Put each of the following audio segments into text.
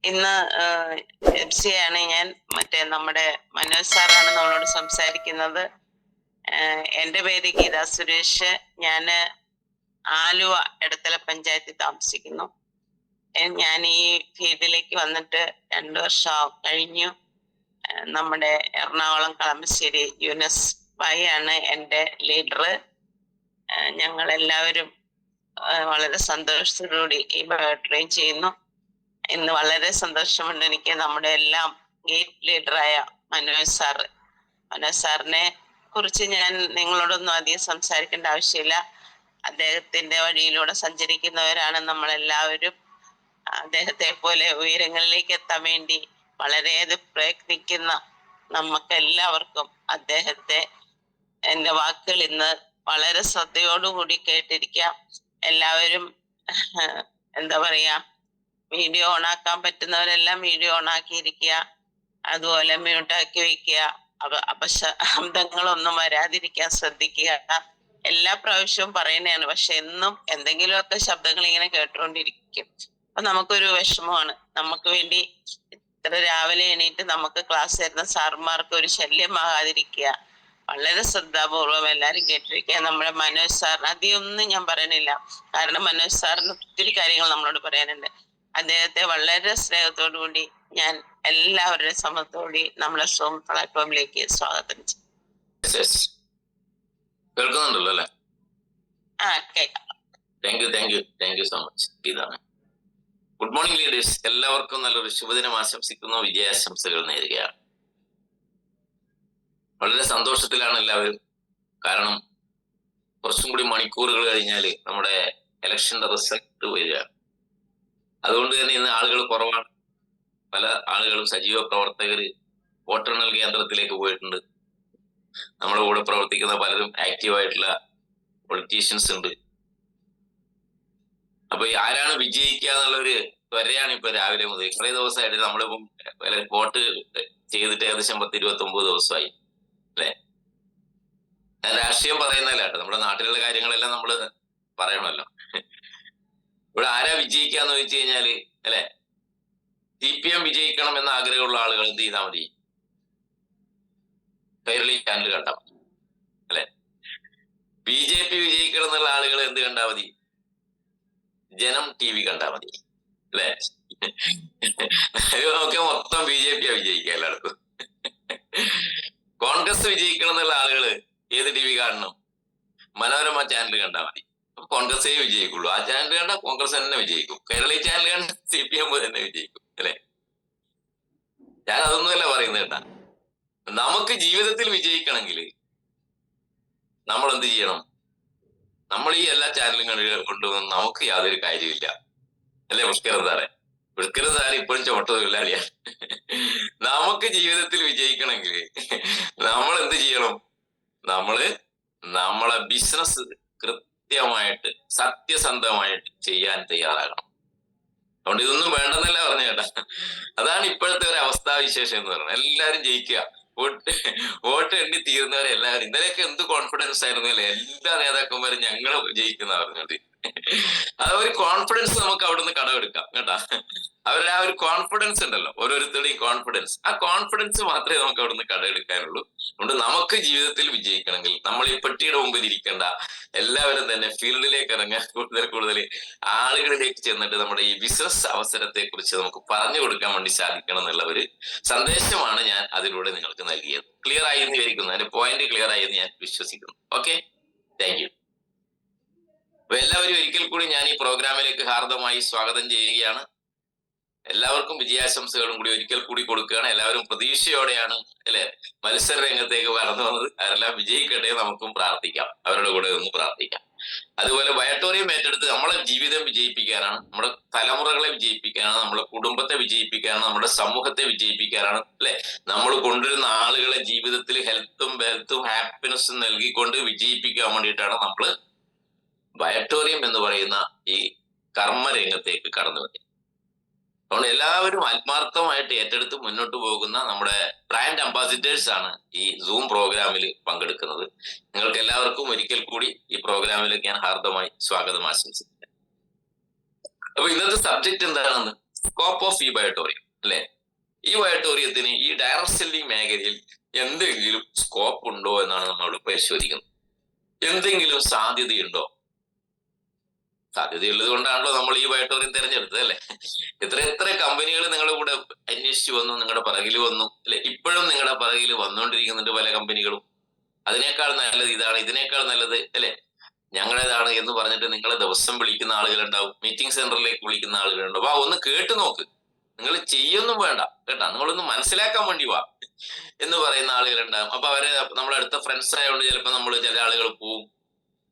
ഇന്ന് MC ആണ് ഞാൻ. നമ്മുടെ മനോജ് സാറാണ് നമ്മളോട് സംസാരിക്കുന്നത്. എൻ്റെ പേര് ഗീതാ സുരേഷ്. ഞാൻ ആലുവ എടത്തല പഞ്ചായത്തിൽ താമസിക്കുന്നു. ഞാൻ ഈ ഫീൽഡിലേക്ക് വന്നിട്ട് 2 വർഷം കഴിഞ്ഞു. നമ്മുടെ എറണാകുളം കളമശ്ശേരി യൂനസ് ഭായി ആണ് എൻ്റെ ലീഡർ. ഞങ്ങളെല്ലാവരും വളരെ സന്തോഷത്തോടുകൂടി ഈ ട്രെയിൻ ചെയ്യുന്നു. ഇന്ന് വളരെ സന്തോഷമുണ്ട് എനിക്ക്. നമ്മുടെ എല്ലാം ഗേറ്റ് ലീഡറായ മനോജ് സാറിനെ കുറിച്ച് ഞാൻ നിങ്ങളോടൊന്നും അധികം സംസാരിക്കേണ്ട ആവശ്യമില്ല. അദ്ദേഹത്തിന്റെ വഴിയിലൂടെ സഞ്ചരിക്കുന്നവരാണ് നമ്മളെല്ലാവരും. അദ്ദേഹത്തെ പോലെ ഉയരങ്ങളിലേക്ക് എത്താൻ വേണ്ടി വളരെയധികം പ്രയത്നിക്കുന്ന നമുക്കെല്ലാവർക്കും അദ്ദേഹത്തെ എൻ്റെ വാക്കുകൾ ഇന്ന് വളരെ ശ്രദ്ധയോടുകൂടി കേട്ടിരിക്കാം. എല്ലാവരും എന്താ പറയാ, വീഡിയോ ഓണാക്കാൻ പറ്റുന്നവരെല്ലാം വീഡിയോ ഓണാക്കിയിരിക്കുക. അതുപോലെ മ്യൂട്ടാക്കി വയ്ക്കുക. അപശബ്ദങ്ങളൊന്നും വരാതിരിക്കാൻ ശ്രദ്ധിക്കുക. എല്ലാ പ്രാവശ്യവും പറയുന്നതാണ്, പക്ഷെ എന്നും എന്തെങ്കിലുമൊക്കെ ശബ്ദങ്ങൾ ഇങ്ങനെ കേട്ടുകൊണ്ടിരിക്കും. അപ്പൊ നമുക്കൊരു വിഷമമാണ്. നമുക്ക് വേണ്ടി ഇത്ര രാവിലെ എണീറ്റ് നമുക്ക് ക്ലാസ് തരുന്ന സാറുമാർക്ക് ഒരു ശല്യമാകാതിരിക്കുക. വളരെ ശ്രദ്ധാപൂർവം എല്ലാവരും കേട്ടിരിക്കുക. നമ്മുടെ മനോജ് സാറിന് അധികമൊന്നും ഞാൻ പറയണില്ല, കാരണം മനോജ് സാറിന് ഒത്തിരി കാര്യങ്ങൾ നമ്മളോട് പറയാനുണ്ട്. അദ്ദേഹത്തെ വളരെ സ്നേഹത്തോടു കൂടി ഞാൻ എല്ലാവരുടെ സമത്തോടെ നമ്മളെ സോം പ്ലാറ്റ്ഫോമിലേക്ക് സ്വാഗതം ചെയ്യും. കേൾക്കുന്നുണ്ടല്ലോ അല്ലേ? കേൾക്കാം. Thank you so much. ഇതാണ് ഗുഡ് മോർണിംഗ് ലീഡേഴ്സ്. എല്ലാവർക്കും നല്ലൊരു ശുഭദിനം ആശംസിക്കുന്നു. വിജയാശംസകൾ നേരുകയാണ്. വളരെ സന്തോഷത്തിലാണ് എല്ലാവരും. കാരണം കുറച്ചും കൂടി മണിക്കൂറുകൾ കഴിഞ്ഞാല് നമ്മുടെ ഇലക്ഷന്റെ റിസൾട്ട് വരികയാണ്. അതുകൊണ്ട് തന്നെ ഇന്ന് ആളുകൾ കുറവാണ്. പല ആളുകളും സജീവ പ്രവർത്തകര് വോട്ടെണ്ണൽ കേന്ദ്രത്തിലേക്ക് പോയിട്ടുണ്ട്. നമ്മുടെ കൂടെ പ്രവർത്തിക്കുന്ന പലരും ആക്റ്റീവായിട്ടുള്ള പൊളിറ്റീഷ്യൻസ് ഉണ്ട്. അപ്പൊ ആരാണ് വിജയിക്കുക എന്നുള്ളൊരു ത്വരയാണ് ഇപ്പൊ രാവിലെ മുതൽ. കുറെ ദിവസമായിട്ട് നമ്മളിപ്പം വോട്ട് ചെയ്തിട്ട് ഏകദേശം 10-29 ദിവസമായി അല്ലെ? ഞാൻ രാഷ്ട്രീയം പറയുന്നതല്ല കേട്ടോ, നമ്മുടെ നാട്ടിലുള്ള കാര്യങ്ങളെല്ലാം നമ്മൾ പറയണമല്ലോ. ഇവിടെ ആരാ വിജയിക്കാന്ന് ചോദിച്ചു കഴിഞ്ഞാല് അല്ലെ, CPM വിജയിക്കണം എന്ന ആഗ്രഹമുള്ള ആളുകൾ എന്ത് ചെയ്താൽ മതി? കൈരളി ചാനൽ കണ്ടാൽ മതി അല്ലെ. BJP വിജയിക്കണം എന്നുള്ള ആളുകൾ എന്ത് കണ്ടാൽ മതി? ജനം TV കണ്ടാൽ മതി അല്ലെ. നമുക്ക് മൊത്തം BJP വിജയിക്കുക എല്ലായിടത്തും. കോൺഗ്രസ് വിജയിക്കണം എന്നുള്ള ആളുകള് ഏത് TV കാണണം? മനോരമ ചാനൽ കണ്ടാൽ മതി. കോൺഗ്രസേ വിജയിക്കുള്ളൂ. ആ ചാനൽ കണ്ടാൽ കോൺഗ്രസ് തന്നെ വിജയിക്കും. കേരളീ ചാനൽ കണ്ടാൽ CPM തന്നെ വിജയിക്കും അല്ലെ. ഞാൻ അതൊന്നുമല്ല പറയുന്നത് കേട്ടാ. നമുക്ക് ജീവിതത്തിൽ വിജയിക്കണമെങ്കിൽ നമ്മൾ എന്ത് ചെയ്യണം? നമ്മൾ ഈ എല്ലാ ചാനലും കൊണ്ടുവന്ന് നമുക്ക് യാതൊരു കാര്യമില്ല അല്ലെ. പുഷ്കരൻ സാറ് ഇപ്പോഴും ചുമട്ടതൊഴിലാളിയാ. നമുക്ക് ജീവിതത്തിൽ വിജയിക്കണമെങ്കിൽ നമ്മൾ എന്ത് ചെയ്യണം? നമ്മളെ ബിസിനസ് കൃത്യമായിട്ട് സത്യസന്ധമായിട്ട് ചെയ്യാൻ തയ്യാറാകണം. അതുകൊണ്ട് ഇതൊന്നും വേണ്ടെന്നല്ല പറഞ്ഞു കേട്ടാ. അതാണ് ഇപ്പോഴത്തെ ഒരു അവസ്ഥാവിശേഷം എന്ന് പറയുന്നത്. എല്ലാരും ജയിക്കുക, വോട്ട് എണ്ണി തീർന്നവരെ എല്ലാവരും. ഇന്നലെയൊക്കെ എന്ത് കോൺഫിഡൻസ് ആയിരുന്നു അല്ലെ. എല്ലാ നേതാക്കന്മാരും ഞങ്ങൾ ജയിക്കുന്ന പറഞ്ഞത്. ആ ഒരു കോൺഫിഡൻസ് നമുക്ക് അവിടുന്ന് കടമെടുക്കാം കേട്ടാ. അവരുടെ ആ ഒരു കോൺഫിഡൻസ് ഉണ്ടല്ലോ, ഓരോരുത്തരുടെയും കോൺഫിഡൻസ്, ആ കോൺഫിഡൻസ് മാത്രമേ നമുക്ക് അവിടുന്ന് കടമെടുക്കാനുള്ളൂ. അതുകൊണ്ട് നമുക്ക് ജീവിതത്തിൽ വിജയിക്കണമെങ്കിൽ നമ്മൾ ഈ പെട്ടിയുടെ മുമ്പിൽ ഇരിക്കേണ്ട, എല്ലാവരും തന്നെ ഫീൽഡിലേക്ക് ഇറങ്ങാൻ, കൂടുതൽ ആളുകളിലേക്ക് ചെന്നിട്ട് നമ്മുടെ ഈ ബിസിനസ് അവസരത്തെ കുറിച്ച് നമുക്ക് പറഞ്ഞു കൊടുക്കാൻ വേണ്ടി സാധിക്കണം എന്നുള്ള ഒരു സന്ദേശമാണ് ഞാൻ അതിലൂടെ നിങ്ങൾക്ക് നൽകിയത്. ക്ലിയർ ആയി എന്ന് വിചാരിക്കുന്നു. അതിന്റെ പോയിന്റ് ക്ലിയർ ആയി എന്ന് ഞാൻ വിശ്വസിക്കുന്നു. Okay, thank you. അപ്പൊ എല്ലാവരും ഒരിക്കൽ കൂടി ഞാൻ ഈ പ്രോഗ്രാമിലേക്ക് ഹാർദമായി സ്വാഗതം ചെയ്യുകയാണ്. എല്ലാവർക്കും വിജയാശംസകളും കൂടി ഒരിക്കൽ കൂടി കൊടുക്കുകയാണ്. എല്ലാവരും പ്രതീക്ഷയോടെയാണ് അല്ലെ മത്സര രംഗത്തേക്ക് കടന്നു വന്നത്. അവരെല്ലാം വിജയിക്കട്ടെ. നമുക്കും പ്രാർത്ഥിക്കാം, അവരുടെ കൂടെ ഒന്ന് പ്രാർത്ഥിക്കാം. അതുപോലെ ബയോട്ടോറിയം ഏറ്റെടുത്ത് നമ്മളെ ജീവിതം വിജയിപ്പിക്കാനാണ്, നമ്മുടെ തലമുറകളെ വിജയിപ്പിക്കാനാണ്, നമ്മുടെ കുടുംബത്തെ വിജയിപ്പിക്കാനാണ്, നമ്മുടെ സമൂഹത്തെ വിജയിപ്പിക്കാനാണ് അല്ലെ. നമ്മൾ കൊണ്ടുവരുന്ന ആളുകളെ ജീവിതത്തിൽ ഹെൽത്തും വെൽത്തും ഹാപ്പിനെസ്സും നൽകിക്കൊണ്ട് വിജയിപ്പിക്കാൻ വേണ്ടിയിട്ടാണ് നമ്മൾ ബയോട്ടോറിയം എന്ന് പറയുന്ന ഈ കർമ്മരംഗത്തേക്ക് കടന്നു വന്നത്. അതുകൊണ്ട് എല്ലാവരും ആത്മാർത്ഥമായിട്ട് ഏറ്റെടുത്ത് മുന്നോട്ട് പോകുന്ന നമ്മുടെ ബ്രാൻഡ് അംബാസിഡേഴ്സ് ആണ് ഈ സൂം പ്രോഗ്രാമിൽ പങ്കെടുക്കുന്നത്. നിങ്ങൾക്ക് എല്ലാവർക്കും ഒരിക്കൽ കൂടി ഈ പ്രോഗ്രാമിലേക്ക് ഞാൻ ഹാർദമായി സ്വാഗതം ആശംസിക്കുന്നു. അപ്പൊ ഇന്നത്തെ സബ്ജക്ട് എന്താണെന്ന്, സ്കോപ്പ് ഓഫ് ഈ ബയോട്ടോറിയം അല്ലെ, ഈ ബയോട്ടോറിയത്തിന് ഈ ഡയറക്ട് സെല്ലിംഗ് മേഖലയിൽ എന്തെങ്കിലും സ്കോപ്പ് ഉണ്ടോ എന്നാണ് നമ്മളോട് പരിശോധിക്കുന്നത്. എന്തെങ്കിലും സാധ്യതയുണ്ടോ? സാധ്യതയുള്ളത് കൊണ്ടാണല്ലോ നമ്മൾ ഈ ബയോട്ടോറിയം തിരഞ്ഞെടുത്തത് അല്ലെ. എത്ര കമ്പനികൾ നിങ്ങളുടെ കൂടെ അന്വേഷിച്ചു വന്നു, നിങ്ങളുടെ പിറകിൽ വന്നു അല്ലെ. ഇപ്പോഴും നിങ്ങളുടെ പിറകിൽ വന്നുകൊണ്ടിരിക്കുന്നുണ്ട് പല കമ്പനികളും. അതിനേക്കാൾ നല്ലത് ഇതാണ്, ഇതിനേക്കാൾ നല്ലത് അല്ലെ ഞങ്ങളുടേതാണ് എന്ന് പറഞ്ഞിട്ട് നിങ്ങളെ ദിവസം വിളിക്കുന്ന ആളുകളുണ്ടാവും, മീറ്റിംഗ് സെന്ററിലേക്ക് വിളിക്കുന്ന ആളുകളുണ്ടാവും. അപ്പൊ ഒന്ന് കേട്ടു നോക്ക്, നിങ്ങൾ ചെയ്യൊന്നും വേണ്ട കേട്ടാ, നിങ്ങളൊന്ന് മനസ്സിലാക്കാൻ വേണ്ടി വാ എന്ന് പറയുന്ന ആളുകളുണ്ടാവും. അപ്പൊ അവര് നമ്മളെ അടുത്ത ഫ്രണ്ട്സ് ആയതുകൊണ്ട് ചിലപ്പോൾ ചില ആളുകൾ പോവും,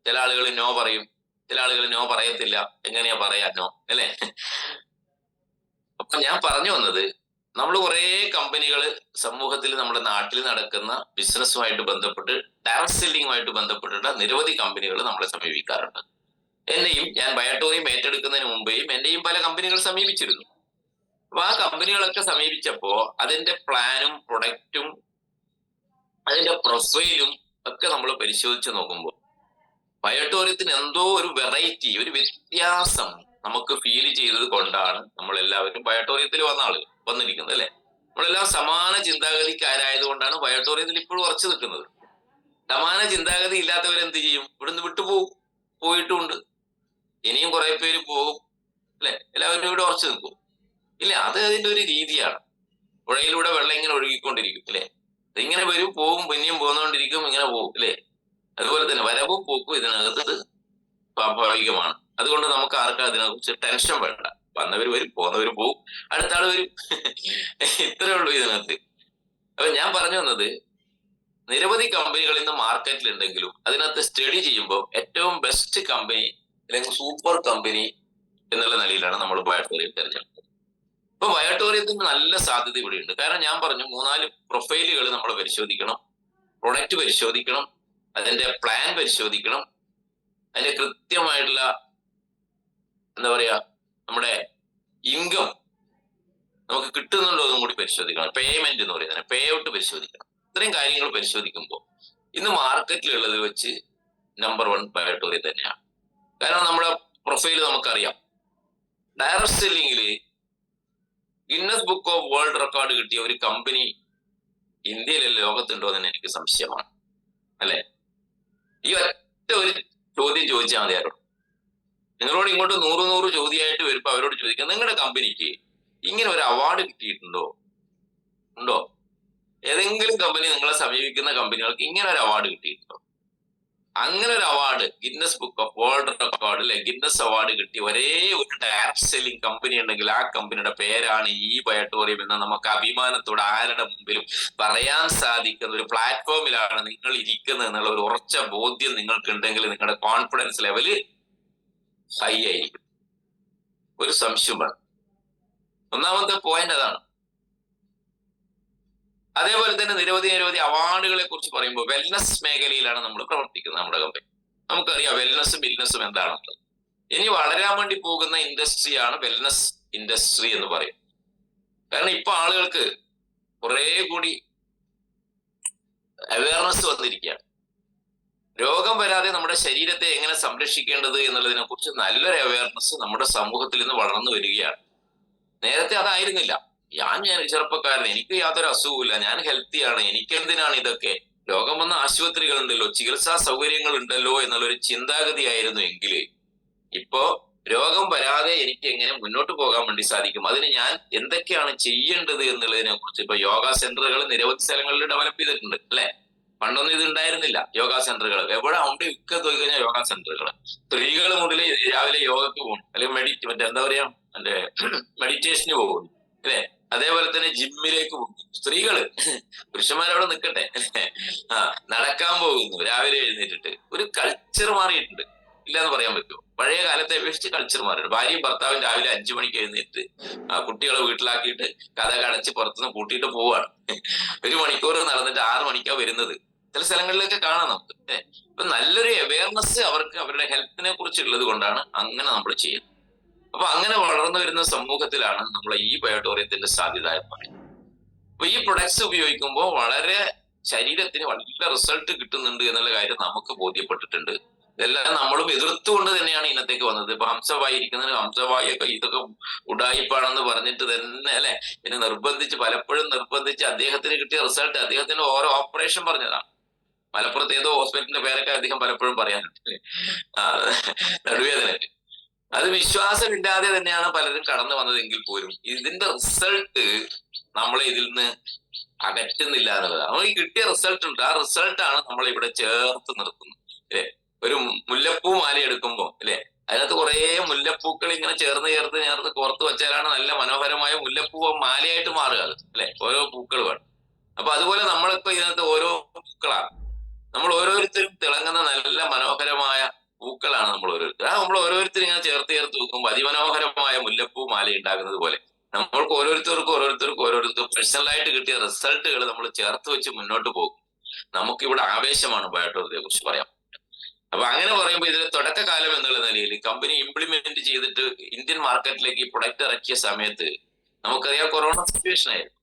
ചില ആളുകൾ നോ പറയും, ചില ആളുകൾ നോ പറയത്തില്ല. എങ്ങനെയാ പറയാ നോ അല്ലെ. അപ്പൊ ഞാൻ പറഞ്ഞു വന്നത്, നമ്മൾ കുറെ കമ്പനികൾ സമൂഹത്തിൽ നമ്മുടെ നാട്ടിൽ നടക്കുന്ന ബിസിനസ്സുമായിട്ട് ബന്ധപ്പെട്ട് ഡയറക്ട് സെല്ലിങ്ങുമായിട്ട് ബന്ധപ്പെട്ടിട്ട് നിരവധി കമ്പനികൾ നമ്മളെ സമീപിക്കാറുണ്ട്. എന്നെയും, ഞാൻ ബയോട്ടോറിയം ഏറ്റെടുക്കുന്നതിന് മുമ്പേയും എന്നെയും പല കമ്പനികൾ സമീപിച്ചിരുന്നു. അപ്പൊ ആ കമ്പനികളൊക്കെ സമീപിച്ചപ്പോ അതിന്റെ പ്ലാനും പ്രൊഡക്റ്റും അതിന്റെ പ്രൊഫൈലും ഒക്കെ നമ്മൾ പരിശോധിച്ച് നോക്കുമ്പോൾ ബയോട്ടോറിയത്തിന് എന്തോ ഒരു വെറൈറ്റി, ഒരു വ്യത്യാസം നമുക്ക് ഫീൽ ചെയ്തത് കൊണ്ടാണ് നമ്മൾ എല്ലാവരും ബയോട്ടോറിയത്തിൽ വന്നിരിക്കുന്നത് അല്ലെ. നമ്മളെല്ലാം സമാന ചിന്താഗതിക്കാരായത് കൊണ്ടാണ് ബയോട്ടോറിയത്തിൽ ഇപ്പോഴും ഉറച്ചു നിൽക്കുന്നത്. സമാന ചിന്താഗതി ഇല്ലാത്തവരെന്ത് ചെയ്യും? ഇവിടുന്ന് വിട്ടുപോകും, പോയിട്ടുമുണ്ട്, ഇനിയും കുറെ പേര് പോകും അല്ലെ. എല്ലാവരും ഇവിടെ ഉറച്ചു നിൽക്കും ഇല്ല. അത് അതിന്റെ ഒരു രീതിയാണ്. പുഴയിലൂടെ വെള്ളം ഇങ്ങനെ ഒഴുകിക്കൊണ്ടിരിക്കും അല്ലെ. ഇതിങ്ങനെ വരും, പോകും, പിന്നെയും പോന്നുകൊണ്ടിരിക്കും, ഇങ്ങനെ പോകും അല്ലെ. അതുപോലെ തന്നെ വരവും പോക്കും ഇതിനകത്ത് സ്വാഭാവികമാണ്. അതുകൊണ്ട് നമുക്ക് ആർക്കും അതിനെക്കുറിച്ച് ടെൻഷൻ വേണ്ട. വന്നവർ വരും, പോകുന്നവർ പോകും, അടുത്ത ആള് വരും. ഇത്രേ ഉള്ളൂ ഇതിനകത്ത്. അപ്പൊ ഞാൻ പറഞ്ഞു വന്നത്, നിരവധി കമ്പനികൾ ഇന്ന് മാർക്കറ്റിൽ ഉണ്ടെങ്കിലും അതിനകത്ത് സ്റ്റഡി ചെയ്യുമ്പോൾ ഏറ്റവും ബെസ്റ്റ് കമ്പനി അല്ലെങ്കിൽ സൂപ്പർ കമ്പനി എന്നുള്ള നിലയിലാണ് നമ്മൾ ബയോട്ടോറിയം തിരഞ്ഞെടുത്തത്. ഇപ്പൊ ബയോട്ടോറിയത്തിന് നല്ല സാധ്യത ഇവിടെ ഉണ്ട്. കാരണം ഞാൻ പറഞ്ഞു, 3-4 പ്രൊഫൈലുകൾ നമ്മൾ പരിശോധിക്കണം, പ്രൊഡക്റ്റ് പരിശോധിക്കണം, അതിന്റെ പ്ലാൻ പരിശോധിക്കണം, അതിന്റെ കൃത്യമായിട്ടുള്ള എന്താ പറയാ നമ്മുടെ ഇൻകം നമുക്ക് കിട്ടുന്നുണ്ടോ എന്നും കൂടി പരിശോധിക്കണം. പേയ്മെന്റ് എന്ന് പറയുന്നത്, പേ ഔട്ട് പരിശോധിക്കണം. ഇത്രയും കാര്യങ്ങൾ പരിശോധിക്കുമ്പോൾ ഇന്ന് മാർക്കറ്റിലുള്ളത് വെച്ച് നമ്പർ 1 ബയോട്ടോറിയം തന്നെയാണ്. കാരണം നമ്മുടെ പ്രൊഫൈൽ നമുക്കറിയാം. ഡയറക്ട് സെല്ലിങ്ങില് Guinness book of world record കിട്ടിയ ഒരു കമ്പനി ഇന്ത്യയിലെ ലോകത്തുണ്ടോ എന്ന് എനിക്ക് സംശയമാണ് അല്ലെ. ഈ ഒറ്റ ഒരു ചോദ്യം ചോദിച്ചാൽ മതി ആരോട്. നിങ്ങളോട് ഇങ്ങോട്ട് 100 ചോദ്യമായിട്ട് വരുമ്പോ അവരോട് ചോദിക്കാം, നിങ്ങളുടെ കമ്പനിക്ക് ഇങ്ങനെ ഒരു അവാർഡ് കിട്ടിയിട്ടുണ്ടോ? ഉണ്ടോ? ഏതെങ്കിലും കമ്പനി നിങ്ങളെ സമീപിക്കുന്ന കമ്പനികൾക്ക് ഇങ്ങനെ ഒരു അവാർഡ് കിട്ടിയിട്ടുണ്ടോ? അങ്ങനെ ഒരു award, Guinness book of world record അല്ലെ, ഗിന്നസ് അവാർഡ് കിട്ടിയ ഒരേ ഒരു ഡയറക്ട് സെല്ലിംഗ് കമ്പനി ഉണ്ടെങ്കിൽ ആ കമ്പനിയുടെ പേരാണ് ഈ ബയോട്ടോറിയം എന്ന് നമുക്ക് അഭിമാനത്തോടെ ആരുടെ മുമ്പിലും പറയാൻ സാധിക്കുന്ന ഒരു പ്ലാറ്റ്ഫോമിലാണ് നിങ്ങൾ ഇരിക്കുന്നത് എന്നുള്ള ഒരു ഉറച്ച ബോധ്യം നിങ്ങൾക്ക് ഉണ്ടെങ്കിൽ നിങ്ങളുടെ കോൺഫിഡൻസ് ലെവല് ഹൈ ആയിരിക്കും. ഒരു സംശയമാണ്. ഒന്നാമത്തെ പോയിന്റ് അതാണ്. അതേപോലെ തന്നെ നിരവധി അവാർഡുകളെ കുറിച്ച് പറയുമ്പോൾ വെൽനസ് മേഖലയിലാണ് നമ്മൾ പ്രവർത്തിക്കുന്നത് നമ്മുടെ കമ്പനി. നമുക്കറിയാം വെൽനസും ബിസിനസ്സും എന്താണെന്നുള്ളത്. ഇനി വളരാൻ വേണ്ടി പോകുന്ന ഇൻഡസ്ട്രിയാണ് വെൽനസ് ഇൻഡസ്ട്രി എന്ന് പറയും. കാരണം ഇപ്പൊ ആളുകൾക്ക് കുറെ കൂടി അവയർനെസ് വന്നിരിക്കുകയാണ്. രോഗം വരാതെ നമ്മുടെ ശരീരത്തെ എങ്ങനെ സംരക്ഷിക്കേണ്ടത് എന്നുള്ളതിനെ കുറിച്ച് നല്ലൊരു അവയർനെസ് നമ്മുടെ സമൂഹത്തിൽ നിന്ന് വളർന്നു വരികയാണ്. നേരത്തെ അതായിരുന്നില്ല. ഞാൻ ചെറുപ്പക്കാരൻ, എനിക്ക് യാതൊരു അസുഖമില്ല, ഞാൻ ഹെൽത്തിയാണ്, എനിക്ക് എന്തിനാണ് ഇതൊക്കെ, രോഗം വന്ന ആശുപത്രികൾ ഉണ്ടല്ലോ, ചികിത്സാ സൗകര്യങ്ങൾ ഉണ്ടല്ലോ എന്നുള്ളൊരു ചിന്താഗതി ആയിരുന്നു എങ്കിൽ ഇപ്പോ രോഗം വരാതെ എനിക്ക് എങ്ങനെ മുന്നോട്ട് പോകാൻ വേണ്ടി സാധിക്കും, അതിന് ഞാൻ എന്തൊക്കെയാണ് ചെയ്യേണ്ടത് എന്നുള്ളതിനെ കുറിച്ച് ഇപ്പൊ യോഗ സെന്ററുകൾ നിരവധി സ്ഥലങ്ങളിൽ ഡെവലപ്പ് ചെയ്തിട്ടുണ്ട് അല്ലെ. പണ്ടൊന്നും ഇത് ഉണ്ടായിരുന്നില്ല. യോഗ സെന്ററുകൾ എവിടെ അവിടെ ഒക്കെ പോയി കഴിഞ്ഞാൽ യോഗ സെന്ററുകൾ. സ്ത്രീകൾ മുതൽ രാവിലെ യോഗക്ക് പോകും, അല്ലെങ്കിൽ എന്താ പറയാ മെഡിറ്റേഷന് പോകുന്നു അല്ലെ. അതേപോലെ തന്നെ ജിമ്മിലേക്ക് പോകും സ്ത്രീകള്. പുരുഷന്മാരവിടെ നിൽക്കട്ടെ. നടക്കാൻ പോകുന്നു രാവിലെ എഴുന്നേറ്റിട്ട്. ഒരു കൾച്ചർ മാറിയിട്ടുണ്ട്, ഇല്ലാന്ന് പറയാൻ പറ്റുമോ? പഴയ കാലത്തെ അപേക്ഷിച്ച് കൾച്ചർ മാറിയിട്ടുണ്ട്. ഭാര്യയും ഭർത്താവും രാവിലെ 5 മണിക്ക് എഴുന്നേറ്റ് കുട്ടികളെ വീട്ടിലാക്കിയിട്ട് കഥ കടച്ച് പുറത്തുനിന്ന് കൂട്ടിയിട്ട് പോവാണ്. 1 മണിക്കൂർ നടന്നിട്ട് 6 മണിക്കാണ് വരുന്നത്. ചില സ്ഥലങ്ങളിലൊക്കെ കാണാം നമുക്ക്. ഇപ്പൊ നല്ലൊരു അവയർനെസ് അവർക്ക് അവരുടെ ഹെൽത്തിനെ കുറിച്ച് ഉള്ളത് കൊണ്ടാണ് അങ്ങനെ നമ്മൾ ചെയ്യുന്നത്. അപ്പൊ അങ്ങനെ വളർന്നു വരുന്ന സമൂഹത്തിലാണ് നമ്മളെ ഈ ബയോട്ടോറിയത്തിന്റെ സാധ്യത എന്ന് പറയുന്നത്. അപ്പൊ ഈ പ്രൊഡക്ട്സ് ഉപയോഗിക്കുമ്പോൾ വളരെ ശരീരത്തിന് നല്ല റിസൾട്ട് കിട്ടുന്നുണ്ട് എന്നുള്ള കാര്യം നമുക്ക് ബോധ്യപ്പെട്ടിട്ടുണ്ട്. ഇതെല്ലാം നമ്മളും എതിർത്തുകൊണ്ട് തന്നെയാണ് ഇന്നത്തേക്ക് വന്നത്. ഇപ്പൊ ഹംസഭായി ഇരിക്കുന്നതിന് ഹംസഭായി ഒക്കെ ഇതൊക്കെ ഉഡായിപ്പാണെന്ന് പറഞ്ഞിട്ട് തന്നെ അല്ലെ, പിന്നെ പലപ്പോഴും നിർബന്ധിച്ച് അദ്ദേഹത്തിന് കിട്ടിയ റിസൾട്ട് അദ്ദേഹത്തിന് ഓരോ ഓപ്പറേഷൻ പറഞ്ഞതാണ്. മലപ്പുറത്ത് ഏതോ ഹോസ്പിറ്റലിന്റെ പേരൊക്കെ അദ്ദേഹം പലപ്പോഴും പറയാനുണ്ട് നടുവേദനക്ക്. അത് വിശ്വാസമില്ലാതെ തന്നെയാണ് പലരും കടന്നു വന്നതെങ്കിൽ പോലും ഇതിന്റെ റിസൾട്ട് നമ്മളെ ഇതിൽ നിന്ന് അകറ്റുന്നില്ല എന്നുള്ളതാണ്. നമ്മൾ ഈ കിട്ടിയ റിസൾട്ട് ഉണ്ട്, ആ റിസൾട്ടാണ് നമ്മളെ ഇവിടെ ചേർത്ത് നിർത്തുന്നത് അല്ലെ. ഒരു മുല്ലപ്പൂ മാല എടുക്കുമ്പോ അല്ലെ, അതിനകത്ത് കുറെ മുല്ലപ്പൂക്കൾ ഇങ്ങനെ ചേർത്ത് കോർത്ത് വെച്ചാലാണ് നല്ല മനോഹരമായ മുല്ലപ്പൂ മാലയായിട്ട് മാറുക അല്ലെ, ഓരോ പൂക്കൾ വേണം. അപ്പൊ അതുപോലെ നമ്മളിപ്പോ ഇതിനകത്ത് ഓരോ പൂക്കളാണ്, നമ്മൾ ഓരോരുത്തരും തിളങ്ങുന്ന നല്ല മനോഹരമായ പൂക്കളാണ് നമ്മൾ ഓരോരുത്തരും ഇങ്ങനെ ചേർത്ത് വെക്കുമ്പോൾ അതിമനോഹരമായ മുല്ലപ്പൂ മാല ഉണ്ടാകുന്നത് പോലെ നമ്മൾക്ക് ഓരോരുത്തർക്കും പേഴ്സണലായിട്ട് കിട്ടിയ റിസൾട്ടുകൾ നമ്മൾ ചേർത്ത് വെച്ച് മുന്നോട്ട് പോകും. നമുക്കിവിടെ ആവേശമാണ് ബയോട്ടോറിയെ കുറിച്ച് പറയാം. അപ്പൊ അങ്ങനെ പറയുമ്പോൾ ഇതിന്റെ തുടക്കകാലം എന്നുള്ള നിലയിൽ കമ്പനി ഇംപ്ലിമെന്റ് ചെയ്തിട്ട് ഇന്ത്യൻ മാർക്കറ്റിലേക്ക് ഈ പ്രൊഡക്റ്റ് ഇറക്കിയ സമയത്ത് നമുക്കറിയാം കൊറോണ സിറ്റുവേഷൻ ആയിരുന്നു.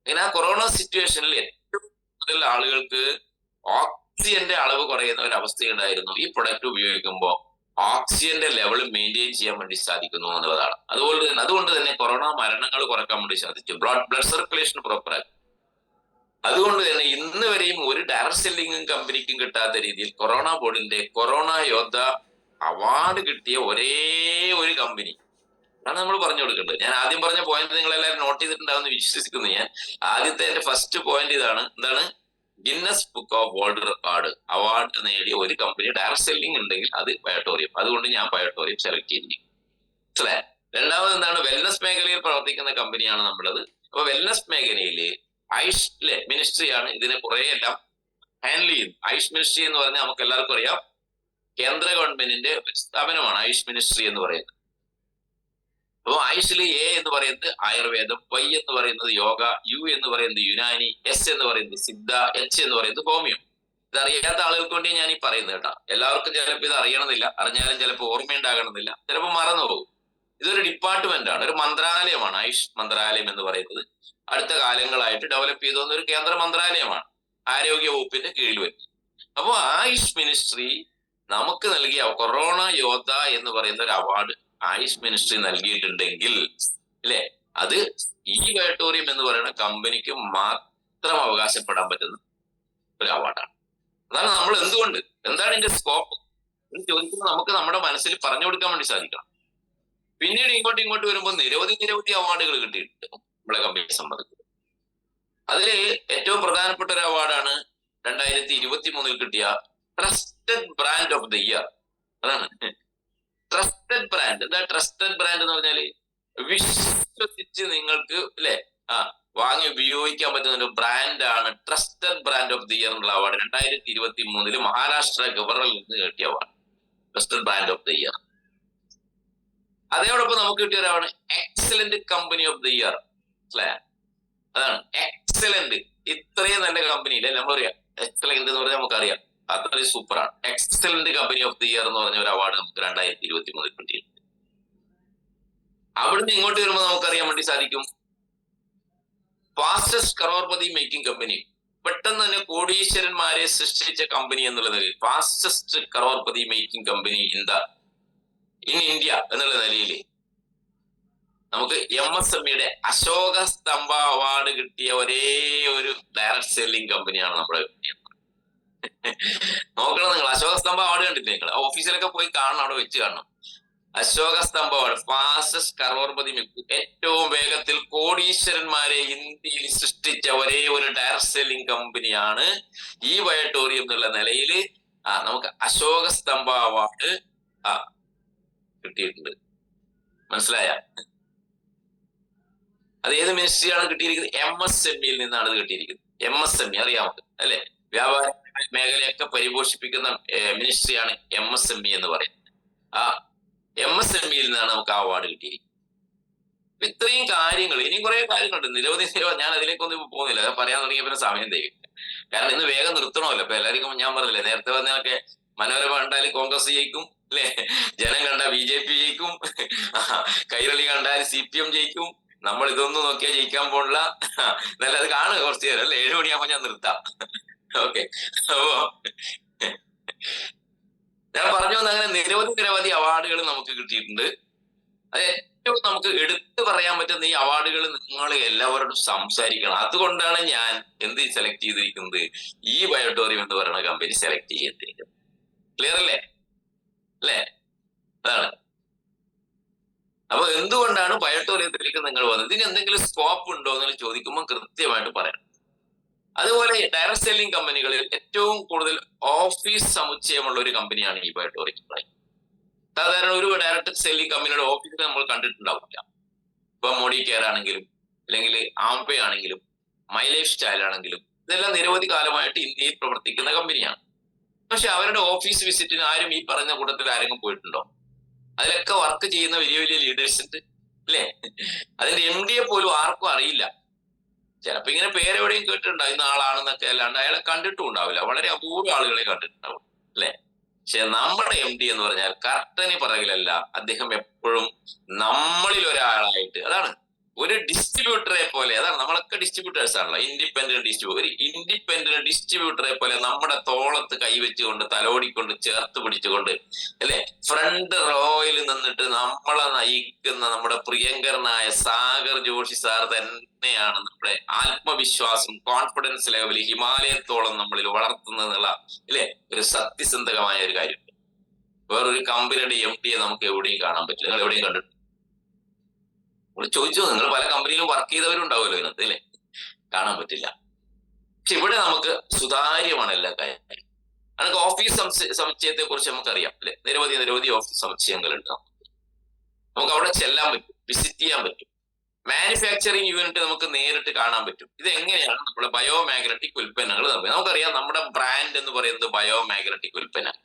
അങ്ങനെ ആ കൊറോണ സിറ്റുവേഷനിൽ ഏറ്റവും കൂടുതൽ ആളുകൾക്ക് ഓക്സിജന്റെ അളവ് കുറയുന്ന ഒരു അവസ്ഥയുണ്ടായിരുന്നു. ഈ പ്രൊഡക്റ്റ് ഉപയോഗിക്കുമ്പോൾ ഓക്സിജന്റെ ലെവൽ മെയിൻറ്റെയിൻ ചെയ്യാൻ വേണ്ടി സാധിക്കുന്നു എന്നുള്ളതാണ്. അതുകൊണ്ട് തന്നെ കൊറോണ മരണങ്ങൾ കുറക്കാൻ വേണ്ടി സാധിച്ചു, ബ്ലഡ് സർക്കുലേഷൻ പ്രോപ്പറായി. അതുകൊണ്ട് തന്നെ ഇന്ന് വരെയും ഒരു ഡയറക്ട് സെല്ലിംഗും കമ്പനിക്കും കിട്ടാത്ത രീതിയിൽ കൊറോണ ബോർഡിന്റെ കൊറോണ യോദ്ധ അവാർഡ് കിട്ടിയ ഒരേ ഒരു കമ്പനി ആണ് നമ്മൾ പറഞ്ഞു കൊടുക്കേണ്ടത്. ഞാൻ ആദ്യം പറഞ്ഞ പോയിന്റ് നിങ്ങൾ എല്ലാവരും നോട്ട് ചെയ്തിട്ടുണ്ടാവുമെന്ന് വിശ്വസിക്കുന്നു. ഞാൻ ആദ്യത്തെ എന്റെ ഫസ്റ്റ് പോയിന്റ് ഇതാണ്. എന്താണ്? Guinness book of world record award നേടിയ ഒരു കമ്പനി ഡയറക്ട് സെല്ലിംഗ് ഉണ്ടെങ്കിൽ അത് ബയോട്ടോറിയം. അതുകൊണ്ട് ഞാൻ ബയോട്ടോറിയം സെലക്ട് ചെയ്തിരിക്കും. മനസ്സിലായ? രണ്ടാമത് എന്താണ്? വെൽനസ് മേഖലയിൽ പ്രവർത്തിക്കുന്ന കമ്പനിയാണ് നമ്മളത്. അപ്പൊ വെൽനസ് മേഖലയില് ആയുഷ് മിനിസ്ട്രിയാണ് ഇതിനെ കുറെ എല്ലാം ഹാൻഡിൽ ചെയ്യുന്നത്. ആയുഷ് മിനിസ്ട്രി എന്ന് പറഞ്ഞാൽ നമുക്ക് എല്ലാവർക്കും അറിയാം, കേന്ദ്ര ഗവൺമെന്റിന്റെ സ്ഥാപനമാണ് ആയുഷ് മിനിസ്ട്രി എന്ന് പറയുന്നത്. അപ്പൊ ആയുഷിൽ എ എന്ന് പറയുന്നത് ആയുർവേദം, വൈ എന്ന് പറയുന്നത് യോഗ, യു എന്ന് പറയുന്നത് യുനാനി, എസ് എന്ന് പറയുന്നത് സിദ്ധ, എച്ച് എന്ന് പറയുന്നത് ഹോമിയോ. ഇത് അറിയാത്ത ആളുകൾക്ക് വേണ്ടി ഞാൻ ഈ പറയുന്നത് കേട്ടോ. എല്ലാവർക്കും ചിലപ്പോൾ ഇത് അറിയണമെന്നില്ല, അറിഞ്ഞാലും ചിലപ്പോൾ ഓർമ്മയുണ്ടാകണമെന്നില്ല, ചിലപ്പോൾ മറന്നു പോകും. ഇതൊരു ഡിപ്പാർട്ട്മെന്റ് ആണ്, ഒരു മന്ത്രാലയമാണ് ആയുഷ് മന്ത്രാലയം എന്ന് പറയുന്നത്. അടുത്ത കാലങ്ങളായിട്ട് ഡെവലപ്പ് ചെയ്തു വന്ന ഒരു കേന്ദ്ര മന്ത്രാലയമാണ്, ആരോഗ്യ വകുപ്പിന്റെ കീഴിൽ വരും. അപ്പോൾ ആയുഷ് മിനിസ്ട്രി നമുക്ക് നൽകിയ കൊറോണ യോദ്ധ എന്ന് പറയുന്ന ഒരു അവാർഡ് ആയുഷ് മിനിസ്ട്രി നൽകിയിട്ടുണ്ടെങ്കിൽ അല്ലെ, അത് ഈ ബയോട്ടോറിയം എന്ന് പറയുന്ന കമ്പനിക്ക് മാത്രം അവകാശപ്പെടാൻ പറ്റുന്ന ഒരു അവാർഡാണ്. അതാണ് നമ്മൾ എന്താണ് ഇതിന്റെ സ്കോപ്പ് എന്ന് ചോദിക്കുമ്പോൾ നമുക്ക് നമ്മുടെ മനസ്സിൽ പറഞ്ഞു കൊടുക്കാൻ വേണ്ടി സാധിക്കണം. പിന്നീട് ഇങ്ങോട്ട് വരുമ്പോൾ നിരവധി അവാർഡുകൾ കിട്ടിയിട്ടുണ്ട് നമ്മളെ കമ്പനിയെ സംബന്ധിച്ച്. അതിൽ ഏറ്റവും പ്രധാനപ്പെട്ട ഒരു അവാർഡാണ് 2023 കിട്ടിയ trusted brand of the year. അതാണ് ട്രസ്റ്റഡ് ബ്രാൻഡ്. എന്താ ട്രസ്റ്റഡ് ബ്രാൻഡ് എന്ന് പറഞ്ഞാല് വിശ്വസിച്ച് നിങ്ങൾക്ക് അല്ലെ വാങ്ങി ഉപയോഗിക്കാൻ പറ്റുന്ന ഒരു ബ്രാൻഡാണ് trusted brand of the year എന്നുള്ള അവാർഡ് 2023 മഹാരാഷ്ട്ര ഗവർണറിൽ നിന്ന് കിട്ടിയ award, trusted brand of the year. അതോടൊപ്പം നമുക്ക് കിട്ടിയ ഒരാളാണ് excellent company of the year. അതാണ് എക്സലന്റ്. ഇത്രയും നല്ല കമ്പനിയില്ല, നമ്മൾ പറയാം എക്സലന്റ് എന്ന് പറഞ്ഞാൽ നമുക്കറിയാം അത്രയും സൂപ്പറാണ്. Excellent company of the year എന്ന് പറഞ്ഞ ഒരു അവാർഡ് നമുക്ക് 2023 കിട്ടിയിട്ടുണ്ട്. അവിടുന്ന് ഇങ്ങോട്ട് വരുമ്പോൾ നമുക്കറിയാൻ വേണ്ടി സാധിക്കും ഫാസ്റ്റസ്റ്റ് കറോർപതി മേക്കിംഗ് കമ്പനി, പെട്ടെന്ന് തന്നെ കോടീശ്വരന്മാരെ സൃഷ്ടിച്ച കമ്പനി എന്നുള്ള നിലയിൽ fastest crorepati making company in India എന്നുള്ള നിലയിൽ നമുക്ക് MSMEയുടെ അശോക സ്തംഭ അവാർഡ് കിട്ടിയ ഒരേ ഒരു ഡയറക്ട് സെല്ലിംഗ് കമ്പനിയാണ് നമ്മുടെ. നോക്കണം നിങ്ങൾ, അശോക സ്തംഭ അവാർഡ് കണ്ടില്ലേ നിങ്ങൾ? ഓഫീസിലൊക്കെ പോയി കാണണം, അവിടെ വെച്ച് കാണണം. അശോക സ്തംഭ അവാർഡ് ഫാസ്റ്റസ്റ്റ് കറോർപതി, ഏറ്റവും വേഗത്തിൽ കോടീശ്വരന്മാരെ ഇന്ത്യയിൽ സൃഷ്ടിച്ച ഒരേ ഒരു ഡയറക്ട് സെല്ലിംഗ് കമ്പനിയാണ് ഈ ബയോട്ടോറിയം എന്നുള്ള നിലയിൽ നമുക്ക് അശോക സ്തംഭ അവാർഡ് കിട്ടിയിട്ടുണ്ട്. മനസ്സിലായ? അത് ഏത് മിനിസ്ട്രിയാണ് കിട്ടിയിരിക്കുന്നത്? MSMEയിൽ നിന്നാണ് ഇത് കിട്ടിയിരിക്കുന്നത്. MSME അറിയാമോ അല്ലെ? വ്യാപാര മേഖലയൊക്കെ പരിപോഷിപ്പിക്കുന്ന മിനിസ്ട്രിയാണ് MSME എന്ന് പറയുന്നത്. ആ MSMEയിൽ നിന്നാണ് നമുക്ക് ആ അവാർഡ് കിട്ടിയിരിക്കുന്നത്. ഇത്രയും കാര്യങ്ങൾ, ഇനിയും കുറെ കാര്യങ്ങളുണ്ട്, നിരവധി. ഞാൻ അതിലേക്കൊന്നും പോകുന്നില്ല, അത് പറയാൻ തുടങ്ങിയ പിന്നെ സമയം തരും. കാരണം ഇന്ന് വേഗം നിർത്തണമല്ലോ. അപ്പൊ എല്ലാവർക്കും ഞാൻ പറഞ്ഞില്ലേ, നേരത്തെ പറഞ്ഞൊക്കെ മനോരമ കണ്ടാൽ കോൺഗ്രസ് ജയിക്കും അല്ലെ, ജനം കണ്ടാൽ BJP ജയിക്കും, കൈരളി കണ്ടാൽ CPM ജയിക്കും. നമ്മൾ ഇതൊന്നും നോക്കിയാൽ ജയിക്കാൻ പോണില്ല. എന്നാലും അത് കാണുക കുറച്ചു നേരം അല്ലെ. 7 മണിയാകുമ്പോ ഞാൻ നിർത്താം. ഓക്കെ. അപ്പോ ഞാൻ പറഞ്ഞ വന്ന് അങ്ങനെ നിരവധി അവാർഡുകൾ നമുക്ക് കിട്ടിയിട്ടുണ്ട്. അത് ഏറ്റവും നമുക്ക് എടുത്തു പറയാൻ പറ്റുന്ന ഈ അവാർഡുകൾ നിങ്ങൾ എല്ലാവരോടും സംസാരിക്കണം. അതുകൊണ്ടാണ് ഞാൻ എന്ത് സെലക്ട് ചെയ്തിരിക്കുന്നത്, ഈ ബയോട്ടോറിയം എന്ന് പറയുന്ന കമ്പനി സെലക്ട് ചെയ്തിരിക്കുന്നത്. ക്ലിയർ അല്ലേ? അതാണ്. അപ്പൊ എന്തുകൊണ്ടാണ് ബയോട്ടോറിയത്തിലേക്ക് നിങ്ങൾ വന്നത്, ഇതിന് എന്തെങ്കിലും സ്കോപ്പ് ഉണ്ടോ എന്ന് ചോദിക്കുമ്പോൾ കൃത്യമായിട്ട് പറയണം. അതുപോലെ ഡയറക്ട് സെല്ലിംഗ് കമ്പനികളിൽ ഏറ്റവും കൂടുതൽ ഓഫീസ് സമുച്ചയമുള്ള ഒരു കമ്പനിയാണ് ഈ ബയോട്ടോറിയം. സാധാരണ ഒരു ഡയറക്ട് സെല്ലിംഗ് കമ്പനിയുടെ ഓഫീസിൽ നമ്മൾ കണ്ടിട്ടുണ്ടാവില്ല. ഇപ്പൊ മോഡി കെയർ ആണെങ്കിലും അല്ലെങ്കിൽ ആംപേ ആണെങ്കിലും മൈ ലൈഫ് സ്റ്റൈൽ ആണെങ്കിലും ഇതെല്ലാം നിരവധി കാലമായിട്ട് ഇന്ത്യയിൽ പ്രവർത്തിക്കുന്ന കമ്പനിയാണ്. പക്ഷെ അവരുടെ ഓഫീസ് വിസിറ്റിന് ആരും ഈ പറഞ്ഞ കൂട്ടത്തിൽ ആരെങ്കിലും പോയിട്ടുണ്ടോ? അതിലൊക്കെ വർക്ക് ചെയ്യുന്ന വലിയ ലീഡേഴ്സ് ഉണ്ട് അല്ലേ? അതിന്റെ MD പോലും ആർക്കും അറിയില്ല. ചിലപ്പോ ഇങ്ങനെ പേരെവിടെയും കേട്ടിട്ടുണ്ടാവും, ഇന്ന ആളാണെന്നൊക്കെ, അല്ലാണ്ട് അയാളെ കണ്ടിട്ടും ഉണ്ടാവില്ല. വളരെ അപൂർവ ആളുകളെ കണ്ടിട്ടുണ്ടാവും അല്ലെ? പക്ഷെ നമ്മുടെ MD എന്ന് പറഞ്ഞാൽ കർട്ടന് പിറകിലല്ല, അദ്ദേഹം എപ്പോഴും നമ്മളിൽ ഒരാളായിട്ട്, അതാണ് ഒരു ഡിസ്ട്രിബ്യൂട്ടറെ പോലെ. അതാണ്, നമ്മളൊക്കെ ഡിസ്ട്രിബ്യൂട്ടേഴ്സ് ആണല്ലോ, ഇൻഡിപെൻഡന്റ് ഡിസ്ട്രിബ്യൂട്ടറെ പോലെ നമ്മുടെ തോളത്ത് കൈവച്ചുകൊണ്ട് തലോടിക്കൊണ്ട് ചേർത്ത് പിടിച്ചുകൊണ്ട് അല്ലെ, ഫ്രണ്ട് റോയിൽ നിന്നിട്ട് നമ്മളെ നയിക്കുന്ന നമ്മുടെ പ്രിയങ്കരനായ സാഗർ ജോഷി സാർ തന്നെയാണ് നമ്മുടെ ആത്മവിശ്വാസം, കോൺഫിഡൻസ് ലെവൽ ഹിമാലയത്തോളം നമ്മളിൽ വളർത്തുന്നതെന്നുള്ള അല്ലെ ഒരു സത്യസന്ധമായ ഒരു കാര്യം. വേറൊരു കമ്പനിയുടെ MD നമുക്ക് എവിടെയും കാണാൻ പറ്റില്ല. നിങ്ങൾ എവിടെയും കണ്ടിട്ടുണ്ട്? ചോദിച്ചു, നിങ്ങൾ പല കമ്പനിയിലും വർക്ക് ചെയ്തവരുണ്ടാവുമല്ലോ ഇതിനകത്ത് അല്ലെ? കാണാൻ പറ്റില്ല. പക്ഷെ ഇവിടെ നമുക്ക് സുതാര്യമാണ് എല്ലാ കാര്യങ്ങളും. നമുക്ക് ഓഫീസ് സമുച്ചയത്തെ കുറിച്ച് നമുക്കറിയാം അല്ലെ? നിരവധി ഓഫീസ് സമുച്ചയങ്ങളുണ്ട്. നമുക്ക് അവിടെ ചെല്ലാൻ പറ്റും, വിസിറ്റ് ചെയ്യാൻ പറ്റും. മാനുഫാക്ചറിങ് യൂണിറ്റ് നമുക്ക് നേരിട്ട് കാണാൻ പറ്റും. ഇത് എങ്ങനെയാണ് നമ്മുടെ ബയോമാഗ്നറ്റിക് ഉൽപ്പന്നങ്ങൾ നമുക്കറിയാം. നമ്മുടെ ബ്രാൻഡ് എന്ന് പറയുന്നത് ബയോമാഗ്നറ്റിക് ഉൽപ്പന്നം.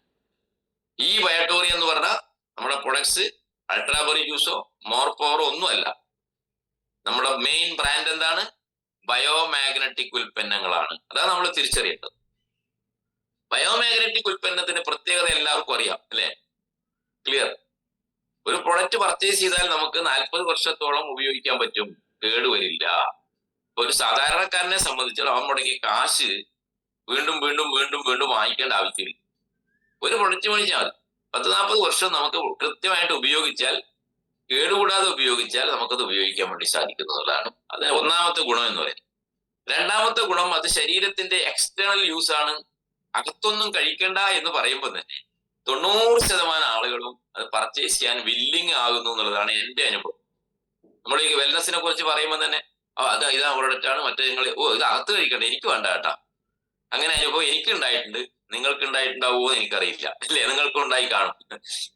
ഈ ബയോട്ടോറിയം എന്ന് പറഞ്ഞാൽ നമ്മുടെ പ്രൊഡക്ട്സ് അൾട്രാബറി ജ്യൂസോ മോർപവറോ ഒന്നുമല്ല. നമ്മുടെ മെയിൻ ബ്രാൻഡ് എന്താണ്? ബയോമാഗ്നറ്റിക് ഉൽപ്പന്നങ്ങളാണ്. അതാണ് നമ്മൾ തിരിച്ചറിയേണ്ടത്. ബയോമാഗ്നറ്റിക് ഉൽപ്പന്നത്തിന്റെ പ്രത്യേകത എല്ലാവർക്കും അറിയാം അല്ലെ? ക്ലിയർ. ഒരു പ്രൊഡക്റ്റ് പർച്ചേസ് ചെയ്താൽ നമുക്ക് 40 വർഷത്തോളം ഉപയോഗിക്കാൻ പറ്റും, കേടുവരില്ല. ഒരു സാധാരണക്കാരനെ സംബന്ധിച്ചാൽ അവൻ മുടക്കിയ കാശ് വീണ്ടും വാങ്ങിക്കേണ്ട ആവശ്യമില്ല. ഒരു പ്രൊഡക്റ്റ് മേടിച്ചാൽ 10-40 വർഷം നമുക്ക് കൃത്യമായിട്ട് ഉപയോഗിച്ചാൽ, കേടുകൂടാതെ ഉപയോഗിച്ചാൽ നമുക്കത് ഉപയോഗിക്കാൻ വേണ്ടി സാധിക്കുന്നതാണ്. അത് ഒന്നാമത്തെ ഗുണം എന്ന് പറയുന്നത്. രണ്ടാമത്തെ ഗുണം, അത് ശരീരത്തിന്റെ എക്സ്റ്റേണൽ യൂസ് ആണ്. അകത്തൊന്നും കഴിക്കണ്ട എന്ന് പറയുമ്പോൾ തന്നെ 90% ആളുകളും അത് പർച്ചേസ് ചെയ്യാൻ വില്ലിങ് ആകുന്നു എന്നുള്ളതാണ് എന്റെ അനുഭവം. നമ്മൾ ഈ വെൽനസിനെ കുറിച്ച് പറയുമ്പോൾ തന്നെ ഇതാ പ്രൊഡക്റ്റ് ആണ്, മറ്റേ നിങ്ങൾ ഇത് അകത്ത് കഴിക്കണ്ട, എനിക്ക് വേണ്ട കേട്ടാ. അങ്ങനെ അനുഭവം എനിക്ക് ഉണ്ടായിട്ടുണ്ട്. നിങ്ങൾക്ക് ഉണ്ടായിട്ടുണ്ടാവുമോ എന്ന് എനിക്കറിയില്ല അല്ലേ? നിങ്ങൾക്കും ഉണ്ടായി കാണും.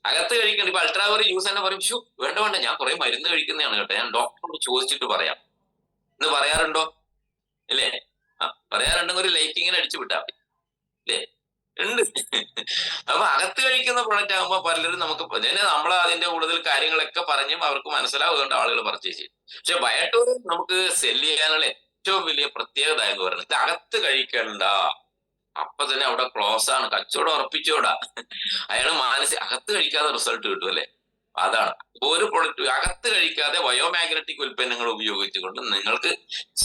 അകത്ത് കഴിക്കണ്ട. ഇപ്പൊ അൾട്രാവറി യൂസ് തന്നെ പറയും, വേണ്ട ഞാൻ കുറെ മരുന്ന് കഴിക്കുന്നതാണ് കേട്ടോ, ഞാൻ ഡോക്ടറോട് ചോദിച്ചിട്ട് പറയാം എന്ന് പറയാറുണ്ടോ? അല്ലേ? പറയാറുണ്ടെങ്കിൽ ഒരു ലൈറ്റിങ്ങിനെ അടിച്ചു വിട്ടാ അല്ലേ? ഉണ്ട്. അപ്പൊ അകത്ത് കഴിക്കുന്ന പ്രൊഡക്റ്റ് ആകുമ്പോ പലരും നമുക്ക് നമ്മൾ അതിന്റെ കൂടുതൽ കാര്യങ്ങളൊക്കെ പറഞ്ഞും അവർക്ക് മനസ്സിലാവുന്നുണ്ട്, ആളുകൾ പർച്ചേസ് ചെയ്യും. പക്ഷെ ബയോട്ടോറിയം നമുക്ക് സെല് ചെയ്യാനുള്ള ഏറ്റവും വലിയ പ്രത്യേകത എന്ന് പറയുന്നത് ഇത് അകത്ത് കഴിക്കണ്ട. അപ്പൊ തന്നെ അവിടെ ക്ലോസ് ആണ്, കച്ചവടം ഉറപ്പിച്ചോടാ. അയാൾ അകത്ത് കഴിക്കാതെ റിസൾട്ട് കിട്ടും അല്ലെ? അതാണ് ഒരു പ്രൊഡക്റ്റ് അകത്ത് കഴിക്കാതെ ബയോമാഗ്നറ്റിക് ഉൽപ്പന്നങ്ങൾ ഉപയോഗിച്ചുകൊണ്ട് നിങ്ങൾക്ക്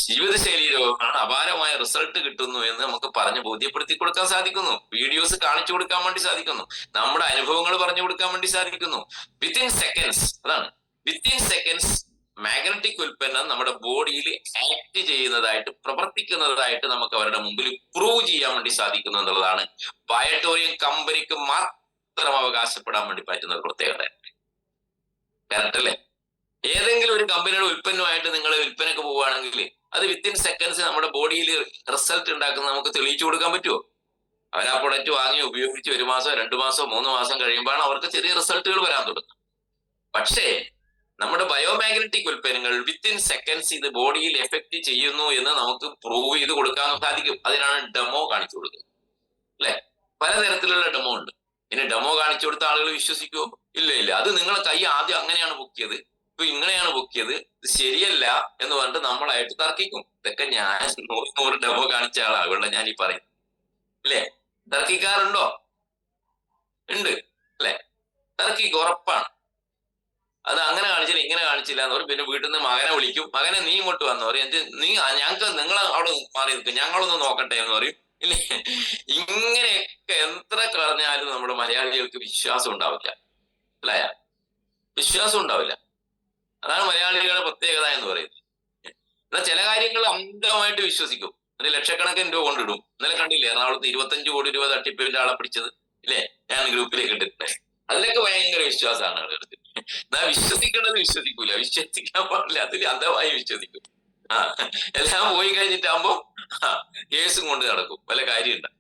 ജീവിതശൈലി രോഗങ്ങളാണ് അപാരമായ റിസൾട്ട് കിട്ടുന്നു എന്ന് നമുക്ക് പറഞ്ഞ് ബോധ്യപ്പെടുത്തി കൊടുക്കാൻ സാധിക്കുന്നു. വീഡിയോസ് കാണിച്ചു കൊടുക്കാൻ വേണ്ടി സാധിക്കുന്നു. നമ്മുടെ അനുഭവങ്ങൾ പറഞ്ഞു കൊടുക്കാൻ വേണ്ടി സാധിക്കുന്നു. വിത്തിൻ സെക്കൻഡ്സ്, അതാണ് വിത്തിൻ സെക്കൻഡ്സ് മാഗ്നറ്റിക് ഉൽപ്പന്നം നമ്മുടെ ബോഡിയിൽ ആക്ട് ചെയ്യുന്നതായിട്ട്, പ്രവർത്തിക്കുന്നതായിട്ട് നമുക്ക് അവരുടെ മുമ്പിൽ പ്രൂവ് ചെയ്യാൻ വേണ്ടി സാധിക്കുന്നു എന്നുള്ളതാണ് ബയോട്ടോറിയം കമ്പനിക്ക് മാത്രം അവകാശപ്പെടാൻ വേണ്ടി പറ്റുന്ന ഒരു പ്രത്യേകത. കറക്റ്റ് അല്ലേ? ഏതെങ്കിലും ഒരു കമ്പനിയുടെ ഉൽപ്പന്നമായിട്ട് നിങ്ങൾ വിൽപ്പനക്ക് പോവുകയാണെങ്കിൽ അത് വിത്തിൻ സെക്കൻഡ്സ് നമ്മുടെ ബോഡിയിൽ റിസൾട്ട് ഉണ്ടാക്കുന്ന നമുക്ക് തെളിയിച്ചു കൊടുക്കാൻ പറ്റുമോ? അവർ ആ പ്രൊഡക്റ്റ് വാങ്ങി ഉപയോഗിച്ച് 1 മാസം 2 മാസം 3 മാസം കഴിയുമ്പോഴാണ് അവർക്ക് ചെറിയ റിസൾട്ടുകൾ വരാൻ തുടങ്ങുന്നത്. പക്ഷേ നമ്മുടെ ബയോമാഗ്നറ്റിക് ഉൽപ്പന്നങ്ങൾ വിത്തിൻ സെക്കൻഡ്സ് ഇത് ബോഡിയിൽ എഫക്ട് ചെയ്യുന്നു എന്ന് നമുക്ക് പ്രൂവ് ചെയ്ത് കൊടുക്കാൻ സാധിക്കും. അതിനാണ് ഡെമോ കാണിച്ചു കൊടുക്കുന്നത് അല്ലെ? പലതരത്തിലുള്ള ഡെമോ ഉണ്ട്. ഇനി ഡെമോ കാണിച്ചു കൊടുത്ത ആളുകൾ വിശ്വസിക്കുമോ? ഇല്ല. അത് നിങ്ങളെ കൈ ആദ്യം അങ്ങനെയാണ് പൊക്കിയത്, ഇപ്പൊ ഇങ്ങനെയാണ് പൊക്കിയത്, ഇത് ശരിയല്ല എന്ന് പറഞ്ഞിട്ട് നമ്മളായിട്ട് തർക്കിക്കും. ഇതൊക്കെ ഞാൻ 100 ഡെമോ കാണിച്ച ആളാകുള്ള ഞാൻ ഈ പറയും അല്ലേ? തർക്കിക്കാറുണ്ടോ? ഉണ്ട് അല്ലെ? തർക്കിക്കും, ഉറപ്പാണ്. അത് അങ്ങനെ കാണിച്ചില്ല ഇങ്ങനെ കാണിച്ചില്ല എന്ന് പറയും. പിന്നെ വീട്ടിൽ നിന്ന് മകനെ വിളിക്കും, മകനെ നീ ഇങ്ങോട്ട് വന്നു പറയും, നീ ഞങ്ങൾക്ക് നിങ്ങൾ അവിടെ മാറി നിൽക്കും, ഞങ്ങളൊന്ന് നോക്കട്ടെ എന്ന് പറയും. ഇല്ലേ? ഇങ്ങനെയൊക്കെ എത്ര പറഞ്ഞാലും നമ്മുടെ മലയാളികൾക്ക് വിശ്വാസം ഉണ്ടാവില്ല. അല്ലേ? വിശ്വാസം ഉണ്ടാവില്ല. അതാണ് മലയാളികളുടെ പ്രത്യേകത എന്ന് പറയുന്നത്. എന്നാൽ ചില കാര്യങ്ങൾ അന്ധമായിട്ട് വിശ്വസിക്കും. അത് ലക്ഷക്കണക്കിന് രൂപ കൊണ്ടിടും. ഇന്നലെ കണ്ടില്ലേ എറണാകുളത്ത് 25 കോടി രൂപ തട്ടിപ്പിന്റെ ആളെ പിടിച്ചത്, ഇല്ലേ? ഞാൻ ഗ്രൂപ്പിലേക്ക് ഇട്ടിട്ടുണ്ട്. അതിലൊക്കെ ഭയങ്കര വിശ്വാസമാണ് ആളുകൾക്ക്. എന്നാൽ വിശ്വസിക്കേണ്ടത് വിശ്വസിക്കൂല, വിശ്വസിക്കാൻ പാടില്ല, അതിൽ അന്ധമായി വിശ്വസിക്കും. ആ, എല്ലാം പോയി കഴിഞ്ഞിട്ടാകുമ്പോ കേസും കൊണ്ട് നടക്കും, വല്ല കാര്യമുണ്ട്.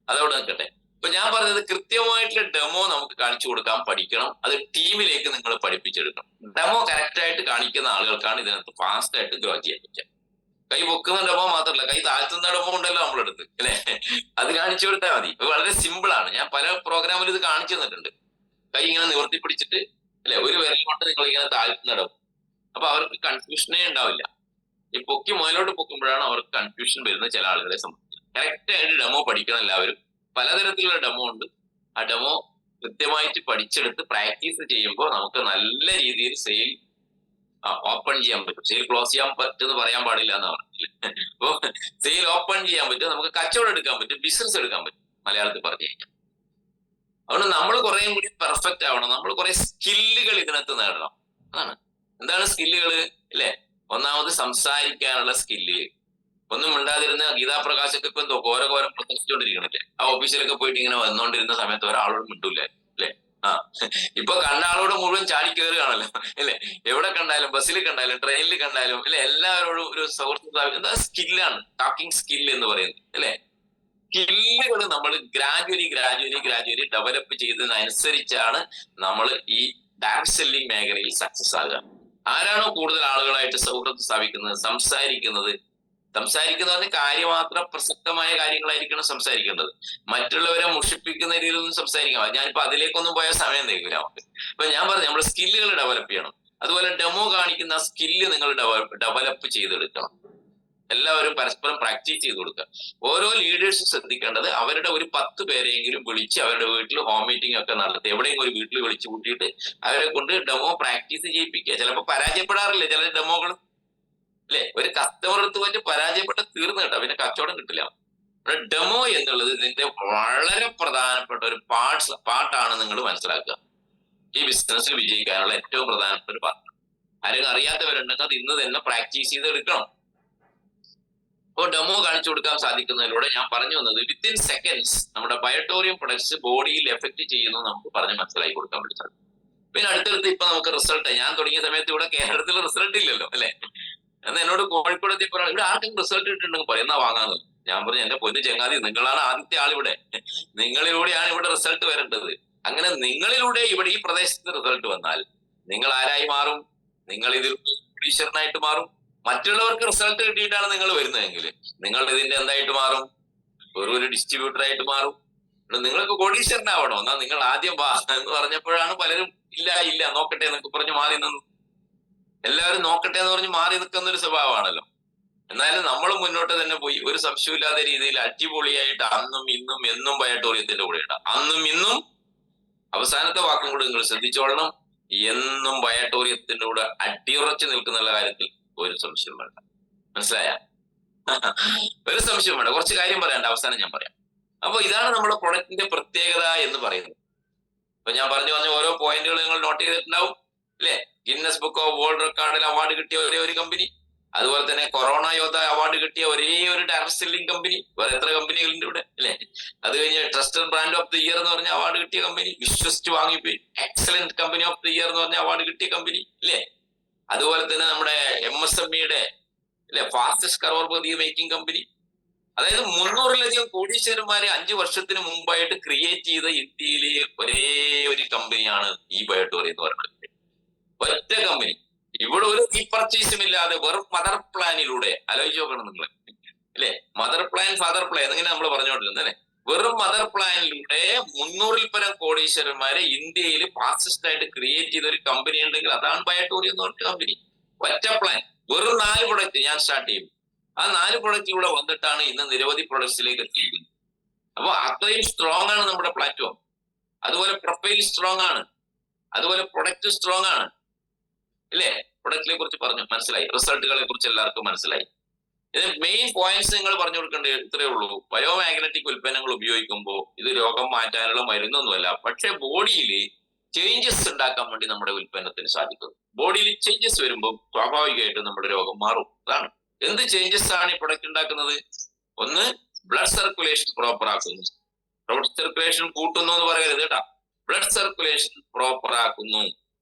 അതവിടെ നിൽക്കട്ടെ. ഇപ്പൊ ഞാൻ പറഞ്ഞത് കൃത്യമായിട്ടുള്ള ഡെമോ നമുക്ക് കാണിച്ചു കൊടുക്കാൻ പഠിക്കണം. അത് ടീമിലേക്ക് നിങ്ങൾ പഠിപ്പിച്ചെടുക്കണം. ഡെമോ കറക്റ്റ് ആയിട്ട് കാണിക്കുന്ന ആളുകൾക്കാണ് ഇതിനകത്ത് ഫാസ്റ്റ് ആയിട്ട് ഗ്രോ ചെയ്യാൻ പറ്റുക. കൈ പൊക്കുന്ന ഡെമോ മാത്രമല്ല, കൈ താഴ്ത്തുന്ന ഡെമോ ഉണ്ടല്ലോ നമ്മളെടുത്ത്, അല്ലെ? അത് കാണിച്ചു കൊടുത്താൽ മതി. വളരെ സിമ്പിൾ ആണ്. ഞാൻ പല പ്രോഗ്രാമിൽ ഇത് കാണിച്ചു തന്നിട്ടുണ്ട്. കൈ ഇങ്ങനെ നിവർത്തി പിടിച്ചിട്ട്, അല്ലെ, ഒരു വിരൽ കൊണ്ട് നിങ്ങൾ ഇങ്ങനെ താഴ്ത്തുന്ന ഡെമോ. അപ്പൊ അവർക്ക് കൺഫ്യൂഷനേ ഉണ്ടാവില്ല. ഈ പൊക്കി മുതലോട്ട് പൊക്കുമ്പോഴാണ് അവർക്ക് കൺഫ്യൂഷൻ വരുന്നത് ചില ആളുകളെ സംബന്ധിച്ച്. കറക്റ്റ് ആയിട്ട് ഡെമോ പഠിക്കണം എല്ലാവരും. പലതരത്തിലുള്ള ഡെമോ ഉണ്ട്. ആ ഡെമോ കൃത്യമായിട്ട് പഠിച്ചെടുത്ത് പ്രാക്ടീസ് ചെയ്യുമ്പോൾ നമുക്ക് നല്ല രീതിയിൽ സെയിൽ ഓപ്പൺ ചെയ്യാൻ പറ്റും. സെയിൽ ക്ലോസ് ചെയ്യാൻ പറ്റുമെന്ന് പറയാൻ പാടില്ല എന്ന് പറഞ്ഞില്ല. അപ്പൊ സെയിൽ ഓപ്പൺ ചെയ്യാൻ പറ്റും, നമുക്ക് കച്ചവടം എടുക്കാൻ പറ്റും, ബിസിനസ് എടുക്കാൻ പറ്റും, മലയാളത്തിൽ പറഞ്ഞു കഴിഞ്ഞാൽ. അതുകൊണ്ട് നമ്മൾ കുറേയും കൂടി പെർഫെക്റ്റ് ആവണം. നമ്മൾ കുറെ സ്കില്ലുകൾ ഇതിനകത്ത് നേടണം. അതാണ്. എന്താണ് സ്കില്ലുകൾ, അല്ലെ? ഒന്നാമത് സംസാരിക്കാനുള്ള സ്കില്ല്. ഒന്നും മിണ്ടാതിരുന്ന ഗീതാ പ്രകാശൊക്കെ ഇപ്പൊ എന്തോ ഘോരം പ്രസംഗിച്ചുകൊണ്ടിരിക്കണല്ലേ? ആ ഓഫീസിലൊക്കെ പോയിട്ട് ഇങ്ങനെ വന്നുകൊണ്ടിരുന്ന സമയത്ത് ഒരാളോട് മിണ്ടൂല്ലേ, അല്ലെ? ആ, ഇപ്പൊ കണ്ട ആളോട് മുഴുവൻ ചാടി കയറുകയാണല്ലോ, അല്ലെ? എവിടെ കണ്ടാലും, ബസ്സിൽ കണ്ടാലും, ട്രെയിനിൽ കണ്ടാലും, അല്ലെ? എല്ലാവരോടും ഒരു സുഹൃത്ത്. എന്താ സ്കില്ലാണ്, ടോക്കിംഗ് സ്കിൽ എന്ന് പറയുന്നത്, അല്ലെ? സ്കില്ലുകൾ നമ്മൾ ഗ്രാജുവലി ഡെവലപ്പ് ചെയ്തതിനനുസരിച്ചാണ് നമ്മൾ ഈ ഡയറക്ട് സെല്ലിംഗ് മേഖലയിൽ സക്സസ് ആകുക. ആരാണോ കൂടുതൽ ആളുകളായിട്ട് സൗഹൃദം സ്ഥാപിക്കുന്നത്, സംസാരിക്കുന്നതിന് കാര്യമാത്ര പ്രസക്തമായ കാര്യങ്ങളായിരിക്കണം സംസാരിക്കേണ്ടത്. മറ്റുള്ളവരെ മുഷിപ്പിക്കുന്ന രീതിയിലൊന്നും സംസാരിക്കാം. ഞാനിപ്പോ അതിലേക്കൊന്നും പോയ സമയം തേക്കില്ല നമുക്ക്. അപ്പൊ ഞാൻ പറഞ്ഞു, നമ്മൾ സ്കില്ലുകൾ ഡെവലപ്പ് ചെയ്യണം. അതുപോലെ ഡെമോ കാണിക്കുന്ന സ്കില്ല് നിങ്ങൾ ഡെവലപ്പ് ചെയ്തെടുക്കണം. എല്ലാവരും പരസ്പരം പ്രാക്ടീസ് ചെയ്ത് കൊടുക്കുക. ഓരോ ലീഡേഴ്സും ശ്രദ്ധിക്കേണ്ടത് അവരുടെ ഒരു 10 പേരെങ്കിലും വിളിച്ച് അവരുടെ വീട്ടിൽ ഹോം മീറ്റിംഗ് ഒക്കെ നടത്തി, എവിടെയെങ്കിലും ഒരു വീട്ടിൽ വിളിച്ചു കൂട്ടിയിട്ട് അവരെ കൊണ്ട് ഡെമോ പ്രാക്ടീസ് ചെയ്യിപ്പിക്കുക. ചിലപ്പോൾ പരാജയപ്പെടാറില്ല ചില ഡെമോകൾ, അല്ലെ? ഒരു കസ്റ്റമർ അടുത്ത് പോയിട്ട് പരാജയപ്പെട്ട തീർന്നു കേട്ടോ, പിന്നെ കച്ചവടം കിട്ടില്ല. ഡെമോ എന്നുള്ളത് ഇതിന്റെ വളരെ പ്രധാനപ്പെട്ട ഒരു പാർട്ടാണ്. നിങ്ങൾ മനസ്സിലാക്കുക, ഈ ബിസിനസ്സിൽ വിജയിക്കാനുള്ള ഏറ്റവും പ്രധാനപ്പെട്ട ഒരു പാർട്ട്. ആരെങ്കിലും അറിയാത്തവരുണ്ടെങ്കിൽ അത് ഇന്ന് തന്നെ പ്രാക്ടീസ് ചെയ്ത് എടുക്കണം. അപ്പോൾ ഡെമോ കാണിച്ചു കൊടുക്കാൻ സാധിക്കുന്നതിലൂടെ ഞാൻ പറഞ്ഞു വന്നത് വിത്തിൻ സെക്കൻഡ്സ് നമ്മുടെ ബയോട്ടോറിയം പ്രൊഡക്ട്സ് ബോഡിയിൽ എഫക്ട് ചെയ്യുന്നു നമുക്ക് പറഞ്ഞ് മനസ്സിലാക്കി കൊടുക്കാൻ പറ്റും. പിന്നെ അടുത്തടുത്ത് ഇപ്പൊ നമുക്ക് റിസൾട്ട്, ഞാൻ തുടങ്ങിയ സമയത്ത് ഇവിടെ കേരളത്തിൽ റിസൾട്ട് ഇല്ലല്ലോ, അല്ലെ? എന്ന് എന്നോട് കോഴിക്കോട് എത്തിയപ്പോൾ ഇവിടെ ആർക്കും റിസൾട്ട് ഇട്ടുണ്ടെങ്കിൽ പറയും എന്നാ വാങ്ങാന്ന്. ഞാൻ പറഞ്ഞു, എന്റെ പൊന്നു ചങ്ങാതി, നിങ്ങളാണ് ആദ്യത്തെ ആളിവിടെ, നിങ്ങളിലൂടെയാണ് ഇവിടെ റിസൾട്ട് വരേണ്ടത്. അങ്ങനെ നിങ്ങളിലൂടെ ഇവിടെ ഈ പ്രദേശത്ത് റിസൾട്ട് വന്നാൽ നിങ്ങൾ ആരായി മാറും? നിങ്ങൾ ഇതിൽ ഈശ്വരനായിട്ട് മാറും. മറ്റുള്ളവർക്ക് റിസൾട്ട് കിട്ടിയിട്ടാണ് നിങ്ങൾ വരുന്നതെങ്കിൽ നിങ്ങൾ ഇതിന്റെ എന്തായിട്ട് മാറും? ഒരു ഡിസ്ട്രിബ്യൂട്ടർ ആയിട്ട് മാറും. നിങ്ങൾക്ക് കോടീശ്വരനാവണോ? എന്നാ നിങ്ങൾ ആദ്യം വാ എന്ന് പറഞ്ഞപ്പോഴാണ് പലരും ഇല്ല നോക്കട്ടെ എന്നൊക്കെ പറഞ്ഞ് മാറി നിന്നു. എല്ലാവരും നോക്കട്ടെ എന്ന് പറഞ്ഞ് മാറി നിൽക്കുന്ന ഒരു സ്വഭാവമാണല്ലോ. എന്നാലും നമ്മൾ മുന്നോട്ട് തന്നെ പോയി ഒരു സംശയമില്ലാത്ത രീതിയിൽ അടിപൊളിയായിട്ട് അന്നും ഇന്നും എന്നും ബയോട്ടോറിയത്തിന്റെ കൂടെ ഇടാം. അന്നും ഇന്നും, അവസാനത്തെ വാക്കും കൂടെ നിങ്ങൾ ശ്രദ്ധിച്ചോളണം, എന്നും ബയോട്ടോറിയത്തിന്റെ കൂടെ അടിയുറച്ചു നിൽക്കുന്ന കാര്യത്തിൽ ഒരു സംശയം വേണ്ട. മനസ്സിലായ? ഒരു സംശയം വേണ്ട. കുറച്ച് കാര്യം പറയാണ്ട് അവസാനം ഞാൻ പറയാം. അപ്പൊ ഇതാണ് നമ്മുടെ പ്രൊഡക്റ്റിന്റെ പ്രത്യേകത എന്ന് പറയുന്നത്. അപ്പൊ ഞാൻ പറഞ്ഞു ഓരോ പോയിന്റുകൾ നിങ്ങൾ നോട്ട് ചെയ്തിട്ടുണ്ടാവും, അല്ലെ? ഗിന്നസ് ബുക്ക് ഓഫ് വേൾഡ് റെക്കോർഡിൽ അവാർഡ് കിട്ടിയ ഒരേ ഒരു കമ്പനി, അതുപോലെ തന്നെ കൊറോണ യോദ്ധ അവാർഡ് കിട്ടിയ ഒരേ ഒരു ഡയറക്ട് സെല്ലിംഗ് കമ്പനി. വേറെ എത്ര കമ്പനികളുണ്ട് ഇവിടെ, അല്ലെ? അത് കഴിഞ്ഞ് trusted brand of the year എന്ന് പറഞ്ഞ അവാർഡ് കിട്ടിയ കമ്പനി, വിശ്വസിച്ച് വാങ്ങിപ്പോയി excellent company of the year എന്ന് പറഞ്ഞ അവാർഡ് കിട്ടിയ കമ്പനി, അല്ലെ? അതുപോലെ തന്നെ നമ്മുടെ MSMEയുടെ, അല്ലെ, ഫാസ്റ്റസ്റ്റ് കർവർ പ്രതി മേക്കിംഗ് കമ്പനി. അതായത് 300-ലധികം കോടീശ്വരന്മാരെ 5 വർഷത്തിന് മുമ്പായിട്ട് ക്രിയേറ്റ് ചെയ്ത ഇന്ത്യയിലെ ഒരേ ഒരു കമ്പനിയാണ് ഈ ബയോട്ടോറി എന്ന് പറയുന്നത്. ഒറ്റ കമ്പനി. ഇവിടെ ഒരു റീപർച്ചേസും ഇല്ലാതെ വെറും മദർ പ്ലാനിലൂടെ ആലോചിച്ച് നോക്കണം നിങ്ങൾ, അല്ലെ? മദർ പ്ലാൻ ഫാദർ പ്ലാൻ എന്നിങ്ങനെ നമ്മൾ പറഞ്ഞുകൊണ്ടിരുന്നത്, അല്ലെ? വെറും മദർ പ്ലാനിലൂടെ 300-ൽ പരം കോടീശ്വരന്മാരെ ഇന്ത്യയിൽ ഫാസ്റ്റസ്റ്റ് ആയിട്ട് ക്രിയേറ്റ് ചെയ്ത ഒരു കമ്പനി ഉണ്ടെങ്കിൽ അതാണ് ബയോട്ടോറി എന്ന് പറഞ്ഞ കമ്പനി. ഒറ്റ പ്ലാൻ, വെറും 4 പ്രൊഡക്റ്റ് ഞാൻ സ്റ്റാർട്ട് ചെയ്യും. ആ 4 പ്രൊഡക്റ്റിലൂടെ വന്നിട്ടാണ് ഇന്ന് നിരവധി പ്രൊഡക്ട്സിലേക്ക് എത്തിയിരിക്കുന്നത്. അപ്പൊ അത്രയും സ്ട്രോങ് ആണ് നമ്മുടെ പ്ലാറ്റ്ഫോം. അതുപോലെ പ്രൊഫൈൽ സ്ട്രോങ് ആണ്, അതുപോലെ പ്രൊഡക്റ്റ് സ്ട്രോങ് ആണ്, ഇല്ലേ? പ്രൊഡക്റ്റിനെ കുറിച്ച് പറഞ്ഞു, മനസ്സിലായി. റിസൾട്ടുകളെ കുറിച്ച് എല്ലാവർക്കും മനസ്സിലായി. ഇത് മെയിൻ പോയിന്റ്സ് നിങ്ങൾ പറഞ്ഞു കൊടുക്കേണ്ടത് ഇത്രയേ ഉള്ളൂ. ബയോമാഗ്നറ്റിക് ഉൽപ്പന്നങ്ങൾ ഉപയോഗിക്കുമ്പോൾ ഇത് രോഗം മാറ്റാനുള്ള മരുന്നൊന്നുമല്ല, പക്ഷെ ബോഡിയിൽ ചേഞ്ചസ് ഉണ്ടാക്കാൻ വേണ്ടി നമ്മുടെ ഉൽപ്പന്നത്തിന് സാധിക്കുന്നു. ബോഡിയിൽ ചേഞ്ചസ് വരുമ്പോൾ സ്വാഭാവികമായിട്ടും നമ്മുടെ രോഗം മാറും. അതാണ്. എന്ത് ചേഞ്ചസ് ആണ് ഈ പ്രൊഡക്റ്റ് ഉണ്ടാക്കുന്നത്? ഒന്ന്, ബ്ലഡ് സർക്കുലേഷൻ പ്രോപ്പർ ആക്കുന്നു. ബ്ലഡ് സർക്കുലേഷൻ കൂട്ടുന്നു എന്ന് പറയരുത് കേട്ടാ. ബ്ലഡ് സർക്കുലേഷൻ പ്രോപ്പർ ആക്കുന്നു.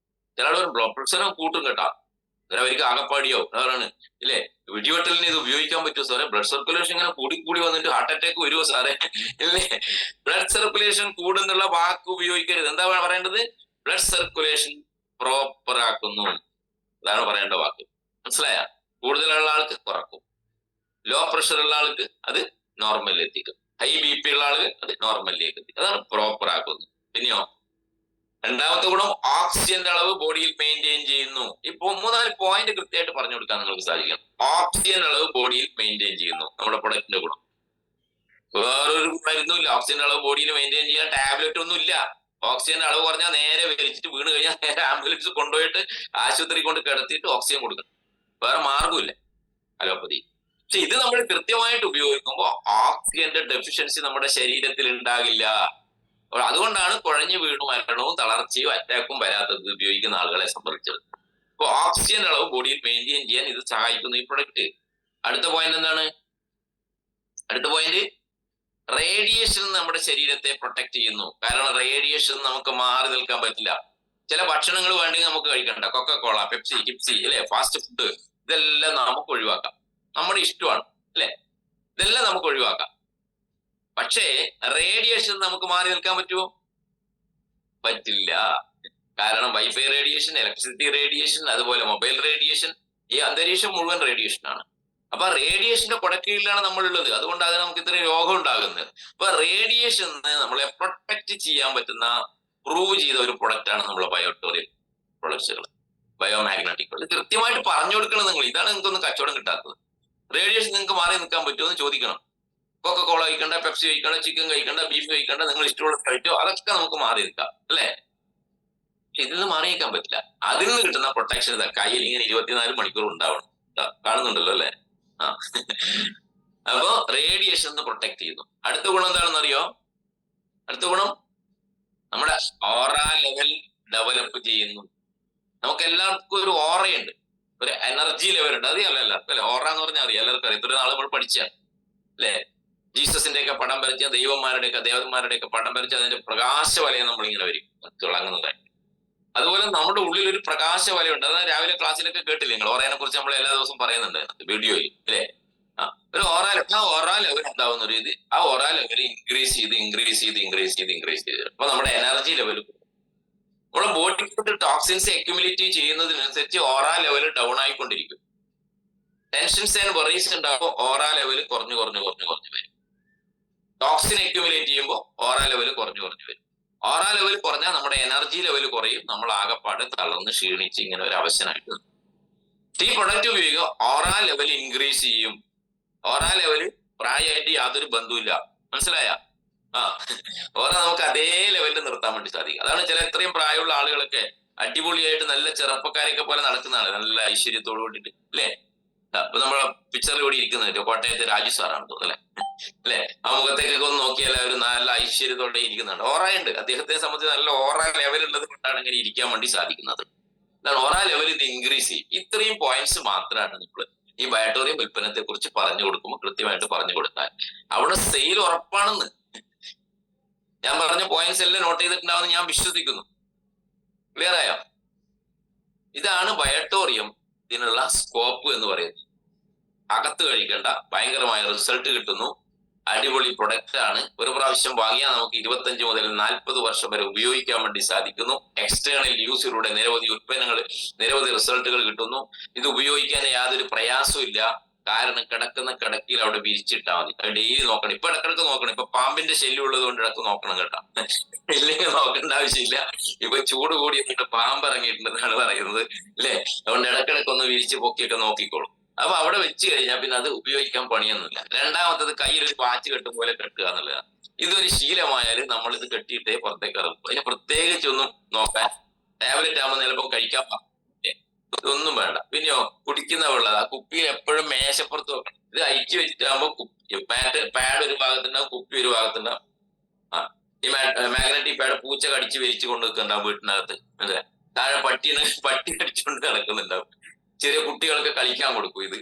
ചിലർ ബ്ലഡ് പ്രഷറും കൂട്ടും കേട്ടാ. അവർക്ക് ആകപ്പാടിയോ അതാണ് ഇല്ലേ, വെടിവെട്ടലിന് ഇത് ഉപയോഗിക്കാൻ പറ്റുമോ സാറേ? ബ്ലഡ് സർക്കുലേഷൻ ഇങ്ങനെ കൂടി വന്നിട്ട് ഹാർട്ട് അറ്റാക്ക് വരുമോ സാറേ? ഇല്ലേ, ബ്ലഡ് സർക്കുലേഷൻ കൂടുന്നുള്ള വാക്ക് ഉപയോഗിക്കരുത്. എന്താ പറയേണ്ടത്? ബ്ലഡ് സർക്കുലേഷൻ പ്രോപ്പർ ആക്കുന്നു, അതാണ് പറയേണ്ട വാക്ക്. മനസ്സിലായ? കൂടുതലുള്ള ആൾക്ക് കുറക്കും, ലോ പ്രഷർ ഉള്ള ആൾക്ക് അത് നോർമലിൽ എത്തിക്കും, ഹൈ ബി പി ഉള്ള ആൾക്ക് അത് നോർമലിലേക്ക് എത്തിക്കും. അതാണ് പ്രോപ്പർ ആക്കുന്നത്. പിന്നെയോ രണ്ടാമത്തെ ഗുണം, ഓക്സിജന്റെ അളവ് ബോഡിയിൽ മെയിൻറ്റെയിൻ ചെയ്യുന്നു. ഇപ്പൊ 3-4 പോയിന്റ് കൃത്യമായിട്ട് പറഞ്ഞു കൊടുക്കാൻ നിങ്ങൾക്ക് സാധിക്കണം. ഓക്സിജൻ അളവ് ബോഡിയിൽ മെയിൻറ്റെയിൻ ചെയ്യുന്നു, നമ്മുടെ പ്രൊഡക്റ്റിന്റെ ഗുണം. വേറൊരു മരുന്നുമില്ല ഓക്സിജന്റെ അളവ് ബോഡിയിൽ മെയിൻറ്റെയിൻ ചെയ്യാൻ. ടാബ്ലറ്റ് ഒന്നും ഇല്ല. ഓക്സിജന്റെ അളവ് പറഞ്ഞാൽ നേരെ വലിച്ചിട്ട് വീണ് കഴിഞ്ഞാൽ നേരെ ആംബുലൻസ് കൊണ്ടുപോയിട്ട് ആശുപത്രി കൊണ്ട് കിടത്തിയിട്ട് ഓക്സിജൻ കൊടുക്കണം. വേറെ മാർഗമില്ല അലോപ്പതി. പക്ഷെ ഇത് നമ്മൾ കൃത്യമായിട്ട് ഉപയോഗിക്കുമ്പോൾ ഓക്സിജന്റെ ഡെഫിഷ്യൻസി നമ്മുടെ ശരീരത്തിൽ ഉണ്ടാകില്ല. അതുകൊണ്ടാണ് കുഴഞ്ഞു വീണു മരണവും തളർച്ചയും അറ്റാക്കും വരാത്തത് ഉപയോഗിക്കുന്ന ആളുകളെ സംബന്ധിച്ചത്. അപ്പൊ ഓക്സിജൻ അളവ് ബോഡിയിൽ മെയിൻറ്റെയിൻ ചെയ്യാൻ ഇത് സഹായിക്കുന്നു ഈ പ്രൊഡക്റ്റ്. അടുത്ത പോയിന്റ് എന്താണ്? അടുത്ത പോയിന്റ്, റേഡിയേഷൻ നമ്മുടെ ശരീരത്തെ പ്രൊട്ടക്ട് ചെയ്യുന്നു. കാരണം റേഡിയേഷൻ നമുക്ക് മാറി നിൽക്കാൻ പറ്റില്ല. ചില ഭക്ഷണങ്ങൾ വേണ്ടെങ്കിൽ നമുക്ക് കഴിക്കണ്ട. കൊക്കക്കോള, പെപ്സി, കിപ്സി അല്ലെ, ഫാസ്റ്റ് ഫുഡ്, ഇതെല്ലാം നമുക്ക് ഒഴിവാക്കാം. നമ്മുടെ ഇഷ്ടമാണ് അല്ലെ, ഇതെല്ലാം നമുക്ക് ഒഴിവാക്കാം. പക്ഷേ റേഡിയേഷൻ നമുക്ക് മാറി നിൽക്കാൻ പറ്റുമോ? പറ്റില്ല. കാരണം വൈഫൈ റേഡിയേഷൻ, ഇലക്ട്രിസിറ്റി റേഡിയേഷൻ, അതുപോലെ മൊബൈൽ റേഡിയേഷൻ, ഈ അന്തരീക്ഷം മുഴുവൻ റേഡിയേഷൻ ആണ്. അപ്പൊ റേഡിയേഷന്റെ കൊടക്കീഴിലാണ് നമ്മളുള്ളത്. അതുകൊണ്ടാണ് നമുക്ക് ഇത്രയും രോഗം ഉണ്ടാകുന്നത്. അപ്പൊ റേഡിയേഷന് നമ്മളെ പ്രൊട്ടക്ട് ചെയ്യാൻ പറ്റുന്ന പ്രൂവ് ചെയ്ത ഒരു പ്രൊഡക്റ്റാണ് നമ്മളെ ബയോട്ടോറിയം പ്രൊഡക്ട്സുകൾ, ബയോമാഗ്നറ്റിക്. ഇത് കൃത്യമായിട്ട് പറഞ്ഞു കൊടുക്കണം നിങ്ങൾ. ഇതാണ് നിങ്ങൾക്കൊന്നും കച്ചവടം കിട്ടാത്തത്. റേഡിയേഷൻ നിങ്ങൾക്ക് മാറി നിൽക്കാൻ പറ്റുമോ എന്ന് ചോദിക്കണം. കൊക്കക്കോള കഴിക്കണ്ട, പെപ്സി കഴിക്കണ്ട, ചിക്കൻ കഴിക്കണ്ട, ബീഫ് കഴിക്കണ്ട, നിങ്ങൾ ഇഷ്ടമുള്ള കഴിച്ചോ, അതൊക്കെ നമുക്ക് മാറി നിൽക്കാം അല്ലെ. പക്ഷെ ഇതിൽ നിന്ന് മാറി നിൽക്കാൻ പറ്റില്ല. അതിൽ നിന്ന് കിട്ടുന്ന പ്രൊട്ടക്ഷൻ കയ്യിൽ ഇങ്ങനെ 24 മണിക്കൂർ ഉണ്ടാവണം. കാണുന്നുണ്ടല്ലോ അല്ലെ? ആ അപ്പോ റേഡിയേഷൻ പ്രൊട്ടക്ട് ചെയ്യുന്നു. അടുത്ത ഗുണം എന്താണെന്ന് അറിയോ? അടുത്ത ഗുണം, നമ്മുടെ ഓറ ലെവൽ ഡെവലപ്പ് ചെയ്യുന്നു. നമുക്ക് എല്ലാവർക്കും ഒരു ഓറയുണ്ട്, ഒരു എനർജി ലെവൽ ഉണ്ട്. അറിയാലോ എല്ലാവർക്കും അല്ലെ? ഓറ എന്ന് പറഞ്ഞാൽ അറിയാം എല്ലാവർക്കും. ഇത്രയും നാൾ നമ്മൾ പഠിച്ച അല്ലെ, ജീസസിന്റെ ഒക്കെ പടം വരച്ച, ദേവന്മാരുടെ ഒക്കെ പടം വരച്ച അതിന്റെ പ്രകാശവലയം നമ്മളിങ്ങനെ വരും തിളങ്ങുന്നതായി. അതുപോലെ നമ്മുടെ ഉള്ളിൽ ഒരു പ്രകാശവലയുണ്ട്. അതായത് രാവിലെ ക്ലാസ്സിലൊക്കെ കേട്ടില്ലേ നിങ്ങൾ? ഓറയെ കുറിച്ച് നമ്മൾ എല്ലാ ദിവസവും പറയുന്നുണ്ട് വീഡിയോയിൽ അല്ലെ. ഒരു ഓറ ലെവൽ ഉണ്ടാവുന്ന ഒരു ഇത്, ആ ഓറ ലെവൽ ഇൻക്രീസ് ചെയ്ത് അപ്പൊ നമ്മുടെ എനർജി ലെവൽ, നമ്മുടെ ബോഡിക്ക് ടോക്സിൻസ് അക്യുമുലേറ്റ് ചെയ്യുന്നതിനനുസരിച്ച് ഓറ ലെവൽ ഡൗൺ ആയിക്കൊണ്ടിരിക്കും. ടെൻഷൻസ് ആൻഡ് വറീസ് ഉണ്ടാകുമ്പോൾ ഓറ ലെവൽ കുറഞ്ഞു വരും. ടോക്സിൻ അക്യുമുലേറ്റ് ചെയ്യുമ്പോൾ ഓറ ലെവൽ കുറഞ്ഞു വരും. ഓറ ലെവൽ കുറഞ്ഞാൽ നമ്മുടെ എനർജി ലെവൽ കുറയും. നമ്മൾ ആകെപ്പാട് തളർന്ന് ക്ഷീണിച്ച് ഇങ്ങനെ ഒരു അവസ്ഥനായിട്ട്. ഈ പ്രൊഡക്റ്റ് ഉപയോഗിക്കുക ഓറ ലെവൽ ഇൻക്രീസ് ചെയ്യും. ഓറ ലെവൽ പ്രായമായിട്ട് യാതൊരു ബന്ധവുമില്ല. മനസ്സിലായ? ഓറ നമുക്ക് അതേ ലെവലിൽ നിർത്താൻ വേണ്ടി സാധിക്കും. അതാണ് ചില ഇത്രയും പ്രായമുള്ള ആളുകളൊക്കെ അടിപൊളിയായിട്ട് നല്ല ചെറുപ്പക്കാരൊക്കെ പോലെ നടക്കുന്നതാണ്, നല്ല ഐശ്വര്യത്തോട് കൂടിയിട്ട് അല്ലെ. അപ്പൊ നമ്മളെ പിക്ചറിൽ കൂടി ഇരിക്കുന്നത് കോട്ടയത്തെ രാജു സാറാണ് തോന്നുന്നു അല്ലെ. ആ മുഖത്തേക്കൊക്കെ ഒന്ന് നോക്കിയാൽ ഒരു നല്ല ഐശ്വര്യത്തോടെ ഇരിക്കുന്നുണ്ട്. ഓറയുണ്ട് അദ്ദേഹത്തെ സംബന്ധിച്ച്. നല്ല ഓറ ലെവൽ ഉള്ളത് കൊണ്ടാണ് ഇങ്ങനെ ഇരിക്കാൻ വേണ്ടി സാധിക്കുന്നത്. ഓറ ലെവൽ ഇത് ഇൻക്രീസ് ചെയ്യും. ഇത്രയും പോയിന്റ്സ് മാത്രമാണ് നമ്മൾ ഈ ബയോട്ടോറിയം ഉൽപ്പന്നത്തെ കുറിച്ച് പറഞ്ഞു കൊടുക്കുമ്പോൾ കൃത്യമായിട്ട് പറഞ്ഞു കൊടുത്താൽ അവിടെ സെയിൽ ഉറപ്പാണെന്ന്. ഞാൻ പറഞ്ഞ പോയിന്റ്സ് എല്ലാം നോട്ട് ചെയ്തിട്ടുണ്ടാവുമെന്ന് ഞാൻ വിശ്വസിക്കുന്നു. ക്ലിയർ ആയോ? ഇതാണ് ബയോട്ടോറിയം ഇതിനുള്ള സ്കോപ്പ് എന്ന് പറയുന്നത്. അകത്ത് കഴിക്കേണ്ട, ഭയങ്കരമായ റിസൾട്ട് കിട്ടുന്നു, അടിപൊളി പ്രൊഡക്റ്റ് ആണ്. ഒരു പ്രാവശ്യം വാങ്ങിയാൽ നമുക്ക് 25 മുതൽ 40 വർഷം വരെ ഉപയോഗിക്കാൻ വേണ്ടി സാധിക്കുന്നു. എക്സ്റ്റേണൽ യൂസിലൂടെ നിരവധി ഉൽപ്പന്നങ്ങൾ, നിരവധി റിസൾട്ടുകൾ കിട്ടുന്നു. ഇത് ഉപയോഗിക്കാൻ യാതൊരു പ്രയാസവും ഇല്ല. കാരണം കിടക്കുന്ന കിടക്കിൽ അവിടെ വിരിച്ചിട്ടാൽ മതി. അത് ഡെയിലി നോക്കണം. ഇപ്പൊ ഇടക്കിടക്ക് നോക്കണം. ഇപ്പൊ പാമ്പിന്റെ ശല്യം ഉള്ളത് കൊണ്ട് ഇടക്ക് നോക്കണം കേട്ടോ. ഇല്ലെങ്കിൽ നോക്കേണ്ട ആവശ്യമില്ല. ഇപ്പൊ ചൂട് കൂടി എന്നിട്ട് പാമ്പ് ഇറങ്ങിയിട്ടുണ്ടെന്നാണ് പറയുന്നത് അല്ലെ. അതുകൊണ്ട് ഇടക്കിടക്കൊന്ന് വിരിച്ച് പൊക്കിയൊക്കെ നോക്കിക്കോളും. അപ്പൊ അവിടെ വെച്ച് കഴിഞ്ഞാൽ പിന്നെ അത് ഉപയോഗിക്കാൻ പണിയൊന്നുമില്ല. രണ്ടാമത്തത് കയ്യിലൊരു പാച്ച് കെട്ടും പോലെ കെട്ടുക എന്നുള്ളതാണ്. ഇതൊരു ശീലമായാൽ നമ്മൾ ഇത് കെട്ടിയിട്ടേ പുറത്തേക്ക് ഇറങ്ങും. അതിന് പ്രത്യേകിച്ചൊന്നും നോക്കാൻ, ടാബ്ലറ്റ് ആകുമ്പോൾ ചിലപ്പോൾ കഴിക്കാൻ ഇതൊന്നും വേണ്ട. പിന്നെയോ കുടിക്കുന്ന വെള്ളം ആ കുപ്പിയിൽ എപ്പോഴും മേശപ്പുറത്ത് വെക്കണം. ഇത് അയച്ചു വെച്ചിട്ടാകുമ്പോ പാഡ് ഒരു ഭാഗത്തുണ്ടാവും, കുപ്പി ഒരു ഭാഗത്തുണ്ടാവും. ആ ഈ മാഗ്നറ്റിക് പാഡ് പൂച്ച കടിച്ച് വലിച്ചു കൊണ്ട് നിൽക്കുന്നുണ്ടാവും വീട്ടിനകത്ത്. അല്ലെ, താഴെ പട്ടി കടിച്ചുകൊണ്ട് നടക്കുന്നുണ്ടാവും. ചെറിയ കുട്ടികൾക്ക് കളിക്കാൻ കൊടുക്കും. ഇത്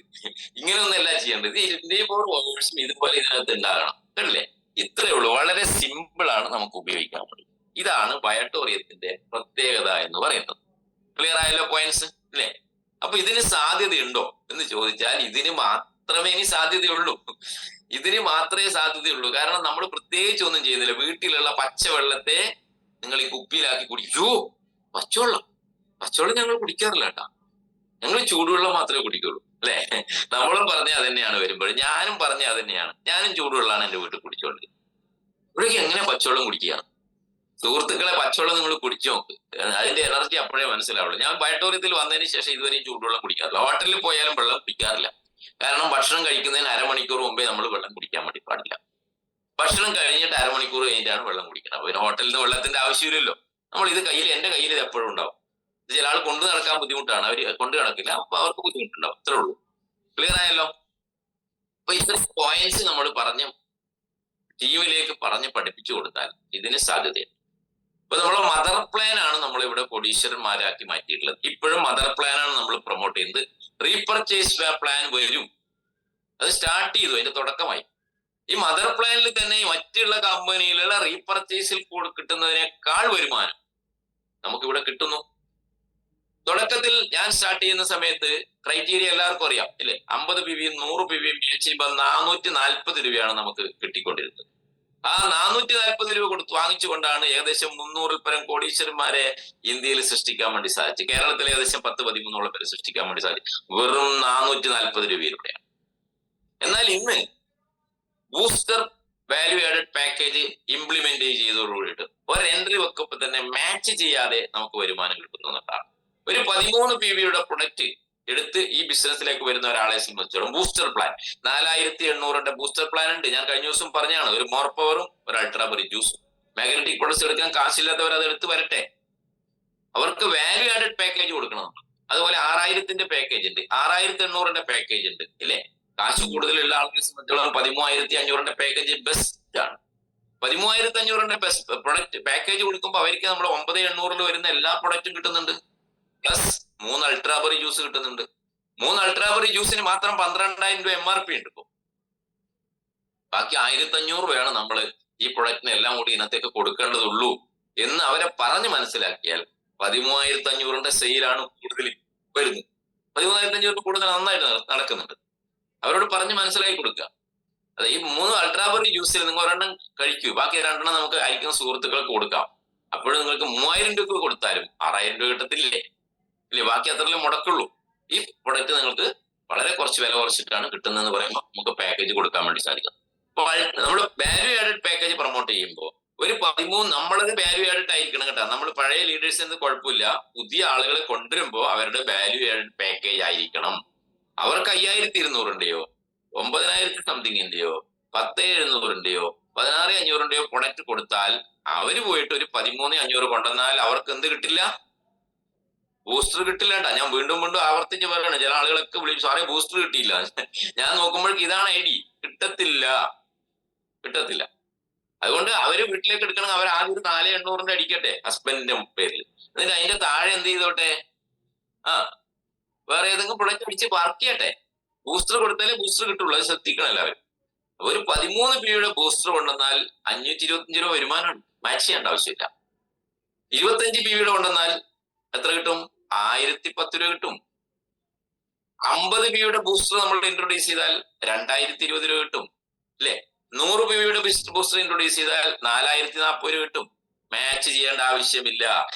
ഇങ്ങനെയൊന്നും അല്ല ചെയ്യേണ്ടത്. ഇത് 24 hours ഇതുപോലെ ഇതിനകത്ത് ഉണ്ടാകണം. അല്ലേ? ഇത്രയേ ഉള്ളൂ. വളരെ സിമ്പിൾ ആണ്, നമുക്ക് ഉപയോഗിക്കാൻ പറ്റും. ഇതാണ് ബയോട്ടോറിയത്തിന്റെ പ്രത്യേകത എന്ന് പറയുന്നത്. ക്ലിയർ ആയല്ലോ പോയിന്റ്സ് അല്ലേ? അപ്പൊ ഇതിന് സാധ്യതയുണ്ടോ എന്ന് ചോദിച്ചാൽ ഇതിന് മാത്രമേ ഇനി സാധ്യതയുള്ളൂ. ഇതിന് മാത്രമേ സാധ്യതയുള്ളൂ. കാരണം നമ്മൾ പ്രത്യേകിച്ച് ഒന്നും ചെയ്യുന്നില്ല. വീട്ടിലുള്ള പച്ചവെള്ളത്തെ നിങ്ങൾ ഈ കുപ്പിയിലാക്കി കുടിക്കൂ. പച്ചവെള്ളം ഞങ്ങൾ കുടിക്കാറില്ല കേട്ടാ. ഞങ്ങൾ ചൂടുവെള്ളം മാത്രമേ കുടിക്കുള്ളൂ. അല്ലെ? നമ്മളും പറഞ്ഞ അത് തന്നെയാണ് വരുമ്പോൾ. ഞാനും പറഞ്ഞ അത് തന്നെയാണ്. ഞാനും ചൂടുവെള്ളമാണ് എന്റെ വീട്ടിൽ കുടിച്ചോണ്ട്. ഇവിടേക്ക് എങ്ങനെ പച്ചവെള്ളം കുടിക്കുകയാണ്? സുഹൃത്തുക്കളെ, പച്ചവെള്ളം നിങ്ങൾ കുടിച്ചു നോക്ക്. അതിന്റെ എനർജി അപ്പോഴേ മനസ്സിലാവുള്ളൂ. ഞാൻ ബയോട്ടോറിയത്തിൽ വന്നതിന് ശേഷം ഇതുവരെയും ചൂടുവെള്ളം കുടിക്കാറില്ല. ഹോട്ടലിൽ പോയാലും വെള്ളം കുടിക്കാറില്ല. കാരണം ഭക്ഷണം കഴിക്കുന്നതിന് അരമണിക്കൂർ മുമ്പേ നമ്മൾ വെള്ളം കുടിക്കാൻ വേണ്ടി പാടില്ല. ഭക്ഷണം കഴിഞ്ഞിട്ട് അരമണിക്കൂർ കഴിഞ്ഞിട്ടാണ് വെള്ളം കുടിക്കുന്നത്. പിന്നെ ഹോട്ടലിൽ നിന്ന് വെള്ളത്തിന്റെ ആവശ്യമില്ലല്ലോ. നമ്മൾ ഇത് എന്റെ കയ്യിൽ ഇത് എപ്പോഴും ഉണ്ടാവും. ചില ആൾ കൊണ്ടു നടക്കാൻ ബുദ്ധിമുട്ടാണ്, അവര് കൊണ്ടു നടക്കില്ല, അപ്പൊ അവർക്ക് ബുദ്ധിമുട്ടുണ്ടാവും. അത്രേ ഉള്ളൂ. ക്ലിയർ ആയല്ലോ? അപ്പൊ ഇത്ര പോയിന്റ്സ് നമ്മൾ ടീമിലേക്ക് പഠിപ്പിച്ചു കൊടുത്താൽ ഇതിന് സാധ്യതയുണ്ട്. അപ്പൊ നമ്മളെ മദർ പ്ലാൻ ആണ് നമ്മൾ ഇവിടെ കോടീശ്വരന്മാരാക്കി മാറ്റിയിട്ടുള്ളത്. ഇപ്പോഴും മദർ പ്ലാൻ ആണ് നമ്മൾ പ്രൊമോട്ട് ചെയ്യുന്നത്. റീപർച്ചേസ് പ്ലാൻ വരും, അത് സ്റ്റാർട്ട് ചെയ്തു, അതിന്റെ തുടക്കമായി. ഈ മദർ പ്ലാനിൽ തന്നെ മറ്റുള്ള കമ്പനിയിലുള്ള റീപർച്ചേസിൽ കിട്ടുന്നതിനേക്കാൾ വരുമാനം നമുക്കിവിടെ കിട്ടുന്നു. തുടക്കത്തിൽ ഞാൻ സ്റ്റാർട്ട് ചെയ്യുന്ന സമയത്ത് ക്രൈറ്റീരിയ എല്ലാവർക്കും അറിയാം അല്ലെ? 50 PV 100 PV മേച്ച് ചെയ്യുമ്പോൾ 440 രൂപയാണ് നമുക്ക് കിട്ടിക്കൊണ്ടിരുന്നത്. ആ 440 രൂപ കൊടുത്ത് വാങ്ങിച്ചുകൊണ്ടാണ് ഏകദേശം 300 പരം കോടീശ്വരന്മാരെ ഇന്ത്യയിൽ സൃഷ്ടിക്കാൻ വേണ്ടി സാധിച്ചു. കേരളത്തിൽ ഏകദേശം 10-13 പേരെ സൃഷ്ടിക്കാൻ വേണ്ടി സാധിച്ചു, വെറും 440 രൂപയിലൂടെയാണ്. എന്നാൽ ഇന്ന് booster value added package implement ചെയ്തതോടുകൂടിയിട്ട് ഒരു എൻട്രി വെക്കുമ്പോൾ തന്നെ മാച്ച് ചെയ്യാതെ നമുക്ക് വരുമാനം കിട്ടുന്നതാണ്. ഒരു 13 PV പ്രൊഡക്റ്റ് എടുത്ത് ഈ ബിസിനസ്സിലേക്ക് വരുന്ന ഒരാളെ സംബന്ധിച്ചിടത്തോളം ബൂസ്റ്റർ പ്ലാൻ 4800 ബൂസ്റ്റർ പ്ലാൻ ഉണ്ട്. ഞാൻ കഴിഞ്ഞ ദിവസം പറഞ്ഞാണ്, ഒരു മോർ പവറും ഒരു അൾട്രാ ബെറി ജ്യൂസും. മാഗ്നറ്റിക് പ്രൊഡക്ട്സ് എടുക്കാൻ കാശില്ലാത്തവർ അത് എടുത്ത് വരട്ടെ. അവർക്ക് വാല്യൂ ആഡഡ് പാക്കേജ് കൊടുക്കണം. അതുപോലെ 6000 പാക്കേജ് ഉണ്ട്, 6800 പാക്കേജ് ഉണ്ട് ഇല്ലേ? കാശ് കൂടുതലുള്ള ആളുകളെ സംബന്ധിച്ചിടത്തോളം 13500 പാക്കേജ് ബെസ്റ്റ് ആണ്. 13500 ബെസ്റ്റ് പ്രൊഡക്റ്റ് പാക്കേജ് കൊടുക്കുമ്പോൾ അവർക്ക് നമ്മൾ 9800 വരുന്ന എല്ലാ പ്രൊഡക്റ്റും കിട്ടുന്നുണ്ട്. പ്ലസ് 3 അൾട്രാ ബെറി ജ്യൂസ് കിട്ടുന്നുണ്ട്. 3 അൾട്രാ ബെറി ജ്യൂസിന് മാത്രം 12000 രൂപ MRP ഉണ്ട്. ഇപ്പൊ ബാക്കി 1500 വേണം നമ്മൾ ഈ പ്രൊഡക്റ്റിന് എല്ലാം കൂടി ഇനത്തേക്ക് കൊടുക്കേണ്ടതുള്ളൂ എന്ന് അവരെ പറഞ്ഞ് മനസ്സിലാക്കിയാൽ 13500 സെയിലാണ് കൂടുതൽ വരുന്നത്. 13500 കൂടുതൽ നന്നായിട്ട് നടക്കുന്നുണ്ട്. അവരോട് പറഞ്ഞ് മനസ്സിലാക്കി കൊടുക്കുക. അതെ, ഈ 3 അൾട്രാ ബെറി ജ്യൂസിൽ നിങ്ങൾ ഒരെണ്ണം കഴിക്കൂ, ബാക്കി 2 നമുക്ക് അയക്കുന്ന സുഹൃത്തുക്കൾക്ക് കൊടുക്കാം. അപ്പോഴും നിങ്ങൾക്ക് 3000 രൂപ കൊടുത്താലും 6000 രൂപ കിട്ടത്തില്ലേ? ഇല്ലേ? ബാക്കി അത്രല്ലേ മുടക്കുള്ളൂ. ഈ പ്രൊഡക്റ്റ് നിങ്ങൾക്ക് വളരെ കുറച്ച് വില കുറച്ചിട്ടാണ് കിട്ടുന്നതെന്ന് പറയുമ്പോൾ നമുക്ക് പാക്കേജ് കൊടുക്കാൻ വേണ്ടി സാധിക്കും. അപ്പൊ നമ്മൾ വാല്യൂ ആഡഡ് പാക്കേജ് പ്രൊമോട്ട് ചെയ്യുമ്പോൾ ഒരു 13 നമ്മളത് വാല്യൂ ആഡഡ് ആയിരിക്കണം കേട്ടോ. നമ്മൾ പഴയ ലീഡേഴ്സിന് കുഴപ്പമില്ല, പുതിയ ആളുകളെ കൊണ്ടുവരുമ്പോൾ അവരുടെ വാല്യൂ ആഡഡ് പാക്കേജ് ആയിരിക്കണം. അവർക്ക് 5200 9000 സംതിങ്ങിന്റെയോ 10700 16500 പ്രൊഡക്റ്റ് കൊടുത്താൽ അവര് പോയിട്ട് ഒരു 13500 കൊണ്ടുവന്നാൽ അവർക്ക് എന്ത് കിട്ടില്ല? ബൂസ്റ്റർ കിട്ടില്ല കേട്ടാ. ഞാൻ വീണ്ടും ആവർത്തിച്ച് പറയാണ്. ചില ആളുകളൊക്കെ വിളിച്ചു, സാറേ ബൂസ്റ്റർ കിട്ടിയില്ല. ഞാൻ നോക്കുമ്പോഴേക്ക് ഇതാണ് ഐഡി, കിട്ടത്തില്ല. അതുകൊണ്ട് അവര് വീട്ടിലേക്ക് എടുക്കണം. അവർ ആദ്യം ഒരു 4800 അടിക്കട്ടെ ഹസ്ബൻഡിന്റെ പേരിൽ. എന്നിട്ട് അതിന്റെ താഴെ എന്ത് ചെയ്തോട്ടെ, വേറെ ഏതെങ്കിലും പ്രൊഡക്റ്റ് അടിച്ച് വർക്ക് ചെയ്യട്ടെ. ബൂസ്റ്റർ കൊടുത്താലേ ബൂസ്റ്റർ കിട്ടുള്ളൂ, അത് ശ്രദ്ധിക്കണം എല്ലാവരും. ഒരു 13 PV ബൂസ്റ്റർ കൊണ്ടുവന്നാൽ 525 രൂപ വരുമാനമാണ്. മാച്ച് ചെയ്യേണ്ട ആവശ്യമില്ല. 25 PV കൊണ്ടുവന്നാൽ എത്ര കിട്ടും? 1010 രൂപ കിട്ടും. 50 PV ബൂസ്റ്റർ നമ്മൾ ഇൻട്രൊഡ്യൂസ് ചെയ്താൽ 2020 രൂപ കിട്ടും അല്ലെ? 100 PV ബൂസ്റ്റർ ഇൻട്രൊഡ്യൂസ് ചെയ്താൽ 4040 രൂപ കിട്ടും. മാച്ച് ചെയ്യേണ്ട ആവശ്യമില്ല.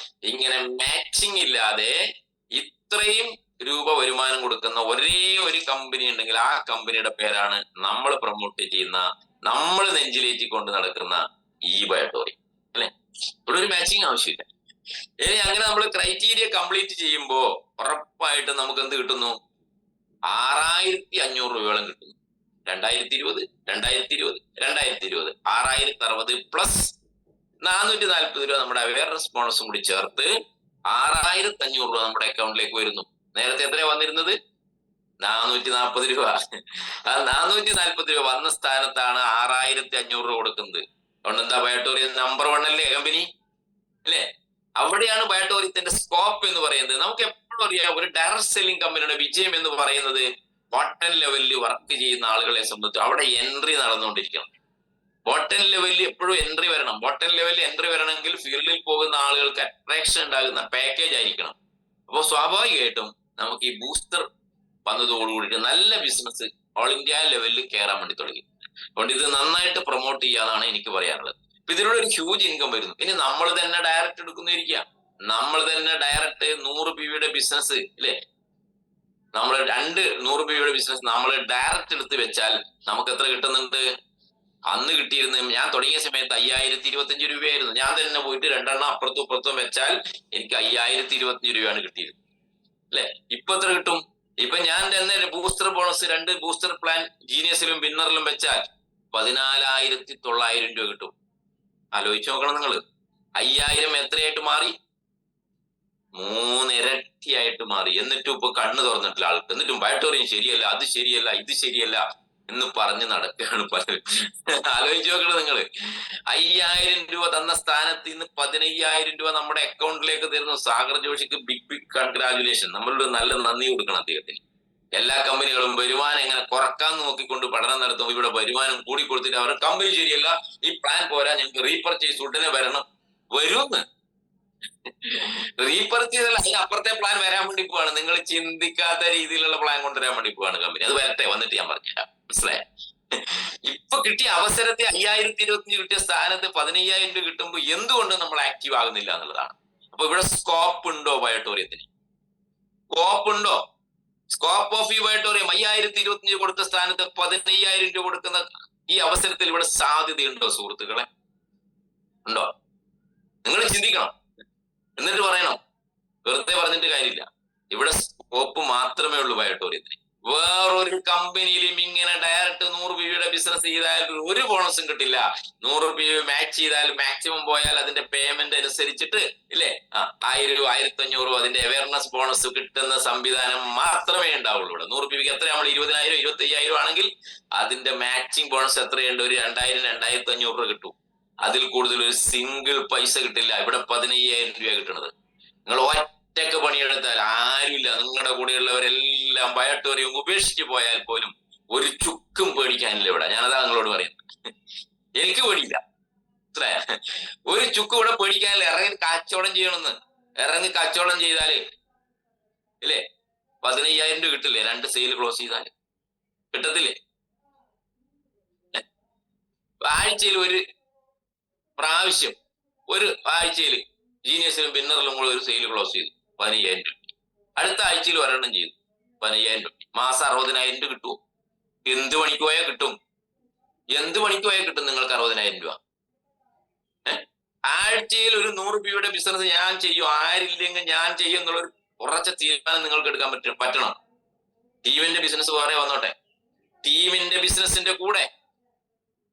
ഇങ്ങനെ മാച്ചിങ് ഇല്ലാതെ ഇത്രയും രൂപ വരുമാനം കൊടുക്കുന്ന ഒരേ ഒരു കമ്പനി ഉണ്ടെങ്കിൽ ആ കമ്പനിയുടെ പേരാണ് നമ്മൾ പ്രൊമോട്ട് ചെയ്യുന്ന, നമ്മൾ നെഞ്ചിലേറ്റിക്കൊണ്ട് നടക്കുന്ന ഈ ബയോട്ടോറിയം അല്ലെ? ഇവിടെ ഒരു മാച്ചിങ് ആവശ്യമില്ല. ഇനി അങ്ങനെ നമ്മൾ ക്രൈറ്റീരിയ കംപ്ലീറ്റ് ചെയ്യുമ്പോ ഉറപ്പായിട്ട് നമുക്ക് എന്ത് കിട്ടുന്നു? 6500 രൂപയോളം കിട്ടുന്നു. 2020 6060 പ്ലസ് 440 രൂപ നമ്മുടെ അവയർനെസ് ബോണസും കൂടി ചേർത്ത് 6500 രൂപ നമ്മുടെ അക്കൗണ്ടിലേക്ക് വരുന്നു. നേരത്തെ എത്രയാ വന്നിരുന്നത്? 440 രൂപ. ആ 440 രൂപ വന്ന സ്ഥാനത്താണ് 6500 രൂപ കൊടുക്കുന്നത്. അതുകൊണ്ട് എന്താ ബയോട്ടോറിയം നമ്പർ 1 അല്ലേ കമ്പനി അല്ലേ? അവിടെയാണ് ബയോട്ടോറിയത്തിന്റെ സ്കോപ്പ് എന്ന് പറയുന്നത്. നമുക്ക് എപ്പോഴും അറിയാം, ഒരു ഡയറക്ട് സെല്ലിംഗ് കമ്പനിയുടെ വിജയം എന്ന് പറയുന്നത് ബോട്ടം ലെവലിൽ വർക്ക് ചെയ്യുന്ന ആളുകളെ സംബന്ധിച്ച് അവിടെ എൻട്രി നടന്നുകൊണ്ടിരിക്കണം. ബോട്ടം ലെവലിൽ എപ്പോഴും എൻട്രി വരണം. ബോട്ടം ലെവലിൽ എൻട്രി വരണമെങ്കിൽ ഫീൽഡിൽ പോകുന്ന ആളുകൾക്ക് അട്രാക്ഷൻ ഉണ്ടാകുന്ന പാക്കേജ് ആയിരിക്കണം. അപ്പോൾ സ്വാഭാവികമായിട്ടും നമുക്ക് ഈ ബൂസ്റ്റർ വന്നതോടുകൂടിയിട്ട് നല്ല ബിസിനസ് ഓൾ ഇന്ത്യ ലെവലിൽ കയറാൻ വേണ്ടി തുടങ്ങി. അതുകൊണ്ട് ഇത് നന്നായിട്ട് പ്രൊമോട്ട് ചെയ്യാന്നാണ് എനിക്ക് പറയാനുള്ളത്. അപ്പൊ ഇതിലൂടെ ഒരു ഹ്യൂജ് ഇൻകം വരുന്നു. ഇനി നമ്മൾ തന്നെ ഡയറക്റ്റ് എടുക്കുന്നിരിക്കുക, നമ്മൾ തന്നെ ഡയറക്റ്റ് 100 PV ബിസിനസ് ഇല്ലേ, നമ്മൾ 100 PV ബിസിനസ് നമ്മൾ ഡയറക്റ്റ് എടുത്ത് വെച്ചാൽ നമുക്ക് എത്ര കിട്ടുന്നുണ്ട്? അന്ന് കിട്ടിയിരുന്നത്, ഞാൻ തുടങ്ങിയ സമയത്ത് 5025 രൂപയായിരുന്നു. ഞാൻ തന്നെ പോയിട്ട് 2 എണ്ണം അപ്പുറത്തും ഇപ്പുറത്തും വെച്ചാൽ എനിക്ക് 5025 രൂപയാണ് കിട്ടിയത് അല്ലെ. ഇപ്പൊ എത്ര കിട്ടും? ഇപ്പൊ ഞാൻ തന്നെ ബൂസ്റ്റർ ബോണസ് 2 ബൂസ്റ്റർ പ്ലാൻ ജീനിയസിലും വിന്നറിലും വെച്ചാൽ 14,900 രൂപ കിട്ടും. ആലോചിച്ച് നോക്കണം നിങ്ങൾ. 5000 എത്രയായിട്ട് മാറി? 3 ഇരട്ടിയായിട്ട് മാറി. എന്നിട്ടും ഇപ്പൊ കണ്ണ് തുറന്നിട്ടില്ല ആൾക്ക്. എന്നിട്ടും ബയോട്ടോറിയം ശരിയല്ല, അത് ശരിയല്ല, ഇത് ശരിയല്ല എന്ന് പറഞ്ഞ് നടക്കുകയാണ് പലരും. ആലോചിച്ച് നോക്കണം നിങ്ങള്. 5000 രൂപ തന്ന സ്ഥാനത്ത് ഇന്ന് 15,000 രൂപ നമ്മുടെ അക്കൗണ്ടിലേക്ക് തരുന്നു. സാഗർ ജോഷിക്ക് ബിഗ് കൺഗ്രാജുലേഷൻ. നമ്മളൊരു നല്ല നന്ദി കൊടുക്കണം അദ്ദേഹത്തിന്. എല്ലാ കമ്പനികളും വരുമാനം എങ്ങനെ കുറക്കാൻ നോക്കിക്കൊണ്ട് പഠനം നടത്തും. ഇവിടെ വരുമാനം കൂടി കൊടുത്തിട്ട് അവരുടെ കമ്പനി ശരിയല്ല, ഈ പ്ലാൻ പോരാ, ഞങ്ങൾക്ക് റീപർച്ചേസ് ഉടനെ വരണം. വരുമെന്ന് റീപർച്ചേസ് അല്ല, അതിന് അപ്പുറത്തെ പ്ലാൻ വരാൻ വേണ്ടി പോവാണ്. നിങ്ങൾ ചിന്തിക്കാത്ത രീതിയിലുള്ള പ്ലാൻ കൊണ്ടുവരാൻ വേണ്ടി പോവാണ് കമ്പനി. അത് വരട്ടെ, വന്നിട്ട് ഞാൻ പറഞ്ഞുതരാം. മനസ്സിലായ? ഇപ്പൊ കിട്ടിയ അവസരത്തെ 5025 കിട്ടിയ സ്ഥാനത്ത് 15,000 രൂപ കിട്ടുമ്പോൾ എന്തുകൊണ്ട് നമ്മൾ ആക്റ്റീവ് ആകുന്നില്ല എന്നുള്ളതാണ്. അപ്പൊ ഇവിടെ സ്കോപ്പ് ഉണ്ടോ ബയോട്ടോറിയത്തിന്? സ്കോപ്പ് ഉണ്ടോ? സ്കോപ്പ് ഓഫ് ഈ ബയോട്ടോറിയം 5025 കൊടുത്ത സ്ഥാനത്ത് 15,000 രൂപ കൊടുക്കുന്ന ഈ അവസരത്തിൽ ഇവിടെ സാധ്യതയുണ്ടോ സുഹൃത്തുക്കളെ? ഉണ്ടോ? നിങ്ങൾ ചിന്തിക്കണം, എന്നിട്ട് പറയണം. വെറുതെ പറഞ്ഞിട്ട് കാര്യമില്ല. ഇവിടെ സ്കോപ്പ് മാത്രമേ ഉള്ളൂ ബയോട്ടോറിയത്തിന്. വേറൊരു കമ്പനിയിലും ഇങ്ങനെ ഡയറക്റ്റ് 100 PV ബിസിനസ് ചെയ്താൽ ഒരു ബോണസും കിട്ടില്ല. 100 PV മാച്ച് ചെയ്താൽ മാക്സിമം പോയാൽ അതിന്റെ പേയ്മെന്റ് അനുസരിച്ചിട്ട് ഇല്ലേ 1000 രൂപ 1500 അതിന്റെ അവയർനെസ് ബോണസ് കിട്ടുന്ന സംവിധാനം മാത്രമേ ഉണ്ടാവുള്ളൂ ഇവിടെ. 100 PV എത്ര? നമ്മൾ 20,000 25,000 ആണെങ്കിൽ അതിന്റെ മാച്ചിങ് ബോണസ് എത്രയുണ്ട്? ഒരു 2,000 2,500 രൂപ കിട്ടും. അതിൽ കൂടുതൽ ഒരു സിംഗിൾ പൈസ കിട്ടില്ല. ഇവിടെ 15,000 രൂപ കിട്ടുന്നത്. നിങ്ങൾ ഒറ്റക്ക് പണിയെടുത്താൽ ആരുമില്ല, നിങ്ങളുടെ കൂടെയുള്ളവരെല്ലാം ബയോട്ടോറിയം ഉപേക്ഷിച്ച് പോയാൽ പോലും ഒരു ചുക്കും പേടിക്കാനില്ല ഇവിടെ. ഞാനതാ നിങ്ങളോട് പറയുന്നത്. എനിക്ക് പേടിയില്ല. ഒരു ചുക്കും ഇവിടെ പേടിക്കാനില്ല. ഇറങ്ങി കച്ചവടം ചെയ്യണമെന്ന്. ഇറങ്ങി കച്ചവടം ചെയ്താല് ഇല്ലേ 15,000 രൂപ കിട്ടില്ലേ? 2 സെയിൽ ക്ലോസ് ചെയ്താല് കിട്ടത്തില്ലേ? ആഴ്ചയിൽ ഒരു പ്രാവശ്യം, ഒരു ആഴ്ചയിൽ ജീനിയസിലും വിന്നറിലും കൂടെ ഒരു സെയിൽ ക്ലോസ് ചെയ്തു 15,000 രൂപ. അടുത്ത ആഴ്ചയിൽ ഒരെണ്ണം ചെയ്തു 15,000 രൂപ. മാസം 60,000 രൂപ കിട്ടുമോ? എന്ത് പണിക്ക് പോയാൽ കിട്ടും? എന്ത് പണിക്ക് പോയാൽ കിട്ടും നിങ്ങൾക്ക് 60,000 രൂപ? ആഴ്ചയിൽ ഒരു 100 PV ബിസിനസ് ഞാൻ ചെയ്യും, ആരില്ലെങ്കിൽ ഞാൻ ചെയ്യും എന്നുള്ളൊരു ഉറച്ച തീരുമാനം നിങ്ങൾക്ക് എടുക്കാൻ പറ്റണം. ടീമിന്റെ ബിസിനസ് വേറെ വന്നോട്ടെ. ടീമിന്റെ ബിസിനസിന്റെ കൂടെ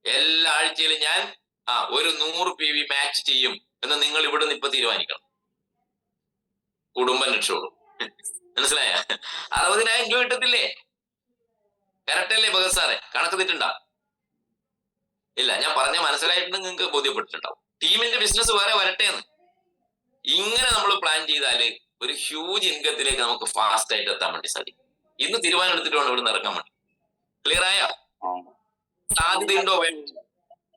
എല്ലാ ആഴ്ചയിലും ഞാൻ ഒരു 100 PV മാച്ച് ചെയ്യും എന്ന് നിങ്ങൾ ഇവിടെ നിന്ന് ഇപ്പൊ തീരുമാനിക്കണം. കുടുംബം രക്ഷോളും. മനസ്സിലായ? 60,000 രൂപ കിട്ടത്തില്ലേ? കറക്റ്റ് അല്ലേ ഭഗത് സാറേ? കണക്ക് തെറ്റുണ്ടാ? ഇല്ല, ഞാൻ പറഞ്ഞ മനസ്സിലായിട്ടുണ്ടെങ്കിൽ നിങ്ങൾക്ക് ബോധ്യപ്പെട്ടിട്ടുണ്ടാവും. ടീമിന്റെ ബിസിനസ് വേറെ വരട്ടെ എന്ന് ഇങ്ങനെ നമ്മൾ പ്ലാൻ ചെയ്താല് ഒരു ഹ്യൂജ് ഇൻകത്തിലേക്ക് നമുക്ക് ഫാസ്റ്റ് ആയിട്ട് എത്താൻ വേണ്ടി സാധിക്കും. ഇന്ന് തീരുമാനം എടുത്തിട്ട് വേണം ഇവിടെ ഇറങ്ങാൻ വേണ്ടി. ക്ലിയർ ആയോ? സാധ്യതയുണ്ടോ?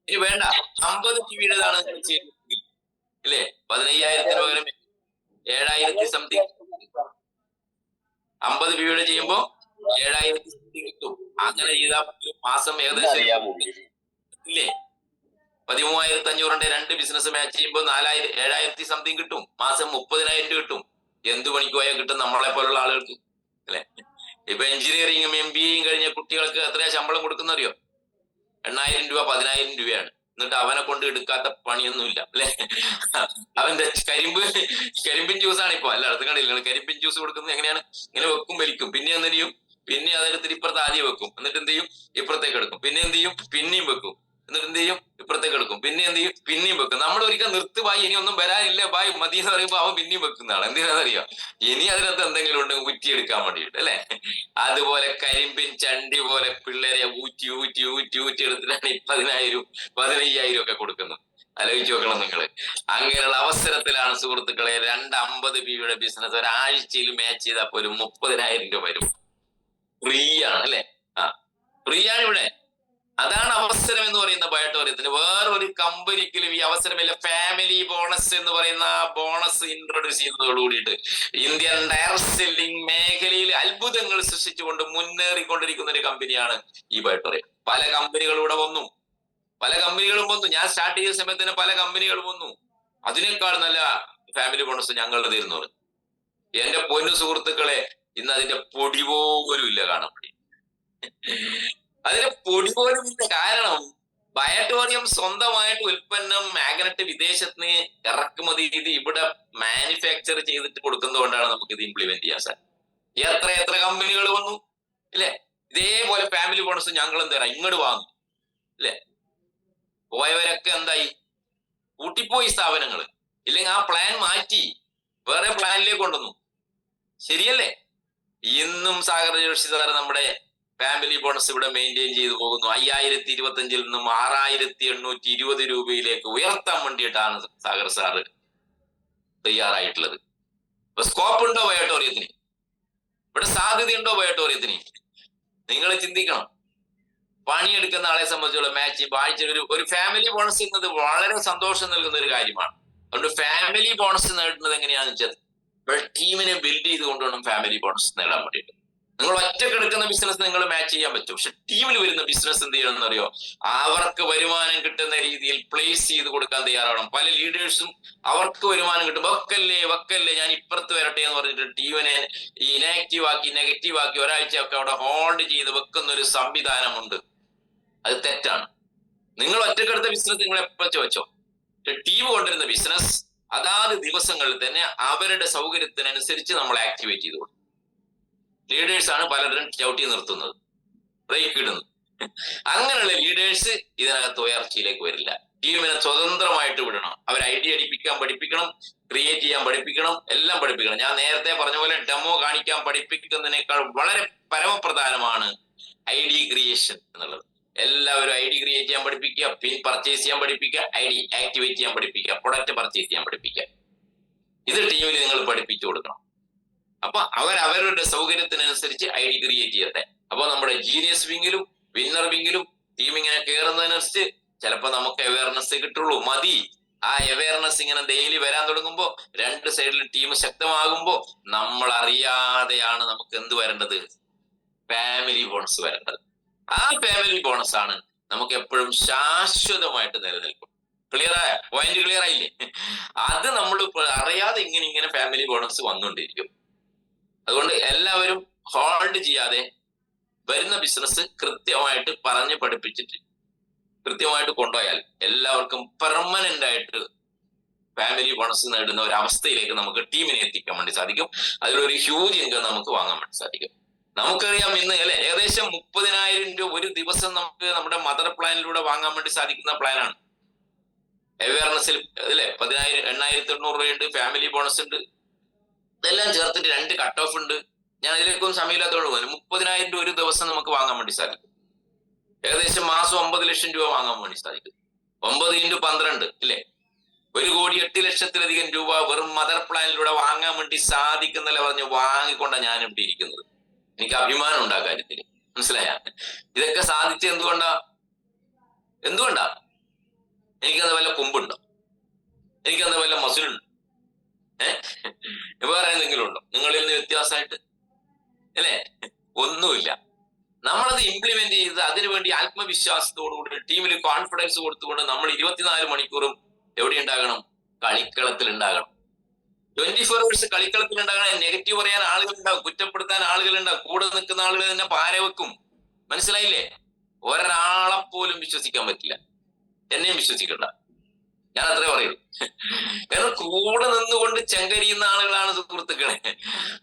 ഇനി വേണ്ട, 50 PVയുടേതാണ് ഇല്ലേ 15,000 പകരം 7,000 സംതിങ്. 50 PVയുടെ ചെയ്യുമ്പോ 7,000 സംതിങ് കിട്ടും. അങ്ങനെ ചെയ്താൽ മാസം ഏകദേശം ഇല്ലേ 13,500 2 ബിസിനസ് മാച്ച് ചെയ്യുമ്പോൾ 7,000 സംതിങ് കിട്ടും. മാസം 30,000 രൂപ കിട്ടും. എന്ത് പണിക്ക് പോയാൽ കിട്ടും നമ്മളെ പോലുള്ള ആളുകൾക്ക് അല്ലെ? ഇപ്പൊ എഞ്ചിനീയറിംഗും MBAയും കഴിഞ്ഞ കുട്ടികൾക്ക് എത്രയാ ശമ്പളം കൊടുക്കുന്നറിയോ? 8,000 രൂപ 10,000 രൂപയാണ്. എന്നിട്ട് അവനെ കൊണ്ട് എടുക്കാത്ത പണിയൊന്നുമില്ല അല്ലെ? അവന്റെ കരിമ്പിൻ ജ്യൂസാണ് ഇപ്പൊ എല്ലായിടത്തും കണ്ടില്ല. കരിമ്പിൻ ജ്യൂസ് കൊടുക്കുന്നത് എങ്ങനെയാണ്? ഇങ്ങനെ വെക്കും വലിക്കും, പിന്നെ എന്ത് ചെയ്യും? പിന്നെ അതെടുത്തിട്ട് ഇപ്പുറത്ത് ആദ്യം വെക്കും, എന്നിട്ട് എന്ത് ചെയ്യും? ഇപ്പുറത്തേക്ക് എടുക്കും, പിന്നെ എന്ത് ചെയ്യും? പിന്നെയും വെക്കും. എന്നിട്ട് എന്ത് ചെയ്യും, ഇപ്പുറത്തേക്ക് എടുക്കും, പിന്നെ എന്ത് ചെയ്യും, പിന്നെയും വെക്കും. നമ്മൾ ഒരിക്കൽ നിർത്ത് ബായ്, ഇനി ഒന്നും വരാനില്ല ബായ് മതി എന്ന് പറയുമ്പോൾ അവൻ പിന്നെയും വെക്കുന്നതാണ്. എന്തിനാണെന്നറിയാം, ഇനി അതിനകത്ത് എന്തെങ്കിലും ഉണ്ട് ഊറ്റിയെടുക്കാൻ വേണ്ടിയിട്ട് അല്ലെ. അതുപോലെ കരിമ്പിൻ ചണ്ടി പോലെ പിള്ളേരെ ഊറ്റി ഊറ്റി ഊറ്റി ഊറ്റി എടുത്തിട്ടാണ് 10,000 15,000 ഒക്കെ കൊടുക്കുന്നത്. ആലോചിച്ച് നോക്കണം നിങ്ങള്. അങ്ങനെയുള്ള അവസരത്തിലാണ് സുഹൃത്തുക്കളെ 250 രൂപയുടെ ബിസിനസ് ഒരാഴ്ചയിൽ മാച്ച് ചെയ്താൽ അപ്പൊ ഒരു 30,000 രൂപ വരും. ഫ്രീ ആണ് അല്ലെ. ഫ്രീ ആണ് ഇവിടെ. അതാണ് അവസരം എന്ന് പറയുന്ന ബയോട്ടോറിയത്തിന്. വേറൊരു കമ്പനിക്കിലും ഈ അവസരമില്ല. ഫാമിലി ബോണസ് എന്ന് പറയുന്ന ആ ബോണസ് ഇൻട്രൊഡ്യൂസ് ചെയ്യുന്നതോട് കൂടിയിട്ട് ഇന്ത്യൻ ഡയറക്ട് സെല്ലിംഗ് മേഖലയിൽ അത്ഭുതങ്ങൾ സൃഷ്ടിച്ചുകൊണ്ട് മുന്നേറിക്കൊണ്ടിരിക്കുന്ന ഒരു കമ്പനിയാണ് ഈ ബയോട്ടോറിയം. പല കമ്പനികളും ഇവിടെ വന്നു, പല കമ്പനികളും വന്നു. ഞാൻ സ്റ്റാർട്ട് ചെയ്ത സമയത്ത് തന്നെ പല കമ്പനികളും വന്നു. അതിനേക്കാൾ നല്ല ഫാമിലി ബോണസ് ഞങ്ങളുടെ തരുന്നത്. എന്റെ പൊന്നു സുഹൃത്തുക്കളെ, ഇന്ന് അതിന്റെ പൊടി പോലും ഇല്ല കാണാൻ വേണ്ടി. അതിന്റെ പൊടി പോലും ഇല്ല. കാരണം ബയോട്ടോറിയം സ്വന്തമായിട്ട് ഉൽപ്പന്നം മാഗ്നറ്റ് വിദേശത്ത് ഇറക്കുമതി ചെയ്ത് ഇവിടെ മാനുഫാക്ചർ ചെയ്തിട്ട് കൊടുക്കുന്നതുകൊണ്ടാണ് നമുക്ക് ഇത് ഇംപ്ലിമെന്റ് ചെയ്യാൻ സാധിക്കും. എത്ര എത്ര കമ്പനികൾ വന്നു അല്ലെ. ഇതേപോലെ ഫാമിലി ബോണസ് ഞങ്ങളും തരാം, ഇങ്ങോട്ട് വാങ്ങും അല്ലെ. പോയവരൊക്കെ എന്തായി, കൂട്ടിപ്പോയി സ്ഥാപനങ്ങൾ. ഇല്ലെങ്കിൽ ആ പ്ലാൻ മാറ്റി വേറെ പ്ലാനിലേക്ക് കൊണ്ടുവന്നു. ശരിയല്ലേ. ഇന്നും സാഗർ ജോഷി സാർ നമ്മുടെ ഫാമിലി ബോണസ് ഇവിടെ മെയിൻറ്റെയിൻ ചെയ്തു പോകുന്നു. 5,025 നിന്നും 6,820 രൂപയിലേക്ക് ഉയർത്താൻ വേണ്ടിയിട്ടാണ് സാഗർ സാറ് തയ്യാറായിട്ടുള്ളത്. ഇപ്പൊ സ്കോപ്പ് ഉണ്ടോ ബയോട്ടോറിയത്തിന്? ഇവിടെ സാധ്യതയുണ്ടോ ബയോട്ടോറിയത്തിന്? നിങ്ങൾ ചിന്തിക്കണം. പണിയെടുക്കുന്ന ആളെ സംബന്ധിച്ചുള്ള മാച്ച് ആഴ്ച ഒരു ഫാമിലി ബോണസ് എന്നത് വളരെ സന്തോഷം നൽകുന്ന ഒരു കാര്യമാണ്. അതുകൊണ്ട് ഫാമിലി ബോണസ് നേടുന്നത് എങ്ങനെയാണെന്ന് വെച്ചാൽ ഇവിടെ ടീമിനെ ബിൽഡ് ചെയ്തുകൊണ്ട് വേണം ഫാമിലി ബോണസ് നേടാൻ വേണ്ടിയിട്ട്. നിങ്ങൾ ഒറ്റക്കെടുക്കുന്ന ബിസിനസ് നിങ്ങൾ മാച്ച് ചെയ്യാൻ പറ്റും. പക്ഷെ ടീമിൽ വരുന്ന ബിസിനസ് എന്ത് ചെയ്യണമെന്ന് അറിയോ, അവർക്ക് വരുമാനം കിട്ടുന്ന രീതിയിൽ പ്ലേസ് ചെയ്ത് കൊടുക്കാൻ തയ്യാറാവണം. പല ലീഡേഴ്സും അവർക്ക് വരുമാനം കിട്ടും, വക്കല്ലേ ഞാൻ ഇപ്പുറത്ത് വരട്ടെ എന്ന് പറഞ്ഞിട്ട് ടീമിനെ ഇനാക്റ്റീവ് ആക്കി നെഗറ്റീവ് ആക്കി ഒരാഴ്ചയൊക്കെ അവിടെ ഹോൾഡ് ചെയ്ത് വെക്കുന്ന ഒരു സംവിധാനമുണ്ട്. അത് തെറ്റാണ്. നിങ്ങൾ ഒറ്റക്കെടുത്ത ബിസിനസ് നിങ്ങൾ എപ്പോഴും വെച്ചോ. ടീം കൊണ്ടിരുന്ന ബിസിനസ് അതാത് ദിവസങ്ങളിൽ തന്നെ അവരുടെ സൗകര്യത്തിനനുസരിച്ച് നമ്മൾ ആക്ടിവേറ്റ് ചെയ്ത് കൊടുക്കും. ലീഡേഴ്സ് ആണ് പലരും ചവിട്ടി നിർത്തുന്നത്, ബ്രേക്ക് ഇടുന്നത്. അങ്ങനെയുള്ള ലീഡേഴ്സ് ഇതിനകത്ത് ഉയർച്ചയിലേക്ക് വരില്ല. ടീമിനെ സ്വതന്ത്രമായിട്ട് വിടണം. അവർ ഐഡിയ അടിപ്പിക്കാൻ പഠിപ്പിക്കണം, ക്രിയേറ്റ് ചെയ്യാൻ പഠിപ്പിക്കണം, എല്ലാം പഠിപ്പിക്കണം. ഞാൻ നേരത്തെ പറഞ്ഞ പോലെ ഡെമോ കാണിക്കാൻ പഠിപ്പിക്കുന്നതിനേക്കാൾ വളരെ പരമപ്രധാനമാണ് ഐഡി ക്രിയേഷൻ എന്നുള്ളത്. എല്ലാവരും ഐഡി ക്രിയേറ്റ് ചെയ്യാൻ പഠിപ്പിക്കുക, പിൻ പർച്ചേസ് ചെയ്യാൻ പഠിപ്പിക്കുക, ഐഡി ആക്ടിവേറ്റ് ചെയ്യാൻ പഠിപ്പിക്കുക, പ്രൊഡക്റ്റ് പർച്ചേസ് ചെയ്യാൻ പഠിപ്പിക്കുക. ഇത് ടീമിൽ നിങ്ങൾ പഠിപ്പിച്ചു കൊടുക്കണം. അപ്പൊ അവരവരുടെ സൗകര്യത്തിനനുസരിച്ച് ഐഡി ക്രിയേറ്റ് ചെയ്യട്ടെ. അപ്പൊ നമ്മുടെ ജീനിയസ് വിങ്ങിലും വിന്നർ വിങ്ങിലും ടീം ഇങ്ങനെ കയറുന്നതിനനുസരിച്ച് ചിലപ്പോ നമുക്ക് അവയർനെസ് കിട്ടുള്ളൂ. മതി. ആ അവയർനെസ് ഇങ്ങനെ ഡെയിലി വരാൻ തുടങ്ങുമ്പോ രണ്ട് സൈഡിലും ടീം ശക്തമാകുമ്പോ നമ്മൾ അറിയാതെയാണ് നമുക്ക് എന്ത് വരേണ്ടത്, ഫാമിലി ബോണസ് വരേണ്ടത്. ആ ഫാമിലി ബോണസ് ആണ് നമുക്ക് എപ്പോഴും ശാശ്വതമായിട്ട് നിലനിൽക്കും. ക്ലിയറായ പോയിന്റ്? ക്ലിയർ ആയില്ലേ? അത് നമ്മൾ അറിയാതെ ഇങ്ങനെ ഫാമിലി ബോണസ് വന്നുകൊണ്ടിരിക്കും. അതുകൊണ്ട് എല്ലാവരും ഹോൾഡ് ചെയ്യാതെ വരുന്ന ബിസിനസ് കൃത്യമായിട്ട് പറഞ്ഞ് പഠിപ്പിച്ചിട്ട് കൃത്യമായിട്ട് കൊണ്ടുപോയാൽ എല്ലാവർക്കും പെർമനന്റ് ആയിട്ട് ഫാമിലി ബോണസ് നേടുന്ന ഒരു അവസ്ഥയിലേക്ക് നമുക്ക് ടീമിനെ എത്തിക്കാൻ വേണ്ടി സാധിക്കും. അതിലൊരു ഹ്യൂജ് ഇൻകം നമുക്ക് വാങ്ങാൻ വേണ്ടി സാധിക്കും. നമുക്കറിയാം ഇന്ന് അല്ലെ ഏകദേശം 30,000 രൂപ ഒരു ദിവസം നമുക്ക് നമ്മുടെ മദർ പ്ലാനിലൂടെ വാങ്ങാൻ വേണ്ടി സാധിക്കുന്ന പ്ലാനാണ്. അവയർനെസ്സിൽ അല്ലെ 8,800 രൂപയുണ്ട്, ഫാമിലി ബോണസ് ഉണ്ട്, ഇതെല്ലാം ചേർത്തിട്ട് 2 കട്ട് ഓഫ് ഉണ്ട്. ഞാൻ അതിലേക്കൊന്നും സമയമില്ലാത്തോട് പോലും 30,000 രൂപ ഒരു ദിവസം നമുക്ക് വാങ്ങാൻ വേണ്ടി സാധിക്കും. ഏകദേശം മാസം 9 ലക്ഷം രൂപ വാങ്ങാൻ വേണ്ടി സാധിക്കും. 9 × 12 ഇല്ലേ, 1,08,00,000-ലധികം രൂപ വെറും മദർ പ്ലാനിലൂടെ വാങ്ങാൻ വേണ്ടി സാധിക്കുന്നല്ല പറഞ്ഞ് വാങ്ങിക്കൊണ്ടാണ് ഞാൻ ഇവിടെ ഇരിക്കുന്നത്. എനിക്ക് അഭിമാനം ഉണ്ട് ആ കാര്യത്തിൽ. മനസ്സിലായ? ഇതൊക്കെ സാധിച്ചത് എന്തുകൊണ്ടാ? എനിക്കത് വല്ല കൊമ്പുണ്ടോ? എനിക്കത് വല്ല മസിലുണ്ടോ? വേറെ എന്തെങ്കിലും ഉണ്ടോ നിങ്ങളിൽ നിന്ന് വ്യത്യാസമായിട്ട്? അല്ലേ? ഒന്നുമില്ല. നമ്മളത് ഇംപ്ലിമെന്റ് ചെയ്ത് അതിനുവേണ്ടി ആത്മവിശ്വാസത്തോടുകൂടി ടീമിൽ കോൺഫിഡൻസ് കൊടുത്തുകൊണ്ട് നമ്മൾ 24 മണിക്കൂറും എവിടെ ഉണ്ടാകണം? കളിക്കളത്തിൽ ഉണ്ടാകണം. 24 hours കളിക്കളത്തിൽ ഉണ്ടാകണം. നെഗറ്റീവ് പറയാൻ ആളുകളുണ്ടാവും, കുറ്റപ്പെടുത്താൻ ആളുകളുണ്ടാവും, കൂടെ നിൽക്കുന്ന ആളുകൾ തന്നെ പാര വെക്കും. മനസ്സിലായില്ലേ? ഒരാളെ പോലും വിശ്വസിക്കാൻ പറ്റില്ല. എന്നെയും വിശ്വസിക്കണ്ട, ഞാൻ അത്രേ പറയൂ. കാരണം കൂടെ നിന്നുകൊണ്ട് ചെങ്കരിയുന്ന ആളുകളാണ് സുഹൃത്തുക്കളെ.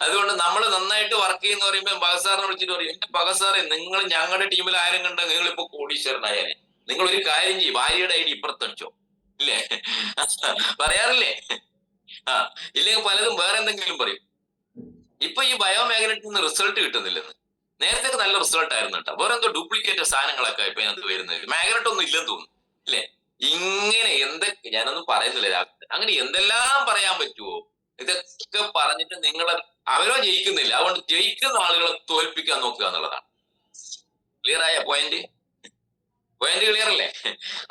അതുകൊണ്ട് നമ്മൾ നന്നായിട്ട് വർക്ക് ചെയ്യുന്ന പറയുമ്പോൾ ബഗസാറിനെ വിളിച്ചിട്ട് പറയും, എന്റെ ബഗസാറെ നിങ്ങൾ ഞങ്ങളുടെ ടീമിൽ ആരും കണ്ട നിങ്ങളിപ്പോ കോടീശ്വരനായാലേ. നിങ്ങൾ ഒരു കാര്യം ചെയ്യും, ഭാര്യയുടെ ഐഡി ഇപ്പുറത്തടിച്ചോ, ഇല്ലേ? പറയാറില്ലേ? ആ, ഇല്ലെങ്കിൽ പലതും വേറെ എന്തെങ്കിലും പറയും. ഇപ്പൊ ഈ ബയോമാഗ്നറ്റിൽ നിന്ന് റിസൾട്ട് കിട്ടുന്നില്ലെന്ന്. നേരത്തെ നല്ല റിസൾട്ട് ആയിരുന്നു കേട്ടോ. വേറെ എന്തോ ഡ്യൂപ്ലിക്കേറ്റ് സാധനങ്ങളൊക്കെ ഇപ്പൊ അതിനകത്ത് വരുന്നത്. മാഗ്നറ്റ് ഒന്നും ഇല്ലെന്ന് തോന്നുന്നു, അല്ലേ? ഇങ്ങനെ എന്തൊക്കെ, ഞാനൊന്നും പറയുന്നില്ല, അങ്ങനെ എന്തെല്ലാം പറയാൻ പറ്റുമോ? ഇതൊക്കെ പറഞ്ഞിട്ട് നിങ്ങളെ അവരോ ജയിക്കുന്നില്ല, അതുകൊണ്ട് ജയിക്കുന്ന ആളുകളെ തോൽപ്പിക്കാൻ നോക്കുക എന്നുള്ളതാണ്. ക്ലിയർ ആയ പോയിന്റ്? പോയിന്റ് ക്ലിയർ അല്ലേ?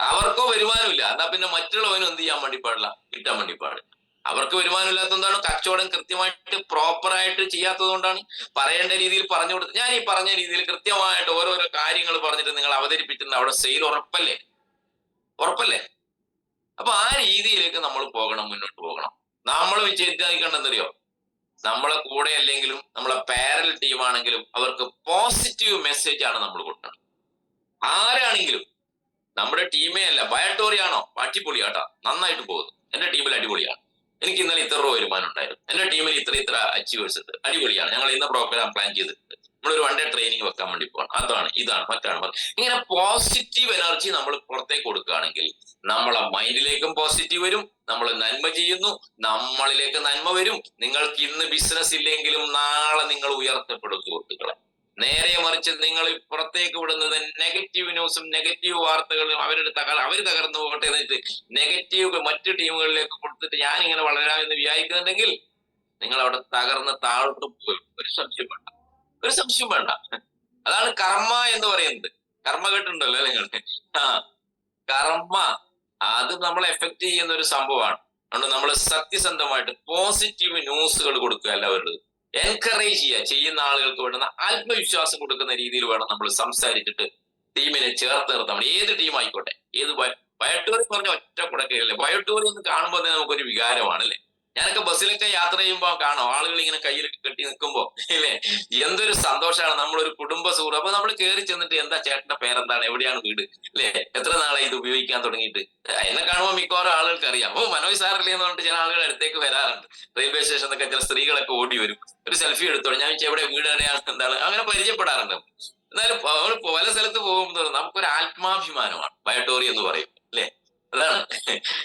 അവർക്കോ വരുമാനമില്ല, എന്നാ പിന്നെ മറ്റുള്ളവനും എന്ത് ചെയ്യാൻ വേണ്ടി പാടില്ല, കിട്ടാൻ വേണ്ടി പാടില്ല. അവർക്ക് വരുമാനം ഇല്ലാത്തതുകൊണ്ടാണ്, കച്ചവടം കൃത്യമായിട്ട് പ്രോപ്പറായിട്ട് ചെയ്യാത്തത് കൊണ്ടാണ്. പറയേണ്ട രീതിയിൽ പറഞ്ഞു കൊടുത്ത്, ഞാൻ ഈ പറഞ്ഞ രീതിയിൽ കൃത്യമായിട്ട് ഓരോരോ കാര്യങ്ങൾ പറഞ്ഞിട്ട് നിങ്ങൾ അവതരിപ്പിച്ചിട്ടുണ്ട്, അവിടെ സെയിൽ ഉറപ്പല്ലേ? ഉറപ്പല്ലേ? അപ്പൊ ആ രീതിയിലേക്ക് നമ്മൾ പോകണം, മുന്നോട്ട് പോകണം. നമ്മൾ വിജയിക്കണ്ടെന്നറിയോ? നമ്മളെ കൂടെ അല്ലെങ്കിലും നമ്മളെ പാരൽ ടീമാണെങ്കിലും അവർക്ക് പോസിറ്റീവ് മെസ്സേജ് ആണ് നമ്മൾ കൊടുക്കണം. ആരാണെങ്കിലും, നമ്മുടെ ടീമേ അല്ല, ബയോട്ടോറിയാണോ അടിപൊളിയാട്ടാ, നന്നായിട്ട് പോകുന്നു, എന്റെ ടീമിൽ അടിപൊളിയാണ്, എനിക്ക് ഇന്നലെ ഇത്ര രൂപ വരുമാനം ഉണ്ടായിരുന്നു, എന്റെ ടീമിൽ ഇത്ര അച്ചീവേഴ്സ് ഉണ്ട്, അടിപൊളിയാണ്, ഞങ്ങൾ ഇന്ന പ്രോഗ്രാം പ്ലാൻ ചെയ്തിട്ടുണ്ട്, നമ്മളൊരു 1 ഡേ ട്രെയിനിങ് വെക്കാൻ വേണ്ടി പോകണം, അതാണ് ഇതാണ് മറ്റാണ്. ഇങ്ങനെ പോസിറ്റീവ് എനർജി നമ്മൾ പുറത്തേക്ക് കൊടുക്കുകയാണെങ്കിൽ നമ്മളെ മൈൻഡിലേക്കും പോസിറ്റീവ് വരും, നമ്മൾ നന്മ ചെയ്യുന്നു, നമ്മളിലേക്ക് നന്മ വരും. നിങ്ങൾക്ക് ഇന്ന് ബിസിനസ് ഇല്ലെങ്കിലും നാളെ നിങ്ങൾ ഉയർത്തപ്പെടും സുഹൃത്തുക്കളെ. നേരെ മറിച്ച് നിങ്ങൾ പുറത്തേക്ക് വിടുന്നത് നെഗറ്റീവ് ന്യൂസും നെഗറ്റീവ് വാർത്തകളും അവര് തകർന്നു പോകട്ടെ എന്നിട്ട് നെഗറ്റീവ് മറ്റു ടീമുകളിലേക്ക് കൊടുത്തിട്ട് ഞാൻ ഇങ്ങനെ വളരാമെന്ന് വിചാരിക്കുന്നുണ്ടെങ്കിൽ നിങ്ങൾ അവിടെ തകർന്ന് താഴോട്ട് പോയി. ഒരു സംശയം വേണ്ട, ഒരു സംശയം വേണ്ട. അതാണ് കർമ്മ എന്ന് പറയുന്നത്. കർമ്മ കേട്ടിട്ടുണ്ടല്ലോ നിങ്ങൾ? ആ, കർമ്മ അത് നമ്മളെ എഫക്ട് ചെയ്യുന്ന ഒരു സംഭവമാണ്. അതുകൊണ്ട് നമ്മൾ സത്യസന്ധമായിട്ട് പോസിറ്റീവ് ന്യൂസുകൾ കൊടുക്കുക, എല്ലാവരും എൻകറേജ് ചെയ്യുന്ന ആളുകൾക്ക് വേണ്ടുന്ന ആത്മവിശ്വാസം കൊടുക്കുന്ന രീതിയിൽ വേണം നമ്മൾ സംസാരിച്ചിട്ട് ടീമിനെ ചേർത്ത് നിർത്താൻ. ഏത് ടീം ആയിക്കോട്ടെ, ഏത് ബയോട്ടോറി പറഞ്ഞ ഒറ്റ കുടക്കല്ലേ, ബയോട്ടോറി എന്ന് കാണുമ്പോൾ തന്നെ നമുക്കൊരു വികാരമാണ്, അല്ലേ? ഞാനൊക്കെ ബസ്സിലൊക്കെ യാത്ര ചെയ്യുമ്പോൾ കാണാം ആളുകൾ ഇങ്ങനെ കയ്യിൽ കെട്ടി നിൽക്കുമ്പോ, അല്ലേ? എന്തൊരു സന്തോഷമാണ്. നമ്മളൊരു കുടുംബ സുഹൃത്ത്. അപ്പൊ നമ്മൾ കയറി ചെന്നിട്ട്, എന്താ ചേട്ടന്റെ പേരെന്താണ്, എവിടെയാണ് വീട്, അല്ലേ, എത്ര നാളായി ഇത് ഉപയോഗിക്കാൻ തുടങ്ങിയിട്ട്? എന്നെ കാണുമ്പോൾ മിക്കവാറും ആളുകൾക്ക് അറിയാം. ഓ, മനോജ് സാറല്ലേ എന്ന് പറഞ്ഞിട്ട് ചില ആളുകൾ അടുത്തേക്ക് വരാറുണ്ട്. റെയിൽവേ സ്റ്റേഷനൊക്കെ ചില സ്ത്രീകളൊക്കെ ഓടി വരും, ഒരു സെൽഫി എടുത്തോളൂ, ഞാൻ എവിടെ വീട് എവിടെയാണ് എന്താണ്, അങ്ങനെ പരിചയപ്പെടാറുണ്ട്. എന്നാലും പല സ്ഥലത്ത് പോകുമ്പോൾ നമുക്കൊരു ആത്മാഭിമാനമാണ് ബയോട്ടോറി എന്ന് പറയും, അല്ലേ? അതാണ്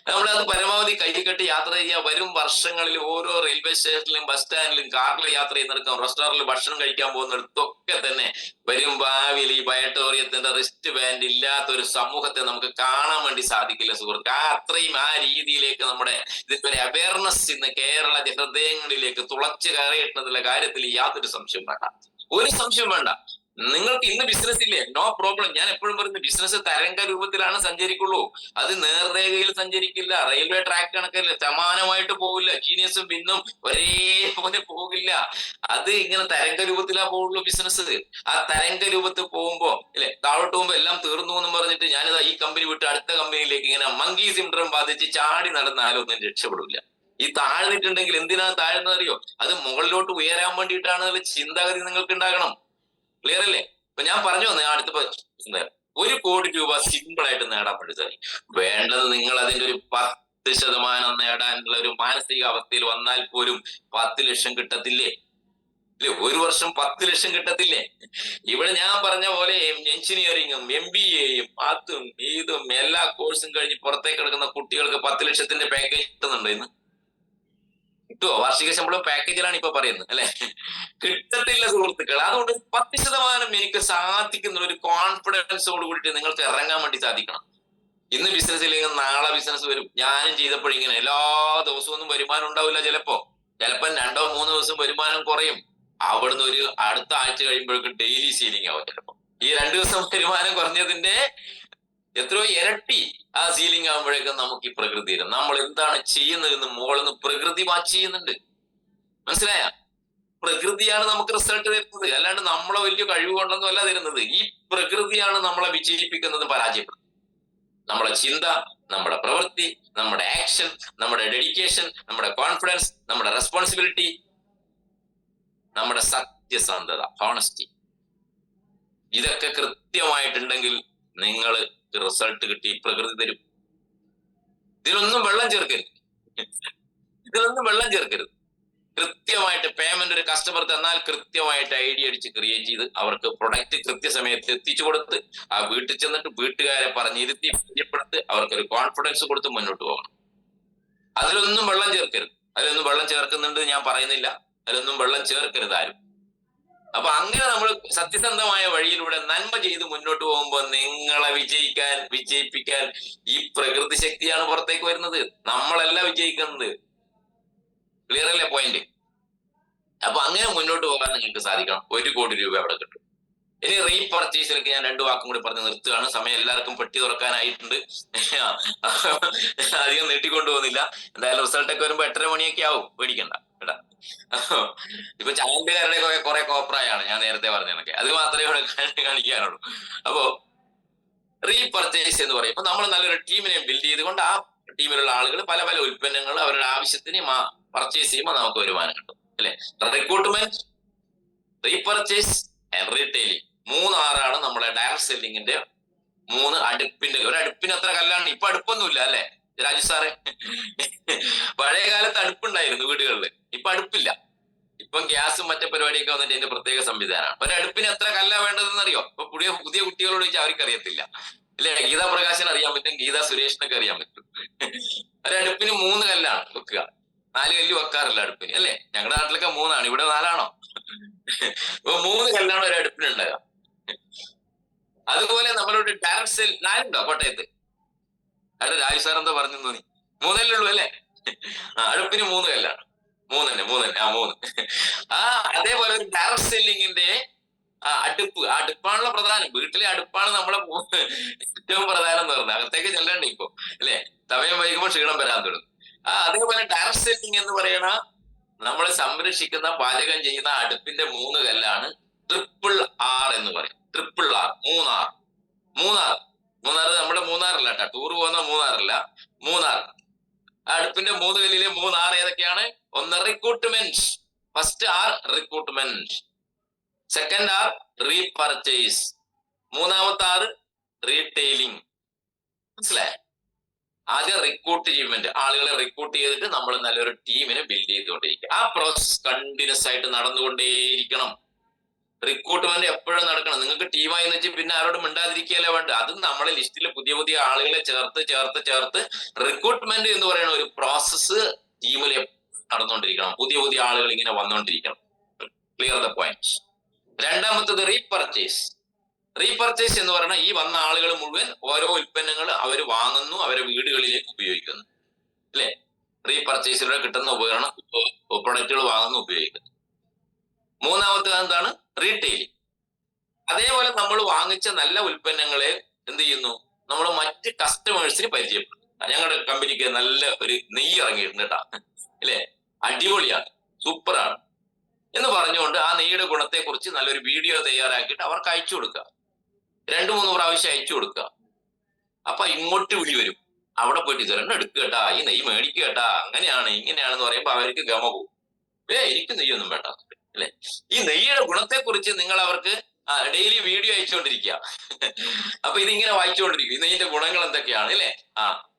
നമ്മളത് പരമാവധി കൈകെട്ടി യാത്ര ചെയ്യുക. വരും വർഷങ്ങളിൽ ഓരോ റെയിൽവേ സ്റ്റേഷനിലും ബസ് സ്റ്റാൻഡിലും കാറിൽ യാത്ര ചെയ്യുന്നിടത്തും റെസ്റ്റോറന്റിൽ ഭക്ഷണം കഴിക്കാൻ പോകുന്നിടത്തൊക്കെ തന്നെ വരും ഭാവിയിൽ ഈ ബയോട്ടോറിയത്തിന്റെ റിസ്റ്റ് ബാൻഡ് ഇല്ലാത്ത ഒരു സമൂഹത്തെ നമുക്ക് കാണാൻ വേണ്ടി സാധിക്കില്ല സുഹൃത്ത്. അത്രയും ആ രീതിയിലേക്ക് നമ്മുടെ ഇതിന്റെ ഒരു അവയർനെസ് ഇന്ന് കേരള ഹൃദയങ്ങളിലേക്ക് തുളച്ചു കയറിയിട്ടുള്ള കാര്യത്തിൽ യാതൊരു സംശയം വേണ്ട, ഒരു സംശയം വേണ്ട. നിങ്ങൾക്ക് ഇന്ന് ബിസിനസ് ഇല്ലേ, നോ പ്രോബ്ലം. ഞാൻ എപ്പോഴും പറയുന്നത് ബിസിനസ് തരംഗ രൂപത്തിലാണ് സഞ്ചരിക്കുള്ളൂ, അത് നേർരേഖയിൽ സഞ്ചരിക്കില്ല. റെയിൽവേ ട്രാക്ക് കണക്കല്ല, സമാനമായിട്ട് പോകില്ല. ജീനിയസും ബിന്നും ഒരേപോലെ പോകില്ല. അത് ഇങ്ങനെ തരംഗ രൂപത്തിലാ പോകുള്ളൂ ബിസിനസ്. ആ തരംഗ രൂപത്തിൽ പോകുമ്പോ, അല്ലെ, താഴോട്ട് പോകുമ്പോ എല്ലാം തീർന്നു എന്ന് പറഞ്ഞിട്ട് ഞാനിതാ ഈ കമ്പനി വിട്ട് അടുത്ത കമ്പനിയിലേക്ക് ഇങ്ങനെ മങ്കി സിൻഡ്രോം ബാധിച്ച് ചാടി നടന്നാലും ഒന്നും രക്ഷപ്പെടില്ല. ഈ താഴ്ന്നിട്ടുണ്ടെങ്കിൽ എന്തിനാ താഴ്ന്നറിയോ? അത് മുകളിലോട്ട് ഉയരാൻ വേണ്ടിയിട്ടാണ് ചിന്താഗതി നിങ്ങൾക്ക് ഉണ്ടാകണം. ക്ലിയർ അല്ലേ? ഇപ്പൊ ഞാൻ പറഞ്ഞു വന്നേ, അടുത്ത 1 കോടി രൂപ സിമ്പിൾ ആയിട്ട് നേടാൻ പറ്റുന്നത്. വേണ്ടത് നിങ്ങൾ അതിന്റെ ഒരു 10% നേടാനുള്ള ഒരു മാനസിക അവസ്ഥയിൽ വന്നാൽ പോലും 10 ലക്ഷം കിട്ടത്തില്ലേ? ഇല്ലേ? ഒരു വർഷം 10 ലക്ഷം കിട്ടത്തില്ലേ? ഇവിടെ ഞാൻ പറഞ്ഞ പോലെ എഞ്ചിനീയറിംഗും MBA-യും അതും ഇതും എല്ലാ കോഴ്സും കഴിഞ്ഞ് പുറത്തേക്ക് കിടക്കുന്ന കുട്ടികൾക്ക് 10 ലക്ഷത്തിന്റെ പാക്കേജ് കിട്ടുന്നുണ്ടോ ഇന്ന്? കിട്ടുമോ? വാർഷിക ശമ്പളം പാക്കേജിലാണ് ഇപ്പൊ പറയുന്നത്, അല്ലെ? കിട്ടത്തില്ല സുഹൃത്തുക്കൾ. അതുകൊണ്ട് 10% എനിക്ക് സാധിക്കുന്ന ഒരു കോൺഫിഡൻസോട് കൂടിയിട്ട് നിങ്ങൾക്ക് ഇറങ്ങാൻ വേണ്ടി സാധിക്കണം. ഇന്ന് ബിസിനസ് ഇല്ലെങ്കിൽ നാളെ ബിസിനസ് വരും. ഞാനും ചെയ്തപ്പോഴിങ്ങനെ എല്ലാ ദിവസവും ഒന്നും വരുമാനം ഉണ്ടാവില്ല. ചിലപ്പോ 2-3 ദിവസം വരുമാനം കുറയും. അവിടുന്ന് ഒരു അടുത്ത ആഴ്ച കഴിയുമ്പോഴേക്കും ഡെയിലി സീലിംഗ് ആവും. ചിലപ്പോ ഈ 2 ദിവസം വരുമാനം കുറഞ്ഞതിന്റെ എത്രയോ ഇരട്ടി ആ സീലിംഗ് ആകുമ്പോഴേക്കും നമുക്ക് ഈ പ്രകൃതി തരും. നമ്മൾ എന്താണ് ചെയ്യുന്നതെന്ന് മുകളിൽ പ്രകൃതി വാച്ച് ചെയ്യുന്നുണ്ട്. മനസ്സിലായ? പ്രകൃതിയാണ് നമുക്ക് റിസൾട്ട് തരുന്നത്, അല്ലാണ്ട് നമ്മളെ വലിയ കഴിവ് കൊണ്ടൊന്നും അല്ല തരുന്നത്. ഈ പ്രകൃതിയാണ് നമ്മളെ വിജയിപ്പിക്കുന്നത്, പരാജയപ്പെടുന്നത്. നമ്മുടെ ചിന്ത, നമ്മുടെ പ്രവൃത്തി, നമ്മുടെ ആക്ഷൻ, നമ്മുടെ ഡെഡിക്കേഷൻ, നമ്മുടെ കോൺഫിഡൻസ്, നമ്മുടെ റെസ്പോൺസിബിലിറ്റി, നമ്മുടെ സത്യസന്ധത, ഹോണസ്റ്റി, ഇതൊക്കെ കൃത്യമായിട്ടുണ്ടെങ്കിൽ നിങ്ങൾ റിസൾട്ട് കിട്ടി പ്രകൃതി തരും. ഇതിലൊന്നും വെള്ളം ചേർക്കരുത്, ഇതിലൊന്നും വെള്ളം ചേർക്കരുത്. കൃത്യമായിട്ട് പേയ്മെന്റ് ഒരു കസ്റ്റമർ തന്നാൽ കൃത്യമായിട്ട് ഐഡി അടിച്ച് ക്രിയേറ്റ് ചെയ്ത് അവർക്ക് പ്രൊഡക്റ്റ് കൃത്യസമയത്ത് എത്തിച്ചു കൊടുത്ത് ആ വീട്ടിൽ ചെന്നിട്ട് വീട്ടുകാരെ പറഞ്ഞിരുത്തി പരിചയപ്പെടുത്ത് അവർക്കൊരു കോൺഫിഡൻസ് കൊടുത്ത് മുന്നോട്ട് പോകണം. അതിലൊന്നും വെള്ളം ചേർക്കരുത്. അതിലൊന്നും വെള്ളം ചേർക്കുന്നുണ്ട് ഞാൻ പറയുന്നില്ല, അതിലൊന്നും വെള്ളം ചേർക്കരുത് ആരും. അപ്പൊ അങ്ങനെ നമ്മൾ സത്യസന്ധമായ വഴിയിലൂടെ നന്മ ചെയ്ത് മുന്നോട്ട് പോകുമ്പോൾ നിങ്ങളെ വിജയിപ്പിക്കാൻ ഈ പ്രകൃതി ശക്തിയാണ് പുറത്തേക്ക് വരുന്നത്, നമ്മളല്ല വിജയിക്കുന്നത്. ക്ലിയർ അല്ലേ പോയിന്റ്? അപ്പൊ അങ്ങനെ മുന്നോട്ട് പോകാൻ നിങ്ങൾക്ക് സാധിക്കണം. 1 കോടി രൂപ അവിടെ കിട്ടും. ഇനി റീപർച്ചേസിലേക്ക് ഞാൻ 2 വാക്കും കൂടി പറഞ്ഞ് നിർത്തുകയാണ്. സമയം എല്ലാവർക്കും പെട്ടി തുറക്കാനായിട്ടുണ്ട്. അധികം നീട്ടിക്കൊണ്ടു പോകുന്നില്ല. എന്തായാലും റിസൾട്ടൊക്കെ വരുമ്പോ 8:30 മണിയൊക്കെ ആവും, പേടിക്കണ്ട കേട്ടാ. ഇപ്പൊ ചാനലുകാരുടെ കുറെ കോപ്രായാണ് ഞാൻ നേരത്തെ പറഞ്ഞതൊക്കെ, അത് മാത്രമേ ഇവിടെ കാണിക്കാനുള്ളൂ. അപ്പോ റീപർച്ചേസ് എന്ന് പറയുമ്പോൾ നമ്മൾ നല്ലൊരു ടീമിനെ ബിൽഡ് ചെയ്തുകൊണ്ട് ആ ടീമിലുള്ള ആളുകൾ പല പല ഉൽപ്പന്നങ്ങൾ അവരുടെ ആവശ്യത്തിന് പർച്ചേസ് ചെയ്യുമ്പോൾ നമുക്ക് വരുമാനം കിട്ടും അല്ലെ. Recruitment, repurchase and retailing 3 R നമ്മുടെ ഡയറക്ട് സെല്ലിങ്ങിന്റെ 3 അടുപ്പിന്റെ. ഒരു അടുപ്പിന് എത്ര കല്ലാണ്? ഇപ്പൊ അടുപ്പൊന്നുമില്ല അല്ലെ രാജു സാറേ? പഴയ കാലത്ത് അടുപ്പുണ്ടായിരുന്നു വീടുകളിൽ, ഇപ്പൊ അടുപ്പില്ല. ഇപ്പം ഗ്യാസും മറ്റേ പരിപാടിയൊക്കെ വന്നിട്ട് ഇതിന്റെ പ്രത്യേക സംവിധാനമാണ്. ഒരു അടുപ്പിന് എത്ര കല്ലാ വേണ്ടതെന്ന് അറിയോ? ഇപ്പൊ പുതിയ കുട്ടികളോട് ചോദിച്ചാൽ അവർക്ക് അറിയത്തില്ല അല്ലെ. ഗീതാ പ്രകാശൻ അറിയാൻ പറ്റും, ഗീതാ സുരേഷിനൊക്കെ അറിയാൻ പറ്റും. ഒരു അടുപ്പിന് 3 കല്ലാണ് വെക്കുക. 4 കല്ല് വെക്കാറില്ല അടുപ്പിന് അല്ലെ. ഞങ്ങളുടെ നാട്ടിലൊക്കെ 3 ഇവിടെ 4 ആണോ? 3 കല്ലാണ് ഒരു അടുപ്പിനുണ്ടാകുക. അതുപോലെ നമ്മളോട് ഡയറക്ട് സെൽ 4 കോട്ടയത്ത്? അല്ല രാജു സാർ എന്താ പറഞ്ഞു തോന്നി? 3 ഉള്ളൂ അല്ലെ. അടുപ്പിന് 3 കല്ലാണ്. 3 തന്നെ 3. അതേപോലെ ഒരു ഡയറക്ട് സെല്ലിങ്ങിന്റെ അടുപ്പാണല്ലോ പ്രധാനം. വീട്ടിലെ അടുപ്പാണ് നമ്മളെ ഏറ്റവും പ്രധാനം എന്ന് പറഞ്ഞത്. അകത്തേക്ക് ചെല്ലണ്ടേ ഇപ്പൊ അല്ലെ. സമയം വൈകുമ്പോൾ ക്ഷീണം വരാൻ തുടങ്ങും. അതേപോലെ ഡയറക്ട് സെല്ലിംഗ് എന്ന് പറയണ നമ്മളെ സംരക്ഷിക്കുന്ന പാചകം ചെയ്യുന്ന അടുപ്പിന്റെ 3 കല്ലാണ് RRR എന്ന് പറയും. RRR 3R. നമ്മുടെ മൂന്നാറില്ല കേട്ടോ, ടൂർ പോകുന്ന മൂന്നാറില്ല, 3R. അടുപ്പിന്റെ 3 കല്ലിലെ 3R ഏതൊക്കെയാണ്? ഒന്ന് recruitment. First R recruitment, second R repurchase, 3ാമത്തെ R റീറ്റെയിലിംഗ്. മനസ്സിലായേ? ആദ്യം റിക്രൂട്ട് ചെയ്യുമെന്റ്, ആളുകളെ റിക്രൂട്ട് ചെയ്തിട്ട് നമ്മൾ നല്ലൊരു ടീമിനെ ബിൽഡ് ചെയ്തുകൊണ്ടിരിക്കുക. ആ പ്രോസസ് കണ്ടിന്യൂസ് ആയിട്ട് നടന്നുകൊണ്ടേയിരിക്കണം. റിക്രൂട്ട്മെന്റ് എപ്പോഴും നടക്കണം. നിങ്ങൾക്ക് ടീമായി വെച്ച് പിന്നെ ആരോടും മിണ്ടാതിരിക്കുകയല്ലേ വേണ്ട. അതും നമ്മളെ ലിസ്റ്റിൽ പുതിയ ആളുകളെ ചേർത്ത് റിക്രൂട്ട്മെന്റ് എന്ന് പറയുന്ന ഒരു പ്രോസസ്സ് ടീമിൽ നടന്നുകൊണ്ടിരിക്കണം. പുതിയ ആളുകൾ ഇങ്ങനെ വന്നുകൊണ്ടിരിക്കണം. Clear the point. രണ്ടാമത്തത് റീപർച്ചേസ് എന്ന് പറയുന്നത് ഈ വന്ന ആളുകൾ മുഴുവൻ ഓരോ ഉൽപ്പന്നങ്ങൾ അവർ വാങ്ങുന്നു, അവരെ വീടുകളിലേക്ക് ഉപയോഗിക്കുന്നു അല്ലെ. റീപർച്ചേസിലൂടെ കിട്ടുന്ന പ്രൊഡക്റ്റുകൾ വാങ്ങുന്നു, ഉപയോഗിക്കുന്നു. 3ാമത്തെ എന്താണ്? റീറ്റെയിലിംഗ്. അതേപോലെ നമ്മൾ വാങ്ങിച്ച നല്ല ഉൽപ്പന്നങ്ങളെ എന്ത് ചെയ്യുന്നു? നമ്മൾ മറ്റ് കസ്റ്റമേഴ്സിന് പരിചയപ്പെടുത്തും. ഞങ്ങളുടെ കമ്പനിക്ക് നല്ല ഒരു നെയ്യ് ഇറങ്ങിയിട്ടുണ്ട് കേട്ടാ അല്ലെ, അടിപൊളിയാണ്, സൂപ്പറാണ് എന്ന് പറഞ്ഞുകൊണ്ട് ആ നെയ്യുടെ ഗുണത്തെ കുറിച്ച് നല്ലൊരു വീഡിയോ തയ്യാറാക്കിയിട്ട് അവർക്ക് അയച്ചു കൊടുക്കുക. 2-3 പ്രാവശ്യം അയച്ചു കൊടുക്കുക. അപ്പൊ ഇങ്ങോട്ട് വിളി വരും, അവിടെ പോയിട്ട് ഇതൊരെണ്ണം എടുക്കുക കേട്ടാ, ഈ നെയ്യ് മേടിക്കുക കേട്ടാ, അങ്ങനെയാണ് ഇങ്ങനെയാണെന്ന് പറയുമ്പോ അവർക്ക് ഗമ പോകും. എനിക്ക് നെയ്യൊന്നും വേണ്ട അല്ലെ. ഈ നെയ്യുടെ ഗുണത്തെ കുറിച്ച് നിങ്ങൾ അവർക്ക് ഡെയിലി വീഡിയോ അയച്ചുകൊണ്ടിരിക്കുക. അപ്പൊ ഇതിങ്ങനെ വായിച്ചുകൊണ്ടിരിക്കും, ഈ നെയ്യിന്റെ ഗുണങ്ങൾ എന്തൊക്കെയാണ് അല്ലെ.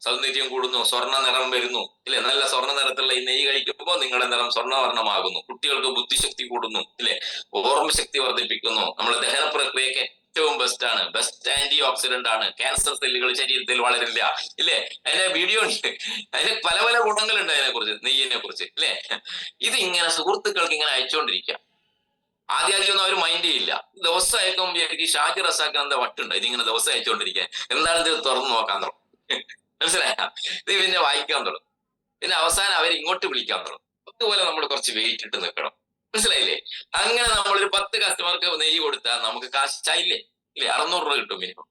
സൗന്ദര്യം കൂടുന്നു, സ്വർണ്ണ നിറം വരുന്നു ഇല്ലെ. നല്ല സ്വർണ്ണ നിറത്തിലുള്ള ഈ നെയ്യ് കഴിക്കുമ്പോൾ നിങ്ങളുടെ നിറം സ്വർണ്ണവർണ്ണമാകുന്നു. കുട്ടികൾക്ക് ബുദ്ധിശക്തി കൂടുന്നു ഇല്ലെ, ഓർമ്മശക്തി വർദ്ധിപ്പിക്കുന്നു, നമ്മുടെ ദഹന പ്രക്രിയക്ക് ഏറ്റവും ബെസ്റ്റ് ആന്റി ഓക്സിഡന്റ് ആണ്, ക്യാൻസർ സെല്ലുകൾ ശരീരത്തിൽ വളരില്ല ഇല്ലേ. അതിന്റെ വീഡിയോ ഉണ്ട്, അതിന് പല ഗുണങ്ങളുണ്ട് അതിനെ കുറിച്ച്, നെയ്യിനെ കുറിച്ച് ഇല്ലേ. ഇത് ഇങ്ങനെ സുഹൃത്തുക്കൾക്ക് ഇങ്ങനെ അയച്ചുകൊണ്ടിരിക്കുക. ആദ്യം ഒന്നും അവർ മൈൻഡ് ചെയ്യില്ല. ദിവസം അയക്കുമ്പോൾ എനിക്ക് ഷാജി റസാക്കാൻ എന്താ വട്ടുണ്ട്, ഇതിങ്ങനെ ദിവസം അയച്ചുകൊണ്ടിരിക്കാൻ, എന്താണ് ഇത് തുറന്നു നോക്കാൻ തുടങ്ങും. മനസ്സിലായ? ഇത് പിന്നെ വായിക്കാൻ തുടങ്ങും. പിന്നെ അവസാനം അവർ ഇങ്ങോട്ട് വിളിക്കാൻ തുടങ്ങും. അതുപോലെ നമ്മൾ കുറച്ച് വെയിറ്റ് ഇട്ട് നിൽക്കണം. മനസ്സിലായില്ലേ? അങ്ങനെ നമ്മളൊരു 10 കസ്റ്റമർക്ക് നെയ്യ് കൊടുത്താൽ നമുക്ക് കാശായില്ലേ ഇല്ലേ, 600 രൂപ കിട്ടും മിനിമം.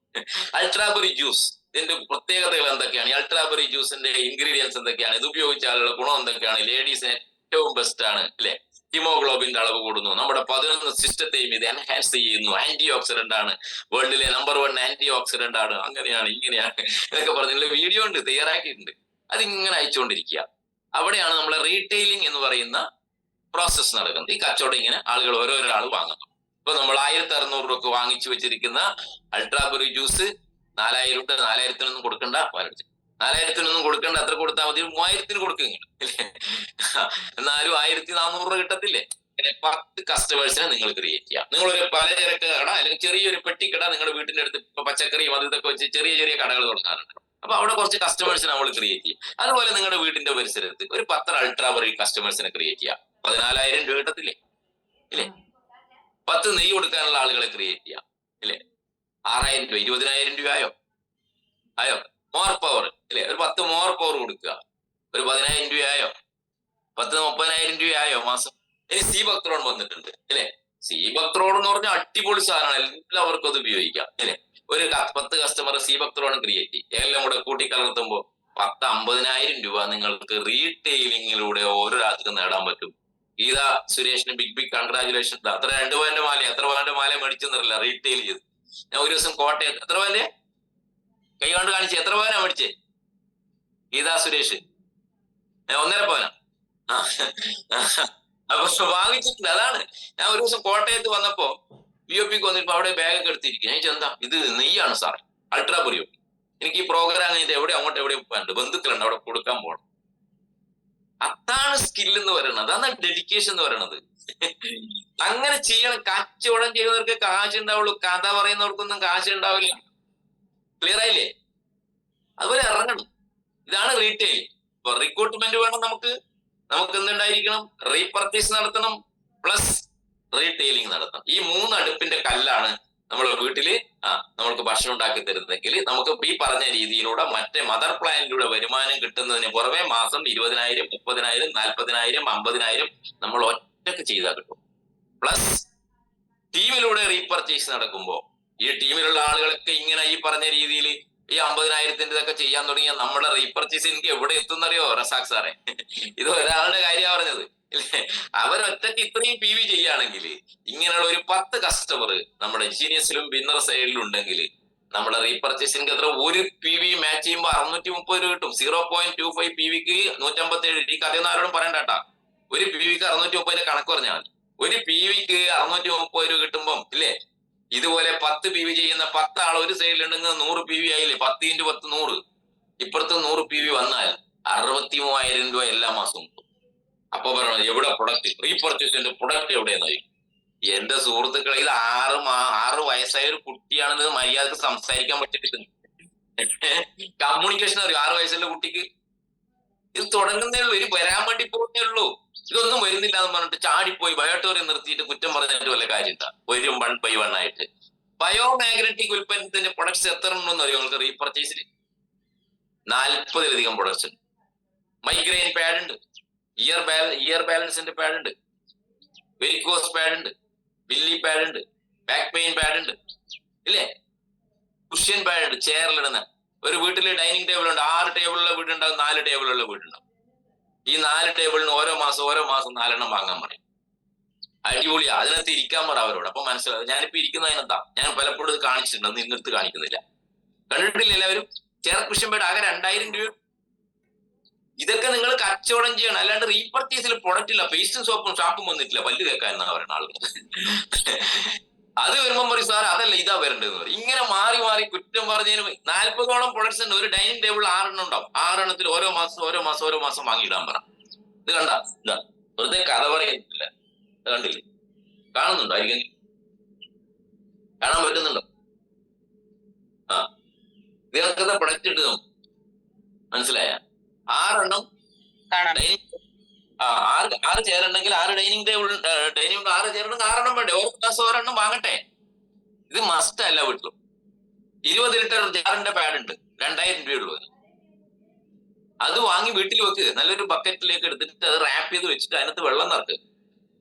അൾട്രാബെറി ജ്യൂസ്, ഇതിന്റെ പ്രത്യേകതകൾ എന്തൊക്കെയാണ്? അൾട്രാബെറി ജ്യൂസിന്റെ ഇൻഗ്രീഡിയൻസ് എന്തൊക്കെയാണ്? ഇത് ഉപയോഗിച്ചാലുള്ള ഗുണം എന്തൊക്കെയാണ്? ലേഡീസിന് ഏറ്റവും ബെസ്റ്റ് ആണ് ഇല്ലേ. ഹിമോഗ്ലോബിന്റെ അളവ് കൂടുന്നു, നമ്മുടെ 11 സിസ്റ്റത്തെയും ഇത് എൻഹാൻസ് ചെയ്യുന്നു, ആന്റി ഓക്സിഡന്റ് ആണ്, വേൾഡിലെ നമ്പർ 1 ആന്റി ഓക്സിഡന്റ് ആണ്, അങ്ങനെയാണ് ഇങ്ങനെയാണ് എന്നൊക്കെ പറഞ്ഞ വീഡിയോ ഉണ്ട്, തയ്യാറാക്കിയിട്ടുണ്ട്. അതിങ്ങനെ അയച്ചുകൊണ്ടിരിക്കുക. അവിടെയാണ് നമ്മളെ റീറ്റെയിലിംഗ് എന്ന് പറയുന്ന പ്രോസസ് നടക്കുന്നത്. ഈ കച്ചവടം ഇങ്ങനെ ആളുകൾ ഓരോരാൾ വാങ്ങുന്നു. ഇപ്പൊ നമ്മൾ 1600 രൂപ വാങ്ങിച്ചു വെച്ചിരിക്കുന്ന അൾട്രാബെറി ജ്യൂസ് 4000 4000-നൊന്നും കൊടുക്കണ്ട, 4000-നൊന്നും കൊടുക്കേണ്ട, അത്ര കൊടുത്താൽ മതി, 3000-ന് കൊടുക്കുക. എന്നാലും 1400 കിട്ടത്തില്ലേ? 10 കസ്റ്റമേഴ്സിനെ നിങ്ങൾ ക്രിയേറ്റ് ചെയ്യാം. നിങ്ങളൊരു പലചരക്ക് കട അല്ലെങ്കിൽ ചെറിയൊരു പെട്ടിക്കട നിങ്ങളുടെ വീട്ടിന്റെ അടുത്ത് ഇപ്പൊ പച്ചക്കറിയും അത് ഇതൊക്കെ വെച്ച് ചെറിയ ചെറിയ കടകൾ തുടങ്ങാറുണ്ട്. അപ്പൊ അവിടെ കുറച്ച് കസ്റ്റമേഴ്സിനെ നമ്മൾ ക്രിയേറ്റ് ചെയ്യും. അതുപോലെ നിങ്ങളുടെ വീടിന്റെ പരിസരത്ത് ഒരു 10 അൾട്രാ ബറി കസ്റ്റമേഴ്സിനെ ക്രിയേറ്റ് ചെയ്യാം. 14,000 രൂപ കിട്ടത്തില്ലേ? ഇല്ലേ? 10 നെയ്യ് കൊടുക്കാനുള്ള ആളുകളെ ക്രിയേറ്റ് ചെയ്യാം. ഇല്ലേ? 6,000 രൂപ, 20,000 രൂപ ആയോ? ആയോ? മോർ പവർ ഇല്ലേ? ഒരു 10 മോർ പവർ കൊടുക്കുക, ഒരു 10,000 രൂപ ആയോ? 30,000 രൂപ ആയോ മാസം? ഇനി സി ബക്ത്രോൺ വന്നിട്ടുണ്ട് ഇല്ലേ? സി ബക്ത്രോൺ എന്ന് പറഞ്ഞാൽ അടിപൊളി സാധനമാണ്, എല്ലാവർക്കും അത് ഉപയോഗിക്കാം ഇല്ലേ? ഒരു 10 കസ്റ്റമർ സി ബക്ത്രോൺ ക്രിയേറ്റ് ചെയ്യും. എല്ലാം കൂടെ കൂട്ടിക്കലർത്തുമ്പോൾ 50,000 രൂപ നിങ്ങൾക്ക് റീറ്റെയിലിങ്ങിലൂടെ ഓരോ രാജ്യത്തും നേടാൻ പറ്റും. ഗീത സുരേഷിന് ബിഗ് കൺഗ്രാജുലേഷൻ. അത്ര 2 പവന്റെ മാല, എത്ര പവന്റെ മാല മേടിച്ചെന്നറിയില്ല, റീറ്റെയിൽ ചെയ്ത്. ഞാൻ ഒരു ദിവസം കോട്ടയത്ത്, എത്ര പവന്റെ കൈ കൊണ്ട് കാണിച്ചേ, എത്ര പവനാ മേടിച്ചേ ഗീതാ സുരേഷ്? 1.5 പവനാ. അപ്പൊ വാങ്ങിച്ചിട്ടുണ്ട്. അതാണ് ഞാൻ ഒരു ദിവസം കോട്ടയത്ത് വന്നപ്പോ BOPക്ക് വന്നിപ്പോ അവിടെ ബാഗൊക്കെ എടുത്തിരിക്കും. ഞാൻ എന്താ ഇത്? നെയ്യാണ് സാർ, അൾട്രാ ബറിയോ. എനിക്ക് ഈ പ്രോഗ്രാം കഴിഞ്ഞിട്ട് അങ്ങോട്ട് എവിടെ പോകാനുണ്ട്, ബന്ധുക്കളുണ്ട്, അവിടെ കൊടുക്കാൻ പോകണം. അതാണ് സ്കിൽ എന്ന് പറയുന്നത്, അതാണ് ഡെഡിക്കേഷൻ എന്ന് പറയുന്നത്. അങ്ങനെ ചെയ്യണം. കച്ചവടം ചെയ്യുന്നവർക്ക് കാശ് ഉണ്ടാവുള്ളൂ, കഥ പറയുന്നവർക്കൊന്നും കാശ് ഉണ്ടാവില്ല. ക്ലിയർ ആയില്ലേ? അതുപോലെ ഇറങ്ങണം. ഇതാണ് റീറ്റെയിൽ. ഇപ്പൊ റിക്രൂട്ട്മെന്റ് വേണം നമുക്ക് എന്തുണ്ടായിരിക്കണം? റീപർച്ചേസ് നടത്തണം, പ്ലസ് റീറ്റെയിലിംഗ് നടത്തണം. ഈ 3 അടുപ്പിന്റെ കല്ലാണ് നമ്മുടെ വീട്ടില് നമ്മൾക്ക് ഭക്ഷണം ഉണ്ടാക്കി തരുന്നെങ്കിൽ നമുക്ക് ഈ പറഞ്ഞ രീതിയിലൂടെ മറ്റേ മദർ പ്ലാനിലൂടെ വരുമാനം കിട്ടുന്നതിന് പുറമെ മാസം 20,000, 30,000, 40,000, 50,000 നമ്മൾ ഒറ്റക്ക് ചെയ്താൽ കിട്ടും. പ്ലസ് ടീമിലൂടെ റീപർച്ചേസ് നടക്കുമ്പോൾ ഈ ടീമിലുള്ള ആളുകളൊക്കെ ഇങ്ങനെ ഈ പറഞ്ഞ രീതിയിൽ ഈ 50,000-ന്റെ ചെയ്യാൻ തുടങ്ങിയാൽ നമ്മുടെ റീപർച്ചേസ് എനിക്ക് എവിടെ എത്തുന്നറിയോ റസാഖ് സാറേ? ഇത് ഒരാളുടെ കാര്യമാണ് പറഞ്ഞത് ഇല്ലേ? അവരൊറ്റക്ക് ഇത്രയും PV ചെയ്യുകയാണെങ്കിൽ ഇങ്ങനെയുള്ള ഒരു 10 കസ്റ്റമർ നമ്മുടെ ജീനിയസിലും വിന്നർ സൈഡിലും ഉണ്ടെങ്കിൽ നമ്മുടെ റീപർച്ചേസിന് എത്ര? ഒരു PV മാച്ച് ചെയ്യുമ്പോൾ 630 രൂപ കിട്ടും. 0.25 PVക്ക് 157. ഈ കഥയൊന്നും ആരോടും പറയണ്ടാ. ഒരു PVക്ക് 630 കണക്ക് പറഞ്ഞാൽ മതി. ഒരു PVക്ക് 630 രൂപ കിട്ടുമ്പം ഇല്ലേ, ഇതുപോലെ 10 PV ചെയ്യുന്ന 10 ആൾ ഒരു സൈഡിലുണ്ടെങ്കിൽ 100 PV ആയില്ലേ? 10 × 10 100. ഇപ്പുറത്ത് 100 PV വന്നാൽ 63,000 രൂപ എല്ലാ മാസവും. അപ്പൊ പറയണം എവിടെ പ്രൊഡക്റ്റ്? റീപർച്ചേസിന്റെ പ്രൊഡക്റ്റ് എവിടെയെന്നായി? എന്റെ സുഹൃത്തുക്കളെ, ഇത് 6 വയസ്സായ ഒരു കുട്ടിയാണെന്ന് മര്യാദക്ക് സംസാരിക്കാൻ പറ്റിയിട്ടില്ല. കമ്മ്യൂണിക്കേഷൻ അറിയോ 6 വയസ്സുള്ള കുട്ടിക്ക്? ഇത് തുടങ്ങുന്നേ ഉള്ളൂ, ഇത് വരാൻ വേണ്ടി പോകുന്നേ ഉള്ളൂ. ഇതൊന്നും വരുന്നില്ല എന്ന് പറഞ്ഞിട്ട് ചാടിപ്പോയി ബയോട്ടോറി നിർത്തിയിട്ട് കുറ്റം പറഞ്ഞിട്ട് വല്ല കാര്യം എന്താ? 1 by 1 ആയിട്ട് ബയോമാഗ്നറ്റിക് ഉൽപ്പന്നത്തിന്റെ പ്രൊഡക്ട്സ് എത്ര ഉണ്ടെന്ന് അറിയോ നിങ്ങൾക്ക്? റീപർച്ചേസിൽ 40-ലധികം പ്രൊഡക്ട്സ്. മൈഗ്രെയിൻ പാഡ് ഉണ്ട്, ഇയർ ബാലൻസിന്റെ പാഡ് ഉണ്ട്, വെരിക്കോസ് പാഡ് ഉണ്ട്, ബില്ലി പാഡ് ഉണ്ട്, ബാക്ക് പെയിൻ പാഡ് ഉണ്ട് ഇല്ലേ? കുഷ്യൻ പാഡ് ഉണ്ട്, ചെയറിലിടുന്ന. ഒരു വീട്ടില് ഡൈനിങ് ടേബിൾ ഉണ്ട്, 6 ടേബിളുള്ള വീടുണ്ടാവും, 4 ടേബിളുള്ള വീടുണ്ടാവും. ഈ 4 ടേബിളിന് ഓരോ മാസം 4 എണ്ണം വാങ്ങാൻ പറയും. അടിപൊളിയാ. അതിനകത്ത് ഇരിക്കാൻ പറ അവരോട്. അപ്പൊ മനസ്സിലാവും. ഞാനിപ്പോ ഇരിക്കുന്നതിനെന്താ, ഞാൻ പലപ്പോഴും ഇത് കാണിച്ചിട്ടുണ്ട്, ഇന്നെടുത്ത് കാണിക്കുന്നില്ല. കണ്ടിട്ടില്ല എല്ലാവരും? ചെയർ കുഷ്യൻ പാഡ് ആകെ 2,000 രൂപ. ഇതൊക്കെ നിങ്ങൾ കച്ചവടം ചെയ്യണം, അല്ലാണ്ട് റീപർച്ചേസിൽ പ്രൊഡക്റ്റ് ഇല്ല. പേസ്റ്റും സോപ്പും ഷാമ്പും വന്നിട്ടില്ല, പല്ല് കേൾക്കാൻ എന്നാ പറയുന്ന ആളുകൾ. അത് വരുമ്പോൾ പറയും സാർ അതല്ല ഇതാ വരേണ്ടതെന്ന് പറയും. ഇങ്ങനെ മാറി മാറി കുറ്റം പറഞ്ഞതിന് 40ഓളം പ്രൊഡക്ട്സ് ഉണ്ട്. ഒരു ഡൈനിങ് ടേബിൾ 6 എണ്ണം ഉണ്ടാവും. 6 എണ്ണത്തിൽ ഓരോ മാസം വാങ്ങിയിടാൻ പറ. ഇത് കണ്ട, ഇതാ വെറുതെ കഥ പറയുന്നില്ല. കണ്ടില്ലേ? കാണുന്നുണ്ടോ? ആയിരിക്കും കാണാൻ പറ്റുന്നുണ്ടോ? ഇതിനകത്തെ പ്രൊഡക്റ്റ് ഉണ്ട് നമുക്ക്. മനസ്സിലായ? 6 എണ്ണം ഡൈനിങ്, 6 ചെയർ ഉണ്ടെങ്കിൽ 6 ഡൈനിങ് ടേബിൾ, 6 ചെയർ ഉണ്ടെങ്കിൽ 6 എണ്ണം വേണ്ടേ? ഓരോ മാസം 1 എണ്ണം വാങ്ങട്ടെ. ഇത് മസ്റ്റ് അല്ല വീട്ടിലും. 20 ലിറ്റർ ജാറിന്റെ പാഡ് ഉണ്ട്, 2,000 രൂപയുള്ളൂ. അത് വാങ്ങി വീട്ടിൽ വെക്ക്. നല്ലൊരു ബക്കറ്റിലേക്ക് എടുത്തിട്ട് അത് റാപ്പ് ചെയ്ത് വെച്ചിട്ട് അതിനകത്ത് വെള്ളം നിറക്ക്.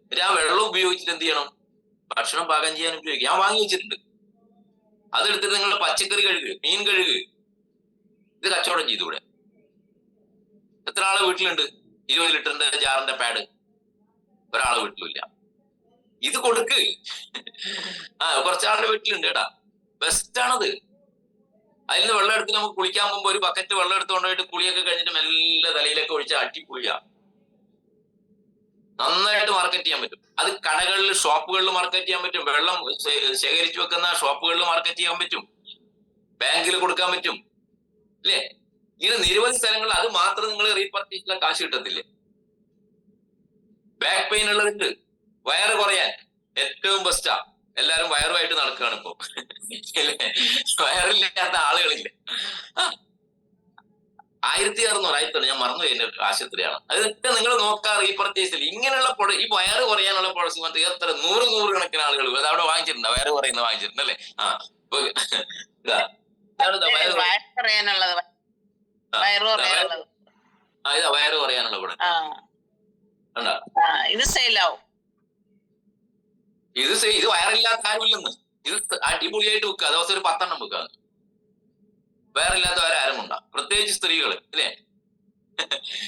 എന്നിട്ട് ആ വെള്ളം ഉപയോഗിച്ചിട്ട് എന്ത് ചെയ്യണം? ഭക്ഷണം പാകം ചെയ്യാൻ ഉപയോഗിക്കും. ഞാൻ വാങ്ങി വെച്ചിട്ടുണ്ട്. അതെടുത്തിട്ട് നിങ്ങളുടെ പച്ചക്കറി കഴുകുക, മീൻ കഴുകുക. ഇത് കച്ചവടം ചെയ്തുകൂടെ? എത്ര ആളെ വീട്ടിലുണ്ട് 20 ലിറ്ററിന്റെ ജാറിന്റെ പാഡ്? ഒരാളെ വീട്ടിലുമില്ല. ഇത് കൊടുക്ക്. കുറച്ചാളുടെ വീട്ടിലുണ്ട് കേട്ടാ. ബെസ്റ്റാണത്. അതിൽ നിന്ന് വെള്ളം എടുത്ത് നമുക്ക് കുളിക്കാൻ പോകുമ്പോ ഒരു ബക്കറ്റ് വെള്ളം എടുത്തുകൊണ്ടുപോയിട്ട് കുളിയൊക്കെ കഴിഞ്ഞിട്ട് മെല്ലെ തലയിലൊക്കെ ഒഴിച്ച് അടിപൊളിയ. നന്നായിട്ട് മാർക്കറ്റ് ചെയ്യാൻ പറ്റും. അത് കടകളിൽ, ഷോപ്പുകളിൽ മാർക്കറ്റ് ചെയ്യാൻ പറ്റും. വെള്ളം ശേഖരിച്ചു വെക്കുന്ന ഷോപ്പുകളിൽ മാർക്കറ്റ് ചെയ്യാൻ പറ്റും. ബാങ്കിൽ കൊടുക്കാൻ പറ്റും. അല്ലേ? ഇങ്ങനെ നിരവധി സ്ഥലങ്ങളിൽ അത് മാത്രം നിങ്ങൾ റീപർച്ചേസിലെ കാശ് കിട്ടത്തില്ലേ. ബാക്ക് പെയിൻ ഉള്ളതുണ്ട്, വയറ് കുറയാൻ ഏറ്റവും ബെസ്റ്റാ. എല്ലാരും വയറുമായിട്ട് നടക്കുകയാണ് ഇപ്പൊ. വയറില്ലാത്ത ആളുകളില്ല. 1600 ഞാൻ മറന്നു എന്റെ ആശുപത്രിയാണ്. അതൊക്കെ നിങ്ങൾ നോക്കാ റീപർച്ചേസിൽ ഇങ്ങനെയുള്ള ഈ വയറ് കുറയാനുള്ള പോളിസി മറ്റേ എത്ര നൂറുകണക്കിന് ആളുകൾ അത് അവിടെ വാങ്ങിച്ചിട്ടുണ്ട്, വയറ് കുറയുന്ന വാങ്ങിച്ചിട്ടുണ്ട് അല്ലേ. ഇപ്പൊ ഇതാ വയറ് പറയാനുള്ളത് ഇതാ വയറ് കുറയാനുള്ള കൂടെ ഇത് സെയിലാവും. ഇത് വയറില്ലാത്ത ആരുമില്ലെന്ന്. ഇത് അടിപൊളിയായിട്ട് വെക്കുക, ദിവസം ഒരു 10 എണ്ണം വെക്കുക. വേറില്ലാത്തവരാരും ഉണ്ടാവും, പ്രത്യേകിച്ച് സ്ത്രീകള് അല്ലേ.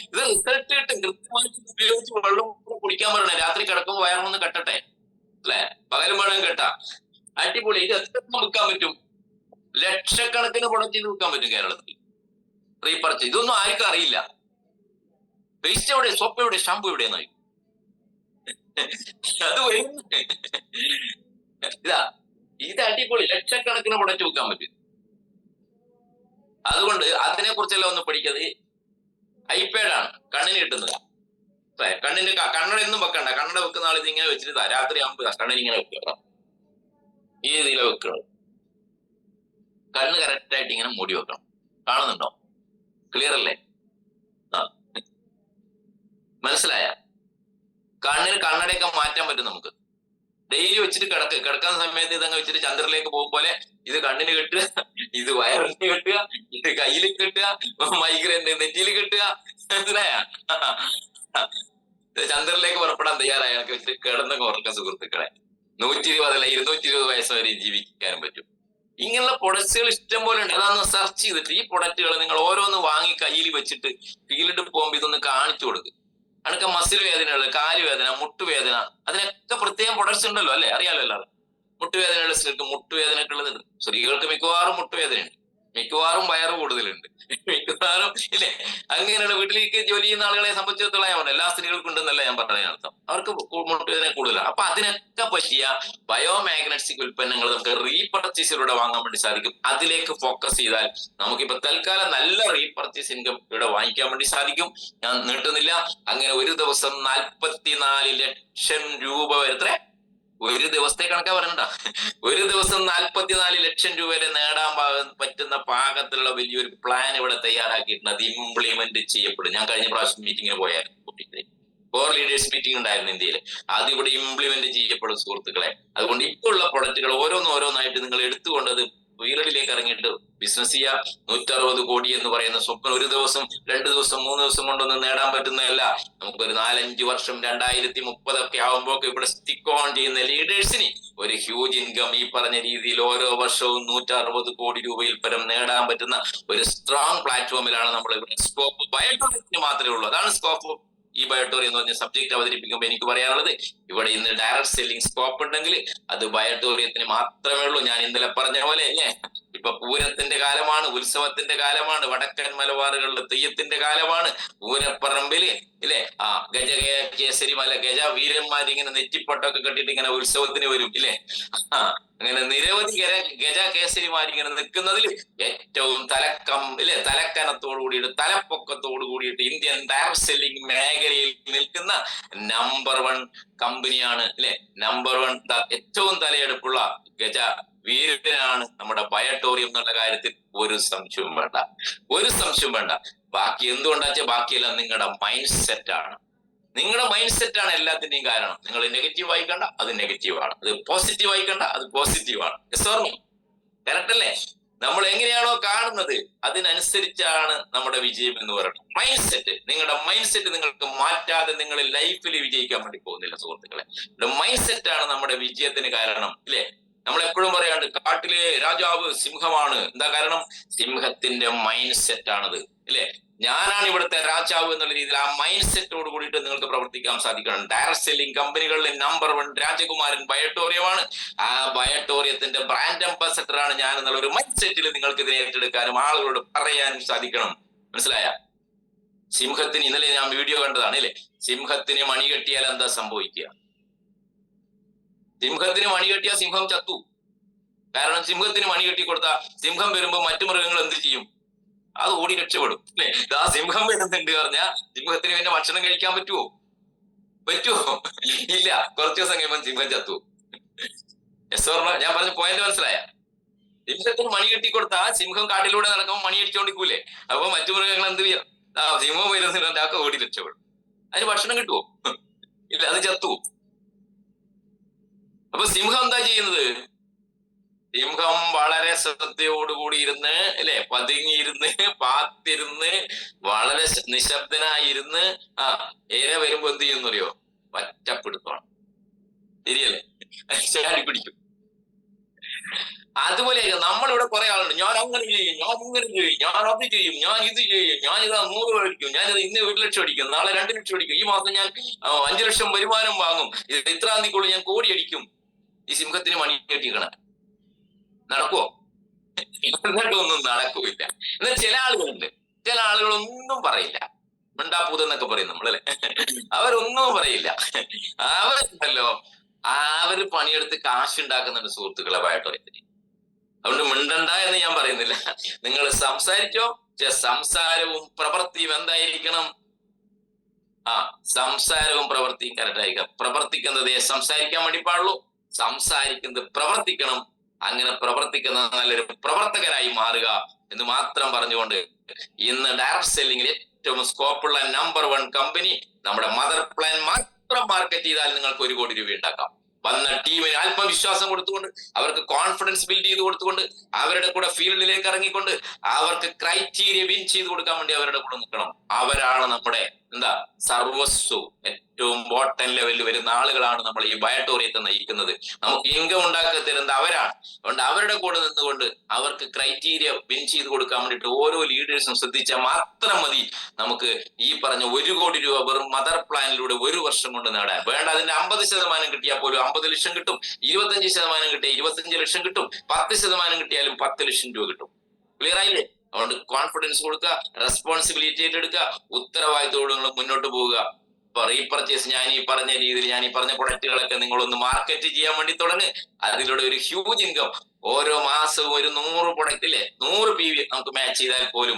ഇത് റിസൾട്ട് കിട്ടും. കൃത്യമായിട്ട് ഉപയോഗിച്ച് വെള്ളം കുടിക്കാൻ പറയണേ. രാത്രി കിടക്കുമ്പോൾ വയറൊന്ന് കെട്ടട്ടെ അല്ലെ, പകലും വേണം കെട്ടാ. അടിപൊളി. ഇത് എത്ര വിൽക്കാൻ പറ്റും? ലക്ഷക്കണക്കിന് പ്രൊഡക്റ്റ് ചെയ്ത് വിൽക്കാൻ പറ്റും കേരളത്തിൽ റീപർച്ചേസ്. ഇതൊന്നും ആർക്കും അറിയില്ല. പേസ്റ്റ് എവിടെ, സോപ്പ് എവിടെ, ഷാമ്പു എവിടെയെന്നായി അത് ഇതാ. ഇത് അടിപൊളി, ലക്ഷക്കണക്കിന് പ്രൊഡക്റ്റ് വിൽക്കാൻ പറ്റും. അതുകൊണ്ട് അതിനെ കുറിച്ചെല്ലാം ഒന്ന് പഠിക്കത്. ഐപാഡാണ് കണ്ണിന് കിട്ടുന്നത്. കണ്ണിന്റെ കണ്ണട ഒന്നും വെക്കണ്ട. കണ്ണട വെക്കുന്ന ആൾ ഇതിങ്ങനെ വെച്ചിട്ട് രാത്രി ആകുമ്പോ കണ്ണിന് ഇങ്ങനെ വെക്കുക, ഈ രീതിയില വെക്കണം. കണ്ണ് കറക്റ്റായിട്ട് ഇങ്ങനെ മൂടി വെക്കണം. കാണുന്നുണ്ടോ? ക്ലിയർ അല്ലേ? മനസ്സിലായ? കണ്ണിന് കണ്ണടയൊക്കെ മാറ്റാൻ പറ്റും നമുക്ക്. ഡെയിലി വെച്ചിട്ട് കിടക്കുന്ന സമയത്ത് ഇതങ്ങ് വെച്ചിട്ട് ചന്ദ്രനിലേക്ക് പോകും പോലെ ഇത് കണ്ണിന് കെട്ടുക, ഇത് വയറിന് കെട്ടുക, ഇത് കയ്യിൽ കെട്ടുക, മൈഗ്രൈൻ്റെ നെറ്റിയിൽ കെട്ടുക. മനസ്സിലായ? ചന്ദ്രനിലേക്ക് പുറപ്പെടാൻ തയ്യാറായ ആൾക്ക് വെച്ചിട്ട് കിടന്നൊക്കെ ഉറക്കം സുഹൃത്തുക്കളെ. 120 അല്ല 220 വയസ്സ് വരെ ജീവിക്കാനും പറ്റും. ഇങ്ങനെയുള്ള പ്രൊഡക്ട്സുകൾ ഇഷ്ടം പോലെ ഉണ്ട്. അതൊന്ന് സെർച്ച് ചെയ്തിട്ട് ഈ പ്രൊഡക്റ്റുകൾ നിങ്ങൾ ഓരോന്ന് വാങ്ങി കയ്യിൽ വെച്ചിട്ട് ഫീൽഡിൽ പോകുമ്പോൾ ഇതൊന്ന് കാണിച്ചു കൊടുക്കുക. അനക്ക് മസിൽ വേദനകൾ, കാലുവേദന, മുട്ടുവേദന, അതിനൊക്കെ പ്രത്യേകം പ്രൊഡക്ട്സ് ഉണ്ടല്ലോ അല്ലെ, അറിയാലോ എല്ലാവരും. മുട്ടുവേദനയുള്ള സ്ത്രീകൾക്ക് മുട്ടുവേദനയൊക്കെ ഉള്ളതുണ്ട്. സ്ത്രീകൾക്ക് മിക്കവാറും മുട്ടുവേദനയുണ്ട്, മിക്കവാറും വയറ് കൂടുതലുണ്ട്, മിക്കവാറും ഇല്ലേ. അങ്ങനെയുള്ള വീട്ടിലേക്ക് ജോലി ചെയ്യുന്ന ആളുകളെ സംബന്ധിച്ചിടത്തോളം ഞാൻ പറഞ്ഞു എല്ലാ സ്ത്രീകൾക്കും ഉണ്ടെന്നല്ല ഞാൻ പറഞ്ഞ അർത്ഥം. അവർക്ക് മുട്ടുവേദന കൂടുതലാണ്. അപ്പൊ അതിനൊക്കെ പറ്റിയ ബയോമാഗ്നറ്റിക് ഉൽപ്പന്നങ്ങൾ നമുക്ക് റീപർച്ചേസിലൂടെ വാങ്ങാൻ വേണ്ടി സാധിക്കും. അതിലേക്ക് ഫോക്കസ് ചെയ്താൽ നമുക്കിപ്പോ തൽക്കാലം നല്ല റീപർച്ചേസ് ഇൻകം ഇവിടെ വാങ്ങിക്കാൻ വേണ്ടി സാധിക്കും. ഞാൻ നീട്ടുന്നില്ല. അങ്ങനെ ഒരു ദിവസം 44 ലക്ഷം രൂപ വരെ, ഒരു ദിവസത്തെ കണക്കാ പറയണ്ട, ഒരു ദിവസം 44 ലക്ഷം രൂപ വരെ നേടാൻ പറ്റുന്ന പാകത്തിലുള്ള വലിയൊരു പ്ലാൻ ഇവിടെ തയ്യാറാക്കിയിട്ടുണ്ട്. അത് ഇംപ്ലിമെന്റ് ചെയ്യപ്പെടും. ഞാൻ കഴിഞ്ഞ പ്രാവശ്യം മീറ്റിങ്ങിന് പോയായിരുന്നു, കോർ ലീഡേഴ്സ് മീറ്റിംഗ് ഉണ്ടായിരുന്നു ഇന്ത്യയിൽ. അതിവിടെ ഇംപ്ലിമെന്റ് ചെയ്യപ്പെടും സുഹൃത്തുക്കളെ. അതുകൊണ്ട് ഇപ്പോൾ ഉള്ള പ്രൊഡക്റ്റുകൾ ഓരോന്നായിട്ട് നിങ്ങൾ എടുത്തുകൊണ്ട് അത് വീരടിലേക്ക് ഇറങ്ങിയിട്ട് ബിസിനസ് ചെയ്യുക. 160 കോടി എന്ന് പറയുന്ന സ്വപ്നം ഒരു ദിവസം 2 ദിവസം 3 ദിവസം കൊണ്ടൊന്നും നേടാൻ പറ്റുന്നതല്ല. നമുക്കൊരു 4-5 വർഷം 2030 ആവുമ്പോൾ ഇവിടെ സ്റ്റിക്ക് ഓൺ ചെയ്യുന്ന ലീഡേഴ്സിന് ഒരു ഹ്യൂജ് ഇൻകം ഈ പറഞ്ഞ രീതിയിൽ ഓരോ വർഷവും 160 കോടി രൂപയിൽ പരം നേടാൻ പറ്റുന്ന ഒരു സ്ട്രോങ് പ്ലാറ്റ്ഫോമിലാണ് നമ്മൾ ഇവിടെ. സ്കോപ്പ് ബയോടോറിയത്തിന് മാത്രമേ ഉള്ളൂ. അതാണ് സ്കോപ്പ്. ഈ ബയോടോറിയം എന്ന് പറഞ്ഞ സബ്ജക്ട് അവതരിപ്പിക്കുമ്പോൾ എനിക്ക് പറയാനുള്ളത്, ഇവിടെ ഇന്ന് ഡയറക്ട് സെല്ലിംഗ് സ്കോപ്പ് ഉണ്ടെങ്കിൽ അത് ബയോടോറിയത്തിന് മാത്രമേ ഉള്ളൂ. ഞാൻ ഇന്നലെ പറഞ്ഞ പോലെ അല്ലേ, ഇപ്പൊ പൂരത്തിന്റെ കാലമാണ്, ഉത്സവത്തിന്റെ കാലമാണ്, വടക്കൻ മലബാറുകളിലെ തെയ്യത്തിന്റെ കാലമാണ്. പൂരപ്പറമ്പില് ഇല്ലേ ഗജ കേസരി മല ഗജ വീരന്മാരിങ്ങനെ നെറ്റിപ്പൊട്ടൊക്കെ കെട്ടിട്ട് ഇങ്ങനെ ഉത്സവത്തിന് വരും ഇല്ലേ. അങ്ങനെ നിരവധി ഗജ കേസരിമാരിങ്ങനെ നിൽക്കുന്നതിൽ ഏറ്റവും തലക്കനത്തോടു കൂടിയിട്ട് തലപ്പൊക്കത്തോടു കൂടിയിട്ട് ഇന്ത്യൻ ഡയറക്ട് സെല്ലിംഗ് മേഖലയിൽ നിൽക്കുന്ന നമ്പർ 1 കമ്പനിയാണ് അല്ലെ. നമ്പർ 1 ഏറ്റവും തലയെടുപ്പുള്ള ഗജ വീരനാണ് നമ്മുടെ ബയോടോറിയം എന്നുള്ള കാര്യത്തിൽ ഒരു സംശയവും വേണ്ട. ബാക്കി എന്തുകൊണ്ടാച്ചാൽ ബാക്കിയെല്ലാം നിങ്ങളുടെ മൈൻഡ് സെറ്റ് ആണ്. നിങ്ങളുടെ മൈൻഡ് സെറ്റ് ആണ് എല്ലാത്തിന്റെയും കാരണം. നിങ്ങൾ നെഗറ്റീവ് ആയിക്കണ്ട, അത് നെഗറ്റീവ് ആണ്. അത് പോസിറ്റീവ് ആയിക്കണ്ട, അത് പോസിറ്റീവ് ആണ്. കറക്റ്റ് അല്ലേ? നമ്മൾ എങ്ങനെയാണോ കാണുന്നത് അതിനനുസരിച്ചാണ് നമ്മുടെ വിജയം എന്ന് പറയുന്നത്. മൈൻഡ് സെറ്റ്, നിങ്ങളുടെ മൈൻഡ് സെറ്റ് നിങ്ങൾക്ക് മാറ്റാതെ നിങ്ങൾ ലൈഫിൽ വിജയിക്കാൻ വേണ്ടി പോകുന്നില്ല സുഹൃത്തുക്കളെ. മൈൻഡ് സെറ്റ് ആണ് നമ്മുടെ വിജയത്തിന് കാരണം ഇല്ലേ. നമ്മൾ എപ്പോഴും പറയാണ്ട് കാട്ടിലെ രാജാവ് സിംഹമാണ്. എന്താ കാരണം? സിംഹത്തിന്റെ മൈൻഡ് സെറ്റ് ആണത് ഇല്ലേ. ഞാനാണ് ഇവിടുത്തെ രാജാവ് എന്നുള്ള രീതിയിൽ ആ മൈൻഡ് സെറ്റോട് കൂടിയിട്ട് നിങ്ങൾക്ക് പ്രവർത്തിക്കാൻ സാധിക്കണം. ഡയറക്ട് സെല്ലിംഗ് കമ്പനികളിലെ നമ്പർ 1 രാജകുമാരൻ ബയോടോറിയമാണ്. ആ ബയോടോറിയത്തിന്റെ ബ്രാൻഡ് അംബാസഡർ ആണ് ഞാൻ എന്നുള്ള ഒരു മൈൻഡ് സെറ്റിൽ നിങ്ങൾക്ക് ഇതിനെ ഏറ്റെടുക്കാനും ആളുകളോട് പറയാനും സാധിക്കണം. മനസ്സിലായ? സിംഹത്തിന് ഇന്നലെ ഞാൻ വീഡിയോ കണ്ടതാണ് അല്ലേ. സിംഹത്തിന് മണി കെട്ടിയാൽ എന്താ സംഭവിക്കുക? സിംഹത്തിന് മണി കെട്ടിയാൽ സിംഹം ചത്തു. കാരണം സിംഹത്തിന് മണി കെട്ടി കൊടുത്താൽ സിംഹം വരുമ്പോൾ മറ്റു മൃഗങ്ങൾ എന്ത് ചെയ്യും? അത് ഓടി രക്ഷപ്പെടും അല്ലെ. ആ സിംഹം വരുന്നുണ്ട് പറഞ്ഞാൽ സിംഹത്തിന് പിന്നെ ഭക്ഷണം കഴിക്കാൻ പറ്റുമോ? ഇല്ല. കുറച്ചു ദിവസം കഴിയുമ്പോൾ സിംഹം ചത്തു. ഞാൻ പറഞ്ഞ പോയിന്റ് മനസ്സിലായ? സിംഹത്തിന് മണി കെട്ടിക്കൊടുത്താ സിംഹം കാട്ടിലൂടെ നടക്കുമ്പോൾ മണി അടിച്ചോണ്ടിക്കൂലേ? അപ്പൊ മറ്റു മൃഗങ്ങൾ എന്ത് ചെയ്യാം? സിംഹം വരുന്നുണ്ട്, ആക്കെ ഓടി രക്ഷപ്പെടും. അതിന് ഭക്ഷണം കിട്ടുമോ? ഇല്ല, അത് ചത്തു. അപ്പൊ സിംഹം എന്താ ചെയ്യുന്നത്? സിംഹം വളരെ ശ്രദ്ധയോടുകൂടി ഇരുന്ന് അല്ലെ, പതുങ്ങിയിരുന്ന് പാത്തിരുന്ന് വളരെ നിശബ്ദനായിരുന്ന് ഇര വരുമ്പോ എന്ത് ചെയ്യുന്നറിയോ? പറ്റപ്പെടുത്തോണം. ശരിയല്ലേ? ചാടി പിടിക്കും. അതുപോലെ നമ്മളിവിടെ കുറെ ആളുണ്ട്, ഞാൻ അങ്ങനെ ചെയ്യും, ഞാൻ ഇങ്ങനെ ചെയ്യും, ഞാൻ അത് ചെയ്യും, ഞാൻ ഇത് ചെയ്യും, ഞാൻ ഇതാ 100 മേടിക്കും, ഞാനിത് ഇന്ന് 1 ലക്ഷം അടിക്കും, നാളെ 2 ലക്ഷം അടിക്കും, ഈ മാസം ഞാൻ 5 ലക്ഷം വരുമാനം വാങ്ങും, ഇത്രാം തീയതിക്കുള്ളിൽ ഞാൻ കോടി അടിക്കും. ഈ സിംഹത്തിന് മണി കെട്ടിക്കണ നടക്കുവോ? എന്നിട്ടൊന്നും നടക്കൂല. എന്നാൽ ചില ആളുകളൊന്നും പറയില്ല, മിണ്ടാപ്പൂതെന്നൊക്കെ പറയും നമ്മളല്ലേ. അവരൊന്നും പറയില്ല. അവരുണ്ടല്ലോ, അവര് പണിയെടുത്ത് കാശുണ്ടാക്കുന്നുണ്ട് സുഹൃത്തുക്കളെ പായട്ടോയത്തിന്. അതുകൊണ്ട് മിണ്ടണ്ട എന്ന് ഞാൻ പറയുന്നില്ല. നിങ്ങൾ സംസാരിച്ചോ, സംസാരവും പ്രവൃത്തിയും എന്തായിരിക്കണം? സംസാരവും പ്രവൃത്തിയും കറക്റ്റ് ആയിരിക്കണം. പ്രവർത്തിക്കുന്നതേ സംസാരിക്കാൻ വേണ്ടി പാടുള്ളൂ, സംസാരിക്കുന്നത് പ്രവർത്തിക്കണം. അങ്ങനെ പ്രവർത്തിക്കുന്ന നല്ലൊരു പ്രവർത്തകരായി മാറുക എന്ന് മാത്രം പറഞ്ഞുകൊണ്ട് ഇന്ന് ഡയറക്ട് സെല്ലിംഗിൽ ഏറ്റവും സ്കോപ്പുള്ള നമ്പർ 1 കമ്പനി നമ്മുടെ മദർ പ്ലാൻ മാത്രം മാർക്കറ്റ് ചെയ്താൽ നിങ്ങൾക്ക് 1 കോടി രൂപ ഉണ്ടാക്കാം. വന്ന ടീമിന് ആത്മവിശ്വാസം കൊടുത്തുകൊണ്ട്, അവർക്ക് കോൺഫിഡൻസ് ബിൽഡ് ചെയ്ത് കൊടുത്തുകൊണ്ട്, അവരുടെ കൂടെ ഫീൽഡിലേക്ക് ഇറങ്ങിക്കൊണ്ട്, അവർക്ക് ക്രൈറ്റീരിയ വിൻ ചെയ്ത് കൊടുക്കാൻ വേണ്ടി അവരുടെ കൂടെ നിൽക്കണം. അവരാണ് നമ്മുടെ സർവസ്വവും. ഏറ്റവും ബോട്ടം ലെവലിൽ വരുന്ന ആളുകളാണ് നമ്മൾ ഈ ബയോട്ടോറിയത്തെ നയിക്കുന്നത്. നമുക്ക് ഇൻകം ഉണ്ടാക്കി തരുന്നത് അവരാണ്. അതുകൊണ്ട് അവരുടെ കൂടെ നിന്നുകൊണ്ട് അവർക്ക് ക്രൈറ്റീരിയ വിൻ ചെയ്ത് കൊടുക്കാൻ വേണ്ടിയിട്ട് ഓരോ ലീഡേഴ്സും ശ്രദ്ധിച്ചാൽ മാത്രം മതി നമുക്ക് ഈ പറഞ്ഞ 1 കോടി രൂപ വെറും മദർ പ്ലാനിലൂടെ 1 വർഷം കൊണ്ട് നേടാൻ. വേണ്ട അതിന്റെ 50% കിട്ടിയാൽ പോലും 50 ലക്ഷം കിട്ടും, 25% കിട്ടിയാൽ 25 ലക്ഷം കിട്ടും, 10% കിട്ടിയാലും 10 ലക്ഷം രൂപ കിട്ടും. ക്ലിയർ ആയില്ലേ? അതുകൊണ്ട് കോൺഫിഡൻസ് കൊടുക്കുക, റെസ്പോൺസിബിലിറ്റി ഏറ്റെടുക്കുക, ഉത്തരവാദിത്തോട് നിങ്ങൾ മുന്നോട്ട് പോവുക. റീപർച്ചേസ് ഞാൻ ഈ പറഞ്ഞ രീതിയിൽ, ഞാൻ ഈ പറഞ്ഞ പ്രൊഡക്റ്റുകളൊക്കെ നിങ്ങളൊന്ന് മാർക്കറ്റ് ചെയ്യാൻ വേണ്ടി തുടങ്ങ്. അതിലൂടെ ഒരു ഹ്യൂജ് ഇൻകം ഓരോ മാസവും ഒരു 100 പ്രൊഡക്റ്റിലെ 100 PV നമുക്ക് മാച്ച് ചെയ്താൽ പോലും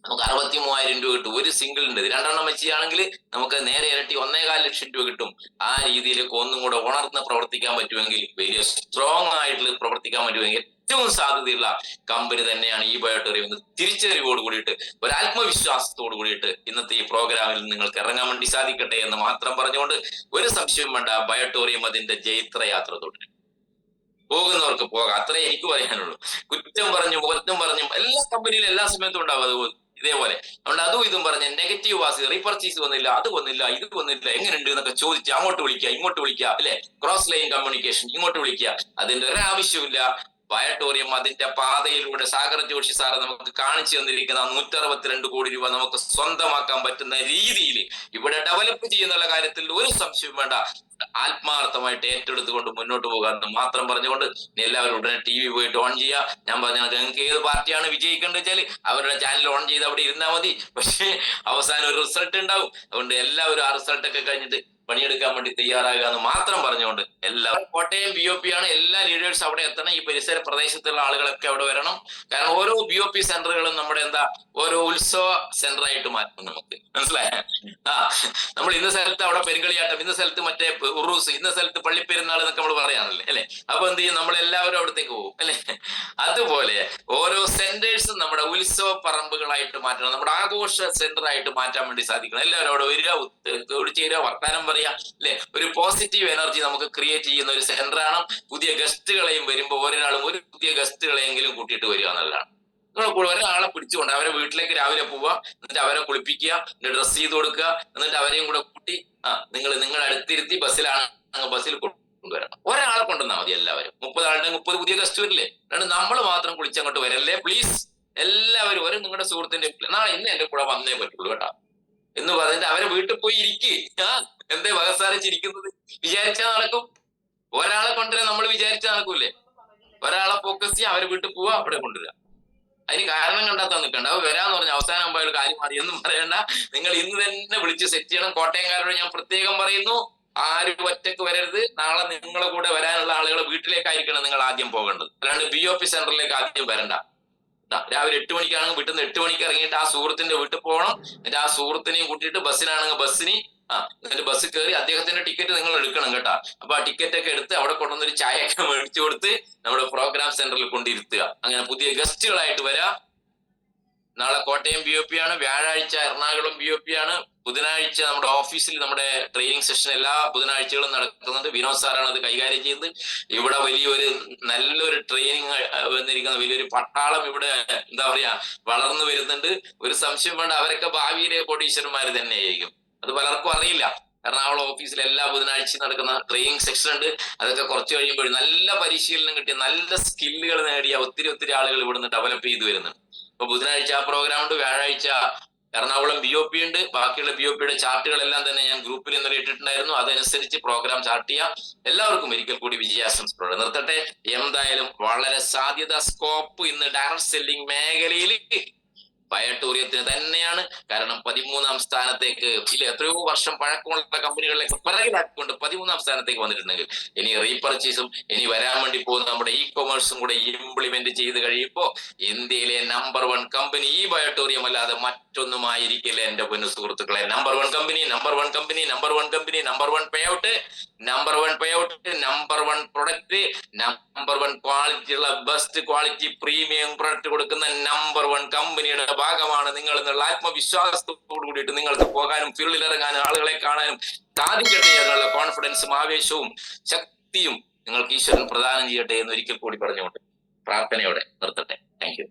നമുക്ക് 63,000 രൂപ കിട്ടും. ഒരു സിംഗിൾ ഉണ്ട്, 2 എണ്ണം വെച്ചാണെങ്കിൽ നമുക്ക് നേരെ ഇരട്ടി 1.25 ലക്ഷം രൂപ കിട്ടും. ആ രീതിയിലേക്ക് ഒന്നും കൂടെ ഉണർന്ന് പ്രവർത്തിക്കാൻ പറ്റുമെങ്കിൽ, വലിയ സ്ട്രോങ് ആയിട്ട് പ്രവർത്തിക്കാൻ പറ്റുമെങ്കിൽ ഏറ്റവും സാധ്യതയുള്ള കമ്പനി തന്നെയാണ് ഈ ബയോട്ടോറിയം. തിരിച്ചറിവോട് കൂടിയിട്ട്, ഒരു ആത്മവിശ്വാസത്തോട് കൂടിയിട്ട് ഇന്നത്തെ ഈ പ്രോഗ്രാമിൽ നിങ്ങൾക്ക് ഇറങ്ങാൻ വേണ്ടി സാധിക്കട്ടെ എന്ന് മാത്രം പറഞ്ഞുകൊണ്ട്, ഒരു സംശയം വേണ്ട, ബയോട്ടോറിയം അതിന്റെ ജൈത്രയാത്ര തുടരും. പോകുന്നവർക്ക് പോകാം, അത്രേ എനിക്ക് പറയാനുള്ളൂ. കുറ്റം പറഞ്ഞും എല്ലാ കമ്പനിയിലും എല്ലാ സമയത്തും ഉണ്ടാവും ഇതേപോലെ. അതുകൊണ്ട് അതും ഇതും പറഞ്ഞ് നെഗറ്റീവ് വാസ്, റീപർച്ചേസ് വന്നില്ല, അത് വന്നില്ല, ഇത് വന്നില്ല, എങ്ങനെയുണ്ട് എന്നൊക്കെ ചോദിച്ച് അങ്ങോട്ട് വിളിക്കുക ഇങ്ങോട്ട് വിളിക്കുക അല്ലെ, ക്രോസ് ലൈൻ കമ്മ്യൂണിക്കേഷൻ, ഇങ്ങോട്ട് വിളിക്കുക. അതിന്റെ ഒരാവശ്യമില്ല. ബയോട്ടോറിയം അതിന്റെ പാതയിലൂടെ സാഗർ ജോഷി സാറ് നമുക്ക് കാണിച്ചു തന്നിരിക്കുന്ന 162 കോടി രൂപ നമുക്ക് സ്വന്തമാക്കാൻ പറ്റുന്ന രീതിയിൽ ഇവിടെ ഡെവലപ്പ് ചെയ്യുന്നുള്ള കാര്യത്തിൽ ഒരു സംശയവും വേണ്ട. ആത്മാർത്ഥമായിട്ട് ഏറ്റെടുത്തുകൊണ്ട് മുന്നോട്ട് പോകാമെന്ന് മാത്രം പറഞ്ഞുകൊണ്ട്, എല്ലാവരും ഉടനെ TV പോയിട്ട് ഓൺ ചെയ്യുക. ഞാൻ പറഞ്ഞ നിങ്ങൾക്ക് ഏത് പാർട്ടിയാണ് വിജയിക്കേണ്ടത് വെച്ചാൽ അവരുടെ ചാനൽ ഓൺ ചെയ്ത് അവിടെ ഇരുന്നാൽ മതി. പക്ഷേ അവസാനം ഒരു റിസൾട്ട് ഉണ്ടാവും. അതുകൊണ്ട് എല്ലാവരും ആ റിസൾട്ടൊക്കെ കഴിഞ്ഞിട്ട് പണിയെടുക്കാൻ വേണ്ടി തയ്യാറാകുക എന്ന് മാത്രം പറഞ്ഞുകൊണ്ട്, എല്ലാവരും കോട്ടയം BOP ആണ്. എല്ലാ ലീഡേഴ്സ് അവിടെ എത്തണം. ഈ പരിസര പ്രദേശത്തുള്ള ആളുകളൊക്കെ അവിടെ വരണം. കാരണം ഓരോ BOP സെന്ററുകളും നമ്മുടെ ഓരോ ഉത്സവ സെന്റർ ആയിട്ട് മാറ്റും. നമുക്ക് മനസ്സിലായ? നമ്മൾ ഇന്ന സ്ഥലത്ത് അവിടെ പെരുങ്കളിയാട്ടം, ഇന്ന സ്ഥലത്ത് മറ്റേ ഉറൂസ്, ഇന്ന സ്ഥലത്ത് പള്ളിപ്പെരുന്നാൾ എന്നൊക്കെ നമ്മൾ പറയാനല്ലേ അല്ലെ. അപ്പൊ എന്ത് ചെയ്യും, നമ്മളെല്ലാവരും അവിടത്തേക്ക് പോകും അല്ലെ. അതുപോലെ ഓരോ സെന്റേഴ്സും നമ്മുടെ ഉത്സവ പറമ്പുകളായിട്ട് മാറ്റണം, നമ്മുടെ ആഘോഷ സെന്റർ ആയിട്ട് മാറ്റാൻ വേണ്ടി സാധിക്കണം. എല്ലാവരും അവിടെ വരിക, ചേരുക, വർത്താനം പറയാ അല്ലെ. ഒരു പോസിറ്റീവ് എനർജി നമുക്ക് ക്രിയേറ്റ് ചെയ്യുന്ന ഒരു സെന്ററാണ്. പുതിയ ഗസ്റ്റുകളെയും വരുമ്പോൾ ഒരാളും ഒരു പുതിയ ഗസ്റ്റുകളെങ്കിലും കൂട്ടിയിട്ട് വരിക എന്നുള്ളതാണ്. നിങ്ങൾ ഒരാളെ പിടിച്ചുകൊണ്ട് അവരെ വീട്ടിലേക്ക് രാവിലെ പോവുക, എന്നിട്ട് അവരെ കുളിപ്പിക്കുക, ഡ്രസ് ചെയ്ത് കൊടുക്കുക, എന്നിട്ട് അവരെയും കൂടെ കൂട്ടി നിങ്ങൾ അടുത്തിരുത്തി ബസ്സിൽ കൊണ്ടുവരണം. ഒരാളെ കൊണ്ടുവന്നാൽ മതി. എല്ലാവരും 30 ആളുണ്ടെങ്കിൽ 30 പുതിയ ഗസ്റ്റ് വരില്ലേ. അതുകൊണ്ട് നമ്മൾ മാത്രം കുളിച്ചങ്ങോട്ട് വരല്ലേ പ്ലീസ്. എല്ലാവരും നിങ്ങളുടെ സുഹൃത്തിന്റെ നാളെ ഇന്ന് എന്റെ കൂടെ വന്നേ പറ്റുള്ളൂ കേട്ടോ എന്ന് പറഞ്ഞിട്ട് അവരെ വീട്ടിൽ പോയി ഇരിക്കുക. എന്തേ വകസാരിച്ചിരിക്കുന്നത്? വിചാരിച്ചാൽ നടക്കും. ഒരാളെ കൊണ്ടുവരാൻ നമ്മൾ വിചാരിച്ചാൽ നടക്കൂലേ. ഒരാളെ ഫോക്കസ് ചെയ്യാൻ, അവരെ വീട്ടിൽ പോവുക, അവിടെ കൊണ്ടുവരിക. അതിന് കാരണം കണ്ടെത്താൻ നിൽക്കണ്ട. അവ വരാന്ന് പറഞ്ഞ അവസാനം ആകുമ്പോൾ അയാൾ കാര്യം മാറി എന്നും പറയണ്ട. നിങ്ങൾ ഇന്ന് തന്നെ വിളിച്ച് സെറ്റ് ചെയ്യണം. കോട്ടയംകാരോട് ഞാൻ പ്രത്യേകം പറയുന്നു, ആരും ഒറ്റക്ക് വരരുത്. നാളെ നിങ്ങളെ കൂടെ വരാനുള്ള ആളുകളെ വീട്ടിലേക്കായിരിക്കണം നിങ്ങൾ ആദ്യം പോകേണ്ടത്. അല്ലാണ്ട് BOP സെന്ററിലേക്ക് ആദ്യം വരണ്ട. രാവിലെ 8 മണിക്കാണെങ്കിൽ വീട്ടിൽ നിന്ന് 8 മണിക്ക് ഇറങ്ങിയിട്ട് ആ സുഹൃത്തിന്റെ വീട്ടിൽ പോകണം. എന്നിട്ട് ആ സുഹൃത്തിനെയും കൂട്ടിയിട്ട് ബസ്സിനാണെങ്കിൽ ബസ്സിന് എന്നിട്ട് ബസ് കയറി അദ്ദേഹത്തിന്റെ ടിക്കറ്റ് നിങ്ങൾ എടുക്കണം കേട്ടാ. അപ്പൊ ആ ടിക്കറ്റ് ഒക്കെ എടുത്ത് അവിടെ കൊണ്ടുവന്നൊരു ചായയൊക്കെ മേടിച്ചു കൊടുത്ത് നമ്മുടെ പ്രോഗ്രാം സെന്ററിൽ കൊണ്ടിരുത്തുക. അങ്ങനെ പുതിയ ഗസ്റ്റുകളായിട്ട് വരാം. നാളെ കോട്ടയം BOP ആണ്, വ്യാഴാഴ്ച എറണാകുളം BOP ആണ്, ബുധനാഴ്ച നമ്മുടെ ഓഫീസിൽ നമ്മുടെ ട്രെയിനിങ് സെഷൻ എല്ലാ ബുധനാഴ്ചകളും നടക്കുന്നുണ്ട്. വിനോദ് സാറാണ് അത് കൈകാര്യം ചെയ്യുന്നത്. ഇവിടെ വലിയൊരു നല്ലൊരു ട്രെയിനിങ് വന്നിരിക്കുന്ന വലിയൊരു പട്ടാളം ഇവിടെ എന്താ പറയാ വളർന്നു വരുന്നുണ്ട്. ഒരു സംശയം വേണ്ട, അവരൊക്കെ ഭാവിയിലെ കോടീശ്വരന്മാർ തന്നെയായിരിക്കും. അത് പലർക്കും അറിയില്ല. എറണാകുളം ഓഫീസിൽ എല്ലാ ബുധനാഴ്ചയും നടക്കുന്ന ട്രെയിനിങ് സെഷൻ ഉണ്ട്. അതൊക്കെ കുറച്ച് കഴിയുമ്പോൾ നല്ല പരിശീലനം കിട്ടിയ നല്ല സ്കില്ലുകൾ നേടിയ ഒത്തിരി ആളുകൾ ഇവിടുന്ന് ഡെവലപ്പ് ചെയ്ത് വരുന്നുണ്ട്. അപ്പൊ ബുധനാഴ്ച ആ പ്രോഗ്രാം ഉണ്ട്, വ്യാഴാഴ്ച എറണാകുളം BOP ഉണ്ട്. ബാക്കിയുള്ള BOP-യുടെ ചാർട്ടുകളെല്ലാം തന്നെ ഞാൻ ഗ്രൂപ്പിൽ ഇന്നലെ ഇട്ടിട്ടുണ്ടായിരുന്നു. അതനുസരിച്ച് പ്രോഗ്രാം ചാർട്ട് ചെയ്യാം. എല്ലാവർക്കും ഒരിക്കൽ കൂടി വിജയാശംസകളോടെ നിർത്തട്ടെ. എന്തായാലും വളരെ സാധ്യത സ്കോപ്പ് ഇന്ന് ഡയറക്ട് സെല്ലിംഗ് മേഖലയിൽ ബയോടൂറിയത്തിന് തന്നെയാണ്. കാരണം 13ാം സ്ഥാനത്തേക്ക് എത്രയോ വർഷം പഴക്കമുള്ള കമ്പനികളിലേക്ക് പിറകിലാക്കിക്കൊണ്ട് 13ാം സ്ഥാനത്തേക്ക് വന്നിട്ടുണ്ടെങ്കിൽ ഇനി റീപർച്ചേസും ഇനി വരാൻ വേണ്ടി പോകുന്ന നമ്മുടെ കൊമേഴ്സും കൂടെ ഇംപ്ലിമെന്റ് ചെയ്ത് കഴിയുമ്പോൾ ഇന്ത്യയിലെ നമ്പർ 1 കമ്പനി ഈ ബയോടൂറിയം അല്ലാതെ മറ്റൊന്നും ആയിരിക്കില്ല എന്റെ പൊന്നു സുഹൃത്തുക്കളെ. Number 1 company, number 1 company, number 1 company, number 1 pay out, number 1 product, number 1 quality ഉള്ള ബെസ്റ്റ് ക്വാളിറ്റി പ്രീമിയം പ്രൊഡക്റ്റ് കൊടുക്കുന്ന നമ്പർ 1 കമ്പനിയുടെ ഭാഗമാണ് നിങ്ങൾ എന്നുള്ള ആത്മവിശ്വാസത്തോടു കൂടിയിട്ട് നിങ്ങൾക്ക് പോകാനും ഫീൽഡിൽ ഇറങ്ങാനും ആളുകളെ കാണാനും സാധിക്കട്ടെ എന്നുള്ള കോൺഫിഡൻസും ആവേശവും ശക്തിയും നിങ്ങൾക്ക് ഈശ്വരൻ പ്രദാനം ചെയ്യട്ടെ എന്ന് ഒരിക്കൽ കൂടി പറഞ്ഞുകൊണ്ട് പ്രാർത്ഥനയോടെ നിർത്തട്ടെ. Thank you.